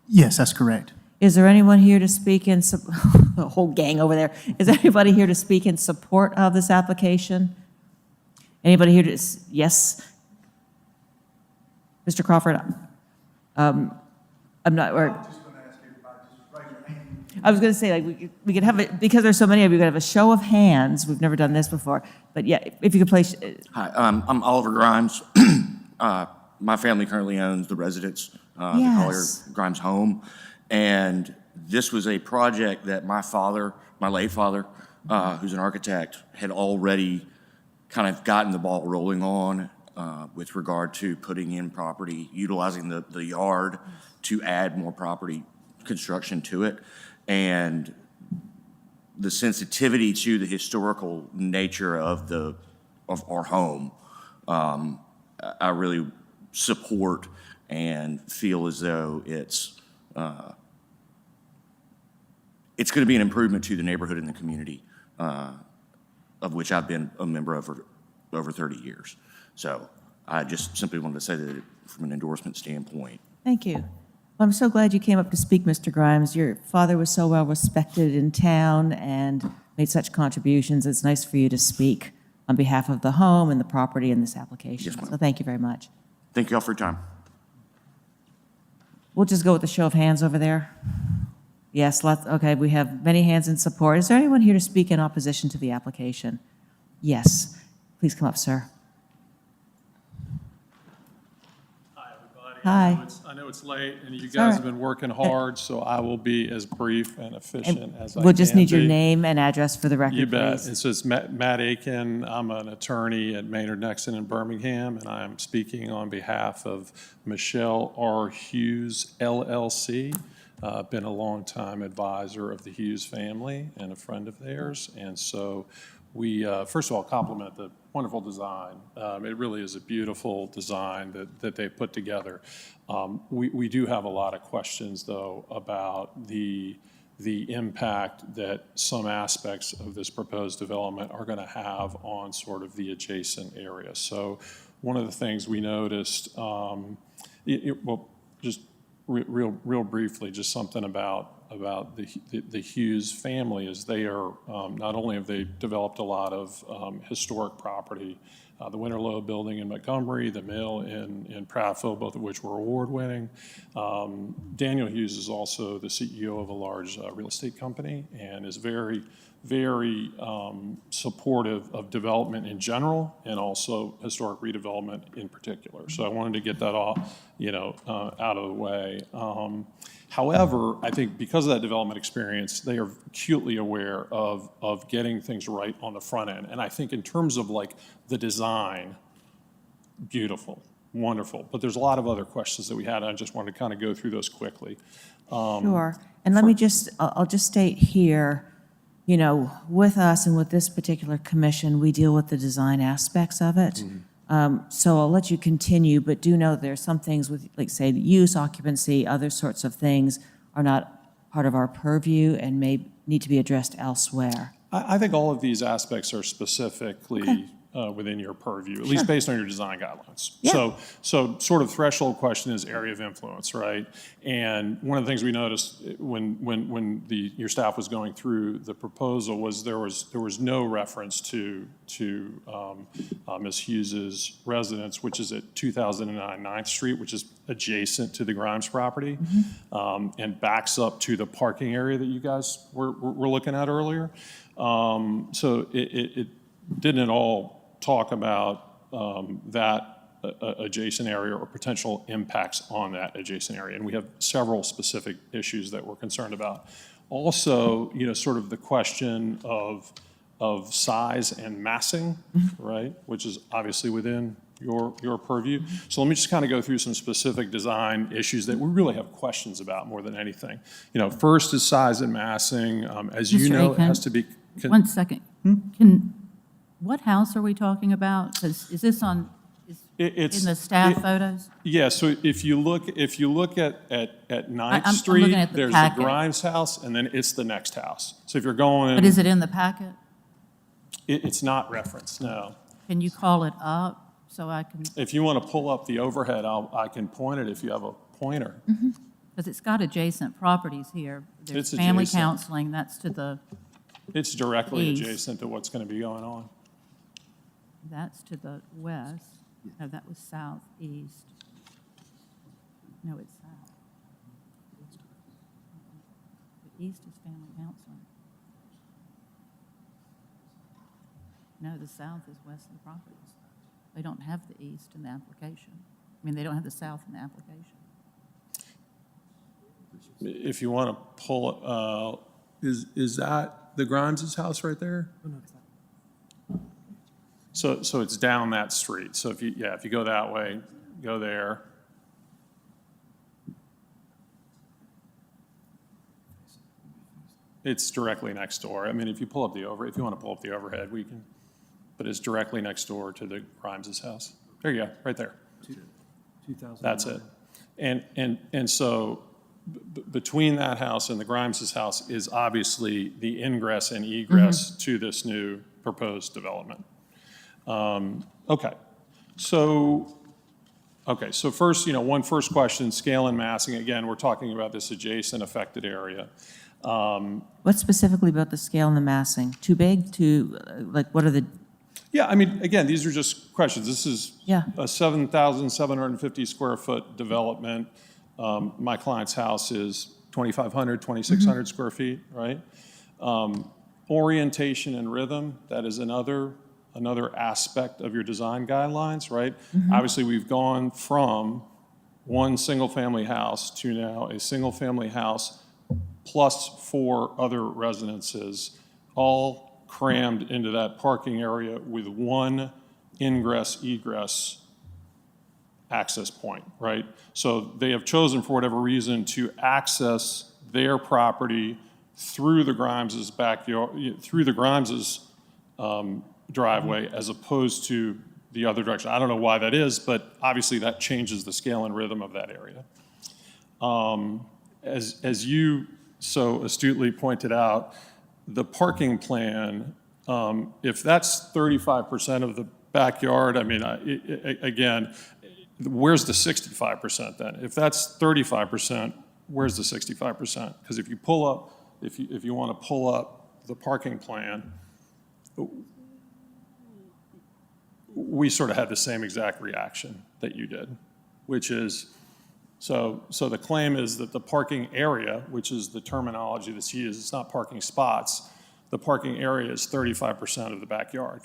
Yes, that's correct. Is there anyone here to speak in, the whole gang over there, is there anybody here to speak in support of this application? Anybody here to, yes? Mr. Crawford? I'm not, or. I was going to say, like, we could have it, because there's so many of you, we could have a show of hands. We've never done this before. But yeah, if you could place. Hi, I'm Oliver Grimes. My family currently owns the residence, the Collier Yes. Grimes home. And this was a project that my father, my late father, who's an architect, had already kind of gotten the ball rolling on with regard to putting in property, utilizing the yard to add more property construction to it. And the sensitivity to the historical nature of our home, I really support and feel as though it's going to be an improvement to the neighborhood and the community, of which I've been a member of for over 30 years. So I just simply wanted to say that from an endorsement standpoint. Thank you. Well, I'm so glad you came up to speak, Mr. Grimes. Your father was so well respected in town and made such contributions. It's nice for you to speak on behalf of the home and the property in this application. Yes, ma'am. So thank you very much. Thank you all for your time. We'll just go with the show of hands over there. Yes, okay, we have many hands in support. Is there anyone here to speak in opposition to the application? Yes. Please come up, sir. Hi, everybody. Hi. I know it's late, and you It's all guys right. have been working hard, so I will be as brief and efficient as I can be. We'll just need your name and address for the record, You bet. please. It says Matt Aiken. I'm an attorney at Maynard Nexon in Birmingham, and I'm speaking on behalf of Michelle R. Hughes, LLC. Been a longtime advisor of the Hughes family and a friend of theirs. And so we, first of all, compliment the wonderful design. It really is a beautiful design that they put together. We do have a lot of questions, though, about the impact that some aspects of this proposed development are going to have on sort of the adjacent area. So one of the things we noticed, well, just real briefly, just something about the Hughes family is they are, not only have they developed a lot of historic property, the Winterlow building in Montgomery, the mill in Prattville, both of which were award-winning. Daniel Hughes is also the CEO of a large real estate company and is very supportive of development in general and also historic redevelopment in particular. So I wanted to get that all, out of the way. However, I think because of that development experience, they are acutely aware of getting things right on the front end. And I think in terms of like the design, beautiful, wonderful. But there's a lot of other questions that we had. I just wanted to kind of go through those quickly. Sure. And I'll just state here, with us and with this particular commission, we deal with the design aspects of it. So I'll let you continue, but do know there are some things with, like, say, use, occupancy, other sorts of things are not part of our purview and may need to be addressed elsewhere. I think all of these aspects are specifically within your purview, at least based on your design guidelines. Yeah. So sort of threshold question is area of influence, right? And one of the things we noticed when your staff was going through the proposal was there was no reference to Ms. Hughes's residence, which is at 2009 9th Street, which is adjacent to the Grimes property, and backs up to the parking area that you guys were looking at earlier. So it didn't at all talk about that adjacent area or potential impacts on that adjacent area. And we have several specific issues that we're concerned about. Also, sort of the question of size and massing, right, which is obviously within your purview. So let me just kind of go through some specific design issues that we really have questions about more than anything. First is size and massing. As you Mr. know, it Aiken, has to be. One second. What house are we talking about? 'Cause is this in the staff photos? Yeah, so if you look at 9th I'm Street, looking at the there's packet. the Grimes house, and then it's the next house. So if you're going. But is it in the packet? It's not referenced, no. Can you call it up so I can? If you want to pull up the overhead, I can point it if you have a pointer. Because it's got adjacent properties here. There's It's family adjacent. counseling, that's to the, It's directly East. adjacent to what's going to be going on. that's to the west. No, that was southeast. No, it's south. The east is family counseling. No, the south is west of the properties. They don't have the east in the application. I mean, they don't have the south in the application. If you want to pull, is that the Grimes' house right there? So it's down that street. So if you go that way, go there. It's directly next door. I mean, if you want to pull up the overhead, we can, but it's directly next door to the Grimes' house. There you go, right there. 2009. That's it. And so between that house and the Grimes' house is obviously the ingress and egress to this new proposed development. Okay, so Okay, so first, one first question, scale and massing. Again, we're talking about this adjacent affected area. What specifically about the scale and the massing? Too big? What are the, Yeah, I mean, again, these are just questions. This is Yeah. a 7,750 square foot development. My client's house is 2,500, 2,600 square feet, right? Orientation and rhythm, that is another aspect of your design guidelines, right? Obviously, we've gone from one single-family house to now a single-family house plus 4 other residences, all crammed into that parking area with one ingress-egress access point, right? So they have chosen, for whatever reason, to access their property through the Grimes's backyard, through the Grimes's driveway, as opposed to the other direction. I don't know why that is, but obviously that changes the scale and rhythm of that area. As you so astutely pointed out, the parking plan, if that's 35% of the backyard, I mean, again, where's the 65% then? If that's 35%, where's the 65%? Because if you pull up, if you want to pull up the parking plan, we sort of had the same exact reaction that you did, which is, so the claim is that the parking area, which is the terminology that's used, it's not parking spots, the parking area is 35% of the backyard.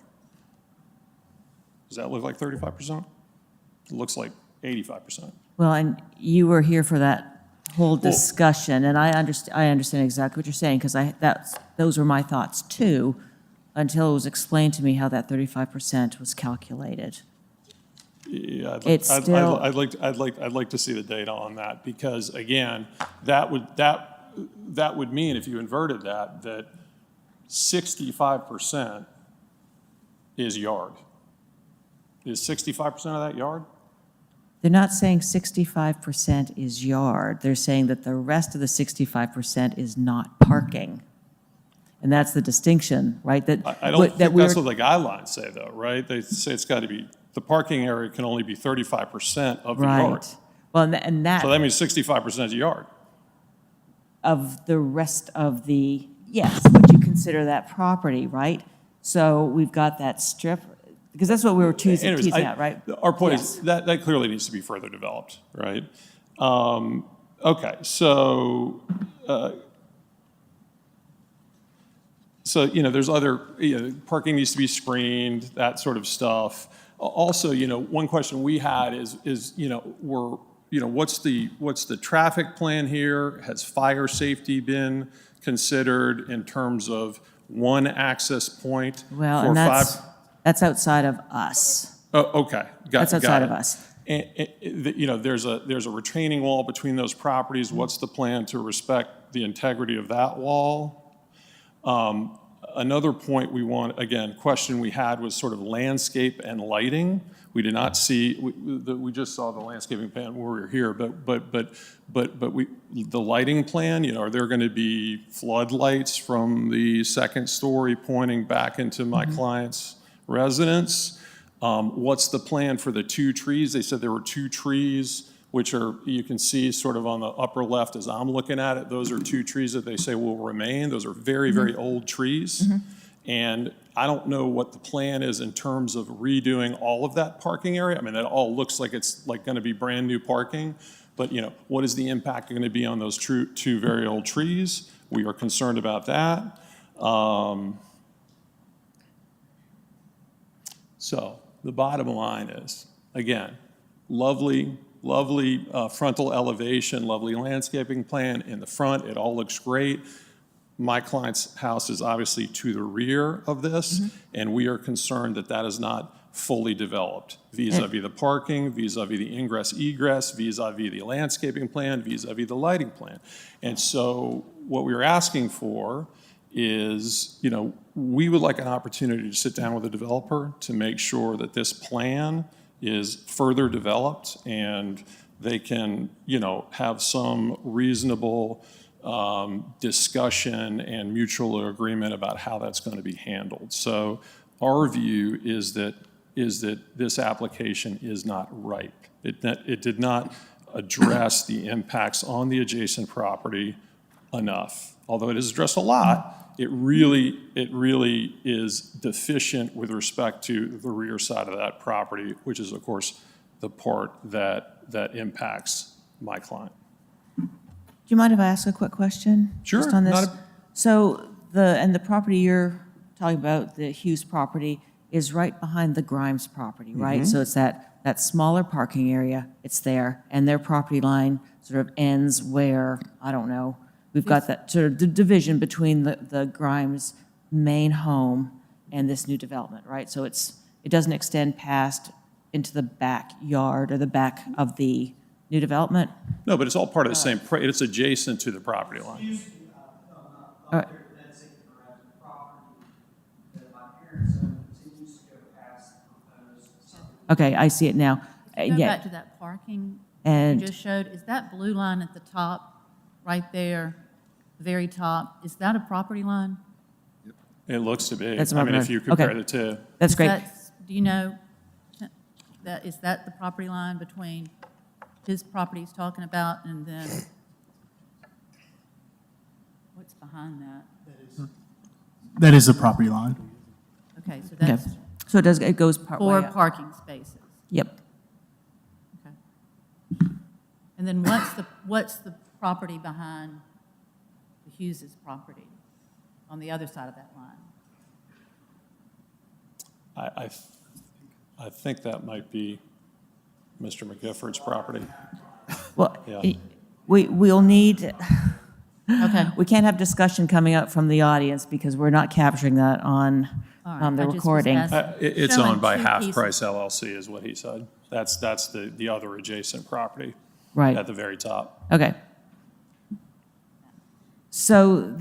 Does that look like 35%? It looks like 85%. well, and you were here for that whole discussion, and I understand exactly what you're saying, because those were my thoughts too, until it was explained to me how that 35% was calculated. Yeah, I'd I'd like to see the data on that, because again, that would mean, if you inverted that 65% is yard. Is 65% of that yard? They're not saying 65% is yard. They're saying that the rest of the 65% is not parking. And that's the distinction, right? I don't think that's what the guidelines say, though, right? They say it's got to be, the parking area can only be 35% of the yard. Right. Well, and that. So that means 65% is yard. Of the rest of the, yes, what you consider that property, right? So we've got that strip, because that's what we were teasing out, right? Our point is that clearly needs to be further developed, right? Okay, so there's other, parking needs to be screened, that sort of stuff. Also, one question we had is what's the traffic plan here? Has fire safety been considered in terms of one access point? Well, for and that's outside of us. Oh, okay. That's outside of us. And, there's a retaining wall between those properties. What's the plan to respect the integrity of that wall? Another point question we had was sort of landscape and lighting. We did not see, we just saw the landscaping plan when we were here, but the lighting plan, are there going to be floodlights from the second story pointing back into my client's residence? What's the plan for the 2 trees? They said there were 2 trees, which you can see sort of on the upper left as I'm looking at it. Those are 2 trees that they say will remain. Those are very, very old trees. And I don't know what the plan is in terms of redoing all of that parking area. I mean, that all looks like it's going to be brand new parking. But, what is the impact going to be on those 2 very old trees? We are concerned about that. So the bottom line is, again, lovely frontal elevation, lovely landscaping plan in the front. It all looks great. My client's house is obviously to the rear of this, and we are concerned that that is not fully developed vis-a-vis the parking, vis-a-vis the ingress-egress, vis-a-vis the landscaping plan, vis-a-vis the lighting plan. And so what we are asking for is, we would like an opportunity to sit down with the developer to make sure that this plan is further developed and they can, have some reasonable discussion and mutual agreement about how that's going to be handled. So our view is that is that this application is not ripe. It did not address the impacts on the adjacent property enough. Although it has addressed a lot, it really is deficient with respect to the rear side of that property, which is, of course, the part that impacts my client. Do you mind if I ask a quick question? Sure, Just on this? not a- So the property you're talking about, the Hughes property, is right behind the Grimes property, right? Mm-hmm. So it's that smaller parking area, it's there, and their property line sort of ends where, I don't know, we've got that sort of division between the Grimes main home and this new development, right? So it doesn't extend past into the backyard or the back of the new development? No, but it's all part of the same, it's adjacent to the property line. All right. Okay, I see it now. Go Yeah, back to that parking And- you just showed. Is that blue line at the top, right there, very top, is that a property line? It looks to be. That's I what mean, I'm if you gonna- compare okay. the two. That's great. Do you know, is that the property line between his property he's talking about and then what's behind that? That is the property line. Okay, so Okay. that's So it goes part way 4 up. parking spaces. Yep. Okay. And then what's the property behind the Hughes's property on the other side of that line? I think that might be Mr. McGifford's property. Well, Yeah. we'll need, Okay. we can't have discussion coming up from the audience because we're not capturing that on All right, the I just was recording. asking. It's Showing owned by two Half pieces. Price LLC is what he said. That's the other adjacent property. Right. At the very top. Okay. So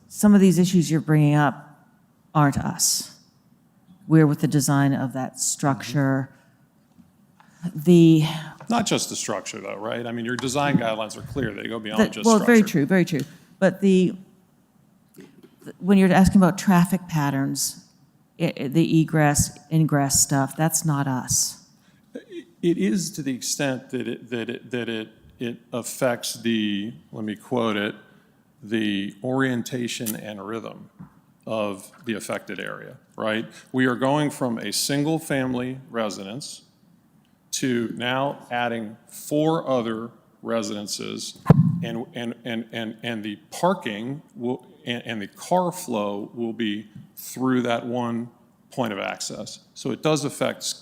some of these issues you're bringing up aren't us. We're with the design of that structure. Not just the structure though, right? I mean, your design guidelines are clear. They go beyond just Well, structure. very true, very true. But when you're asking about traffic patterns, the egress, ingress stuff, that's not us. It is to the extent that it affects the, let me quote it, the orientation and rhythm of the affected area, right? We are going from a single-family residence to now adding 4 other residences, and the parking will, and the car flow will be through that one point of access. So it does affect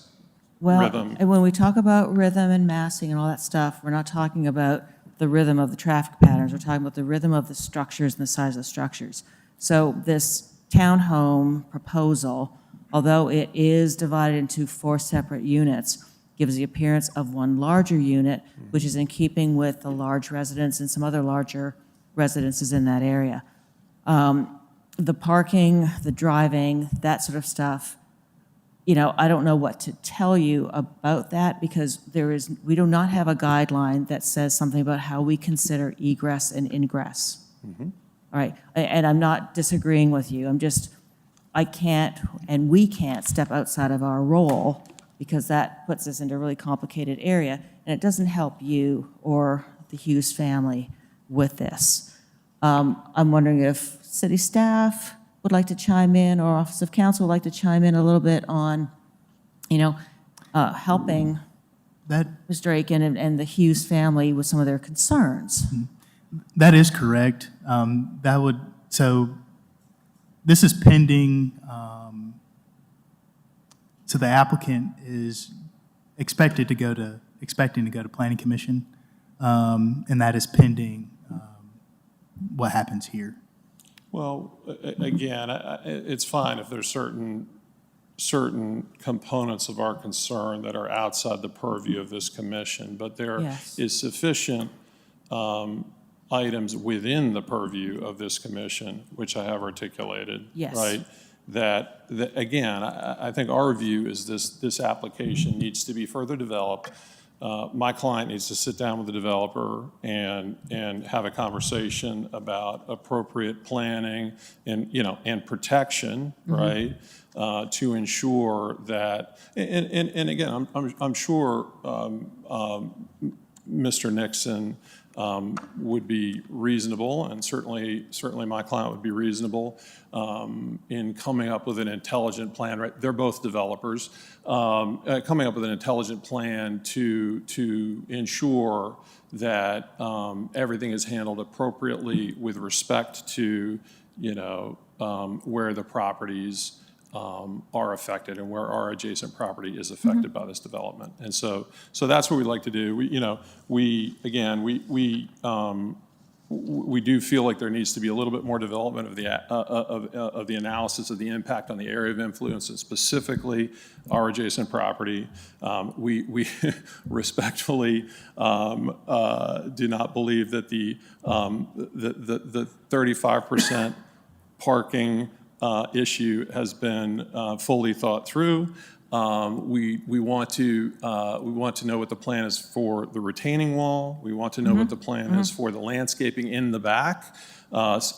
Well, rhythm. and when we talk about rhythm and massing and all that stuff, we're not talking about the rhythm of the traffic patterns. We're talking about the rhythm of the structures and the size of the structures. So this townhome proposal, although it is divided into 4 separate units, gives the appearance of one larger unit, which is in keeping with the large residence and some other larger residences in that area. The parking, the driving, that sort of stuff, I don't know what to tell you about that because we do not have a guideline that says something about how we consider egress and ingress. All right, and I'm not disagreeing with you. I can't, and we can't step outside of our role because that puts us into a really complicated area, and it doesn't help you or the Hughes family with this. I'm wondering if city staff would like to chime in, or Office of Counsel would like to chime in a little bit on, helping Mr. Aiken and the Hughes family with some of their concerns. That is correct. So this is pending, so the applicant is expecting to go to Planning Commission, and that is pending what happens here. Well, again, it's fine if there's certain components of our concern that are outside the purview of this commission, but there Yes. is sufficient items within the purview of this commission, which I have articulated. Yes. Right? That again, I think our view is this application needs to be further developed. My client needs to sit down with the developer and have a conversation about appropriate planning and protection, right, to ensure that, and again, I'm sure Mr. Nixon would be reasonable, and certainly my client would be reasonable in coming up with an intelligent plan. Right, they're both developers, coming up with an intelligent plan to ensure that everything is handled appropriately with respect to, where the properties are affected and where our adjacent property is affected by this development. And so that's what we'd like to do. We do feel like there needs to be a little bit more development of the analysis of the impact on the area of influence, and specifically our adjacent property. We respectfully do not believe that the 35% parking issue has been fully thought through. We want to know what the plan is for the retaining wall. We want to know what the plan is for the landscaping in the back.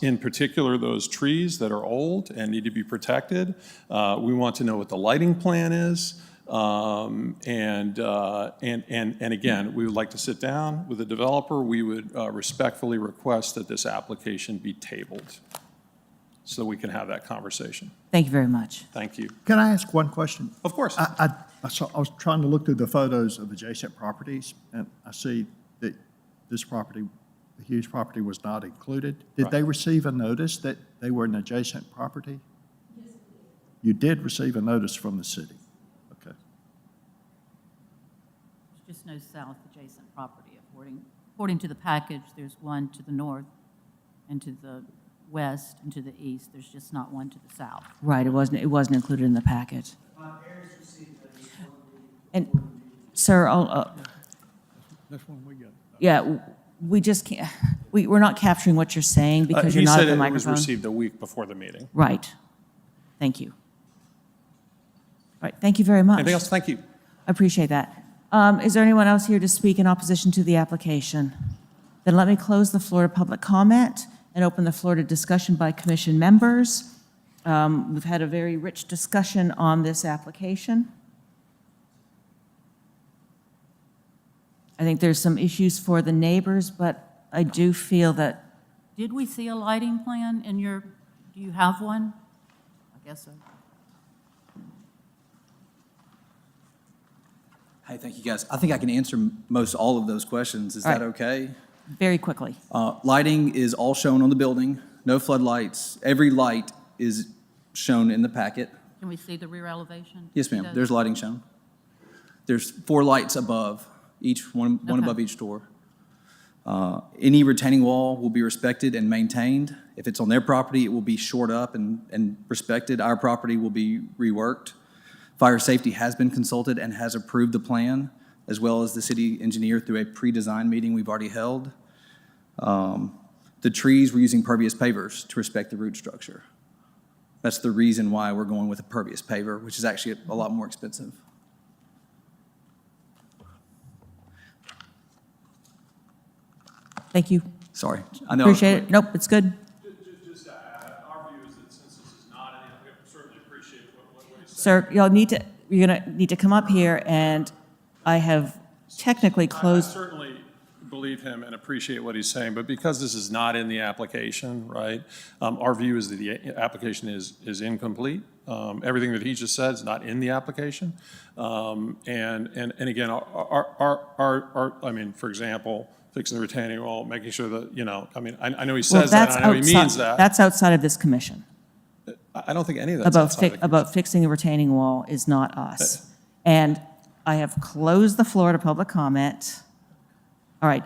In particular, those trees that are old and need to be protected. We want to know what the lighting plan is. And again, we would like to sit down with the developer. We would respectfully request that this application be tabled so we can have that conversation. Thank you very much. Thank you. Can I ask one question? Of course. I was trying to look through the photos of adjacent properties, and I see that this property, the Hughes property, was not included. Did they receive a notice that they were an adjacent property? Yes. You did receive a notice from the city? Okay. There's just no south adjacent property. According to the package, there's one to the north and to the west and to the east. There's just not one to the south. Right, it wasn't included in the packet. And, sir, That's one we got. yeah, we just can't, we're not capturing what you're saying because you're not at the He said it was microphone. received a week before the meeting. Right. Thank you. All right, thank you very much. Anything else? Thank you. I appreciate that. Is there anyone else here to speak in opposition to the application? Then let me close the floor to public comment and open the floor to discussion by commission members. We've had a very rich discussion on this application. I think there's some issues for the neighbors, but I do feel that, Did we see a lighting plan in do you have one? I guess so. Hey, thank you, guys. I think I can answer most all of those questions. Is All that right. okay? very quickly. Lighting is all shown on the building, no floodlights. Every light is shown in the packet. Can we see the rear elevation? Yes, ma'am, there's lighting shown. There's 4 lights above, one Okay. above each door. Any retaining wall will be respected and maintained. If it's on their property, it will be shored up and respected. Our property will be reworked. Fire safety has been consulted and has approved the plan, as well as the city engineer through a pre-design meeting we've already held. The trees, we're using pervious pavers to respect the root structure. That's the reason why we're going with a pervious paver, which is actually a lot more expensive. Thank you. Sorry. I know. Appreciate it. Nope, it's good. Just to add, our view is that since this is not in the, we certainly appreciate what he said. Sir, you're going to need to come up here, and I have technically I closed. certainly believe him and appreciate what he's saying, but because this is not in the application, right, our view is that the application is incomplete. Everything that he just said is not in the application. And again, I mean, for example, fixing the retaining wall, making sure that, I mean, I know he says that, and I know he means that. That's outside of this commission. I don't think any of that's outside the About fixing the retaining wall is not us. And I have closed the floor to public comment. All right.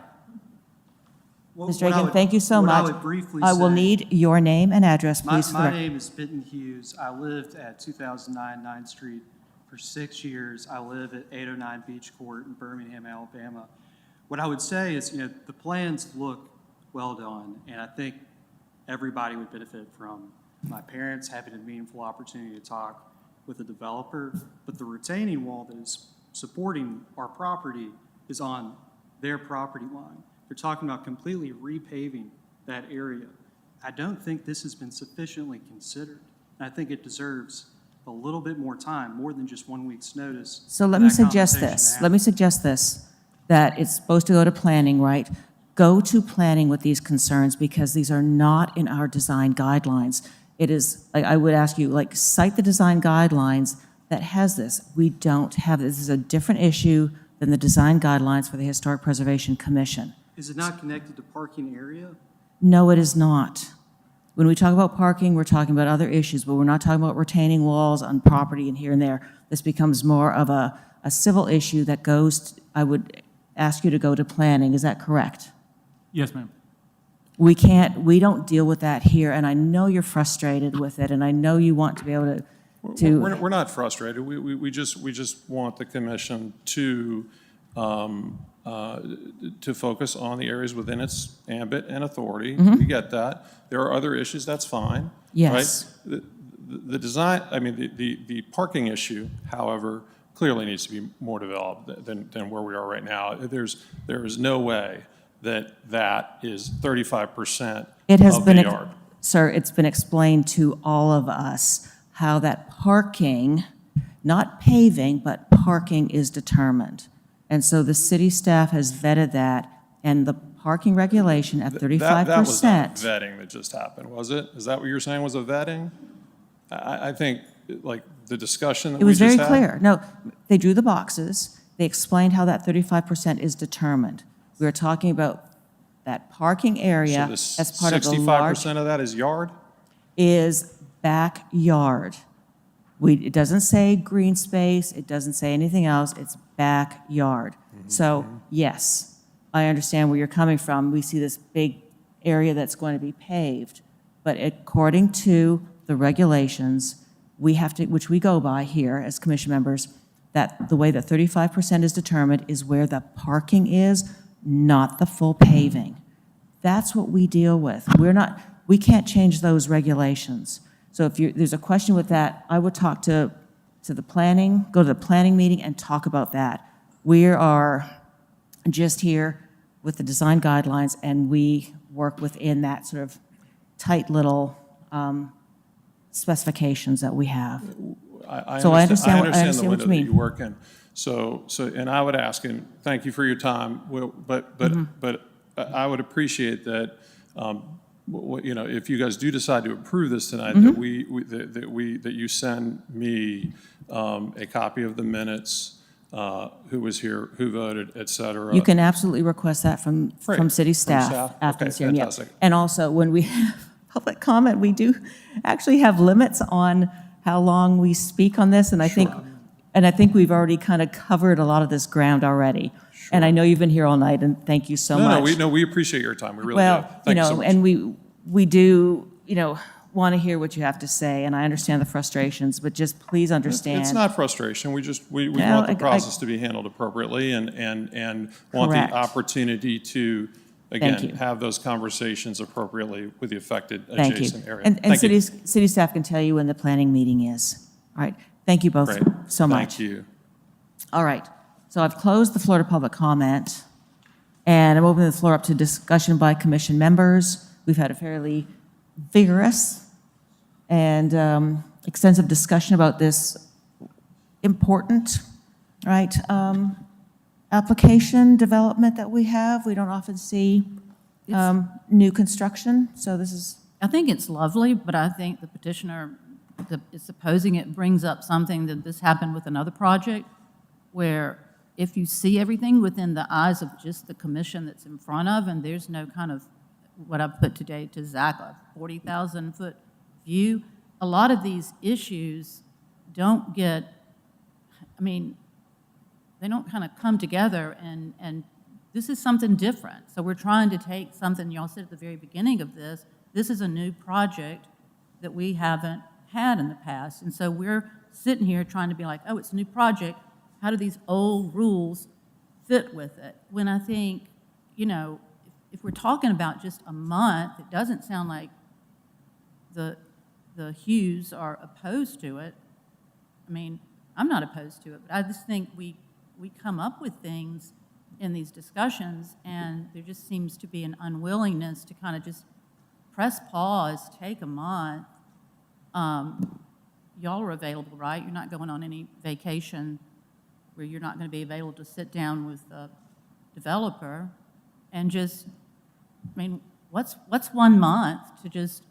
Mr. Aiken, thank you so much. I would briefly I will say- need your name and address, please, for the My record. name is Benton Hughes. I lived at 2009 9th Street for 6 years. I live at 809 Beach Court in Birmingham, Alabama. What I would say is, the plans look well done, and I think everybody would benefit from my parents having a meaningful opportunity to talk with the developer, but the retaining wall that is supporting our property is on their property line. They're talking about completely repaving that area. I don't think this has been sufficiently considered, and I think it deserves a little bit more time, more than just 1 week's notice. So let for me that suggest conversation to this. happen. Let me suggest this, that it's supposed to go to planning, right? Go to planning with these concerns because these are not in our design guidelines. It is, I would ask you, like, cite the design guidelines that has this. We don't have this. This is a different issue than the design guidelines for the Historic Preservation Commission. Is it not connected to parking area? No, it is not. When we talk about parking, we're talking about other issues, but we're not talking about retaining walls on property and here and there. This becomes more of a civil issue that goes, I would ask you to go to planning. Is that correct? Yes, ma'am. We don't deal with that here, and I know you're frustrated with it, and I know you want to be able to. We're not frustrated. We just want the commission to focus on the areas within its ambit and authority. Mhm. We get that. There are other issues, that's fine. Yes. Right? The design, I mean, the parking issue, however, clearly needs to be more developed than where we are right now. There is no way that is 35% It has of been, the yard. sir, it's been explained to all of us how that parking, not paving, but parking is determined. And so the city staff has vetted that, and the parking regulation at 35%. That was not vetting that just happened, was it? Is that what you're saying was a vetting? I think, like, the discussion that It we was just very had. clear. No, they drew the boxes. They explained how that 35% is determined. We were talking about that parking area So as part of the large 65% of that is yard? is backyard. It doesn't say green space, it doesn't say anything else, it's backyard. So, yes, I understand where you're coming from. We see this big area that's going to be paved, but according to the regulations, we have to, which we go by here as commission members, that the way that 35% is determined is where the parking is, not the full paving. That's what we deal with. We can't change those regulations. So if there's a question with that, I would talk to the planning, go to the planning meeting and talk about that. We are just here with the design guidelines, and we work within that sort of tight little specifications that we have. So I understand the what you window that mean. you work in. So, and I would ask, and thank you for your time, but I would appreciate that, if you guys do decide to approve this tonight, that you send me a copy of the minutes, who was here, who voted, et cetera. You can absolutely request that from city staff staff? after Okay, this hearing, yeah. fantastic. And also, when we have public comment, we do actually have limits on how long we speak on this, and I think we've already kind of covered a lot of this ground already. And I know you've been here all night, and thank you so much. No, we appreciate your time, we really do. Well, Thank you so much. and we do, want to hear what you have to say, and I understand the frustrations, but just please understand. It's not frustration, we No, want the process to be handled appropriately and want the Correct. opportunity to, Thank again, you. have those conversations appropriately with the affected Thank you. adjacent area. And Thank you. city staff can tell you when the planning meeting is. All right, thank you both Great. so much. Thank you. All right, so I've closed the floor to public comment, and I'm opening the floor up to discussion by commission members. We've had a fairly vigorous and extensive discussion about this important, right, application development that we have. We don't often see new construction, so this is. I think it's lovely, but I think the petitioner is supposing it brings up something that this happened with another project, where if you see everything within the eyes of just the commission that's in front of, and there's no kind of, what I put today to Zach, a 40,000-foot view, a lot of these issues don't get, they don't kind of come together, and this is something different. So we're trying to take something y'all said at the very beginning of this. This is a new project that we haven't had in the past. And so we're sitting here trying to be like, oh, it's a new project. How do these old rules fit with it? When I think, if we're talking about just a month, it doesn't sound like the Hughes are opposed to it. I'm not opposed to it, but I just think we come up with things in these discussions, and there just seems to be an unwillingness to kind of just press pause, take a month, y'all are available, right? You're not going on any vacation where you're not going to be available to sit down with the developer and just, I mean, what's 1 month to just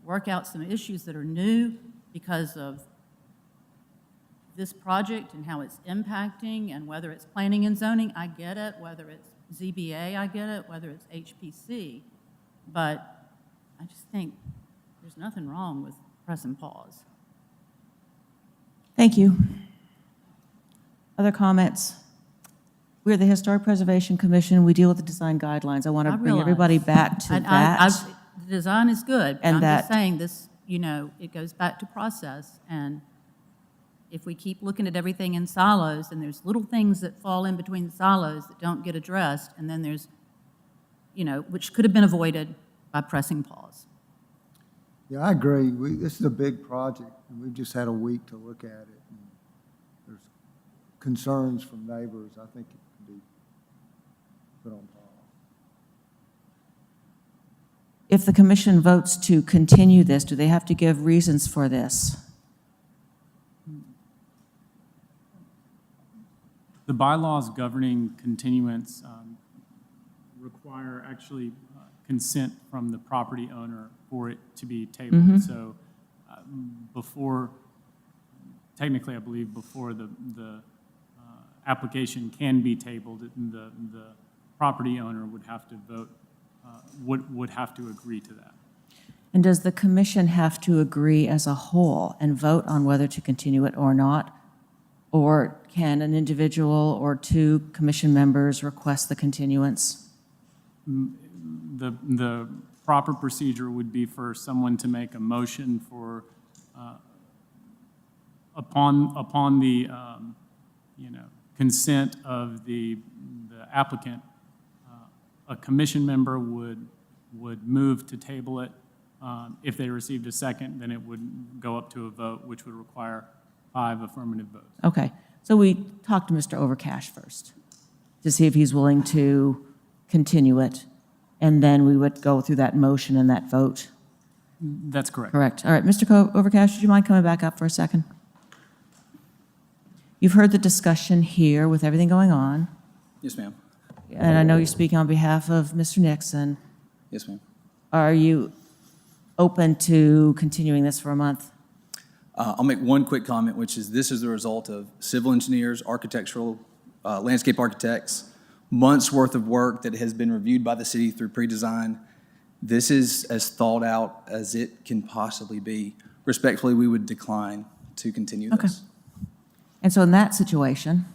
work out some issues that are new because of this project and how it's impacting, and whether it's planning and zoning, I get it, whether it's ZBA, I get it, whether it's HPC, but I just think there's nothing wrong with pressing pause. Thank you. Other comments? We're the Historic Preservation Commission. We deal with the design guidelines. I want to bring realize. everybody back to that. The design is good, but And I'm just that- saying this, you know, it goes back to process, and if we keep looking at everything in silos, and there's little things that fall in between the silos that don't get addressed, and then there's, you know, which could have been avoided by pressing pause. Yeah, I agree. This is a big project, and we've just had a week to look at it. And there's concerns from neighbors. I think it can be put on pause. If the commission votes to continue this, do they have to give reasons for this? The bylaws governing continuance require actually consent from the property owner for it to be tabled. Mhm. So before, technically, I believe before the application can be tabled, the property owner would have to vote, would have to agree to that. And does the commission have to agree as a whole and vote on whether to continue it or not? Or can an individual or two commission members request the continuance? The proper procedure would be for someone to make a motion for, upon the, you know, consent of the applicant, a commission member would move to table it. If they received a second, then it would go up to a vote, which would require 5 affirmative votes. Okay, so we talked to Mr. Overcash first to see if he's willing to continue it, and then we would go through that motion and that vote. That's correct. Correct. All right, Mr. Overcash, would you mind coming back up for a second? You've heard the discussion here with everything going on, Yes, ma'am. and I know you're speaking on behalf of Mr. Nixon. Yes, ma'am. Are you open to continuing this for a month? I'll make one quick comment, which is this is the result of civil engineers, architectural, landscape architects, months' worth of work that has been reviewed by the city through pre-design. This is as thought out as it can possibly be. Respectfully, we would decline to continue this. Okay. And so in that situation,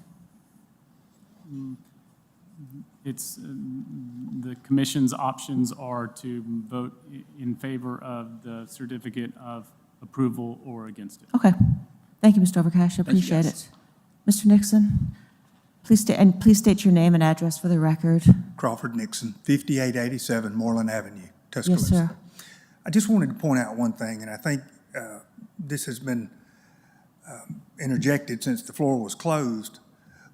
It's, the commission's options are to vote in favor of the certificate of approval or against it. okay. Thank you, Mr. Overcash, I appreciate it. Mr. Nixon, please state your name and address for the record. Crawford Nixon, 5887 Moreland Avenue, Yes, Tuscaloosa. sir. I just wanted to point out one thing, and I think this has been interjected since the floor was closed,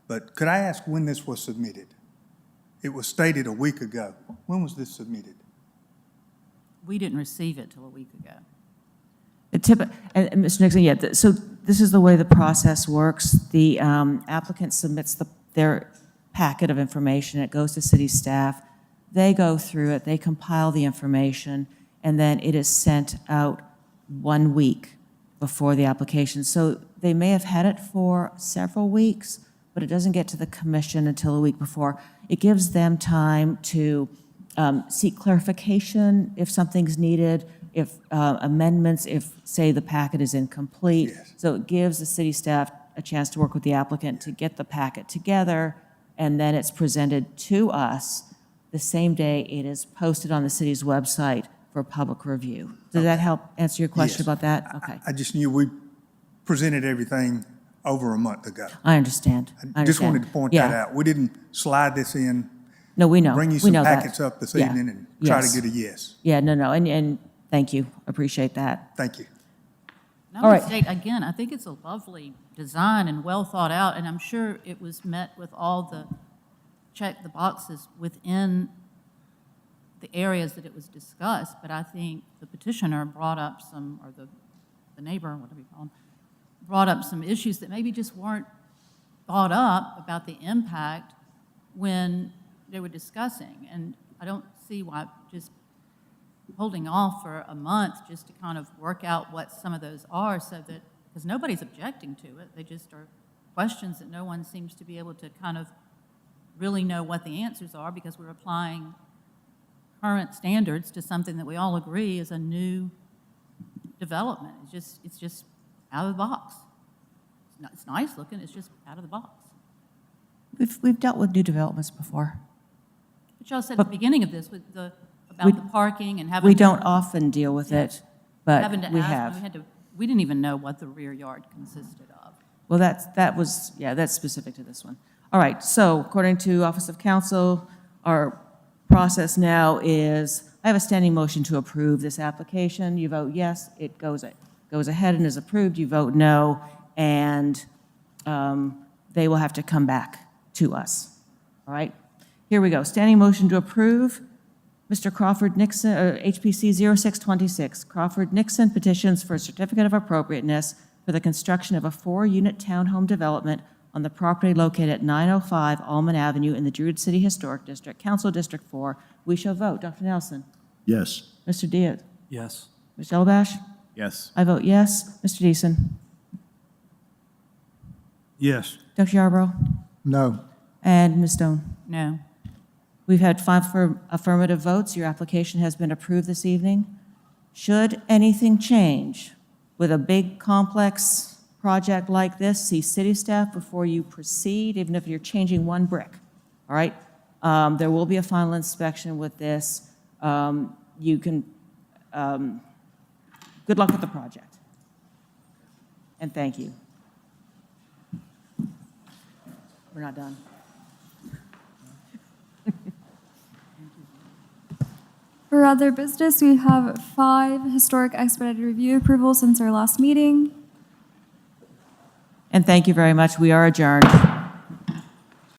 but could I ask when this was submitted? It was stated a week ago. When was this submitted? We didn't receive it till a week ago. And Mr. Nixon, yeah, so this is the way the process works. The applicant submits their packet of information. It goes to city staff. They go through it. They compile the information, and then it is sent out 1 week before the application. So they may have had it for several weeks, but it doesn't get to the commission until a week before. It gives them time to seek clarification if something's needed, if amendments, if, say, the packet is incomplete. Yes. So it gives the city staff a chance to work with the applicant to get the packet together, and then it's presented to us the same day it is posted on the city's website for public review. Does that help answer your question Yes. about that? Okay, I just knew we presented everything over a month ago. I understand. I just wanted to point that out. We didn't slide this in, No, we know. bring you We some know that. packets up this Yeah. evening and try to Yes. get a yes. Yeah, no, and thank you. Appreciate that. Thank you. And All I would right. state, again, I think it's a lovely design and well thought out, and I'm sure it was met with all the, check the boxes within the areas that it was discussed, but I think the petitioner brought up some, or the neighbor, whatever you call him, brought up some issues that maybe just weren't thought up about the impact when they were discussing. And I don't see why just holding off for a month just to kind of work out what some of those are, so that, because nobody's objecting to it, they just are questions that no one seems to be able to kind of really know what the answers are, because we're applying current standards to something that we all agree is a new development. It's just out of the box. It's nice looking, it's just out of the box. We've dealt with new developments before. But y'all said at the beginning of this, with the, about the parking and having We to- don't often deal with it, but having to we ask, have. we didn't even know what the rear yard consisted of. Well, that's specific to this one. All right, so according to Office of Counsel, our process now is, I have a standing motion to approve this application. You vote yes, it goes ahead and is approved. You vote no, and they will have to come back to us. All right, here we go. Standing motion to approve. Mr. Crawford Nixon, HPC 0626. Crawford Nixon petitions for a certificate of appropriateness for the construction of a 4-unit townhome development on the property located at 905 Almond Avenue in the Druid City Historic District, Council District 4. We shall vote. Dr. Nelson? Yes. Mr. Diaz? Yes. Ms. Elabash? Yes. I vote yes. Mr. Deason? Yes. Dr. Yarborough? No. And Ms. Stone? No. We've had 5 affirmative votes. Your application has been approved this evening. Should anything change with a big, complex project like this, see city staff before you proceed, even if you're changing one brick, all right? There will be a final inspection with this. You can, good luck with the project. And thank you. We're not done. For other business, we have 5 historic expedited review approvals since our last meeting. And thank you very much. We are adjourned.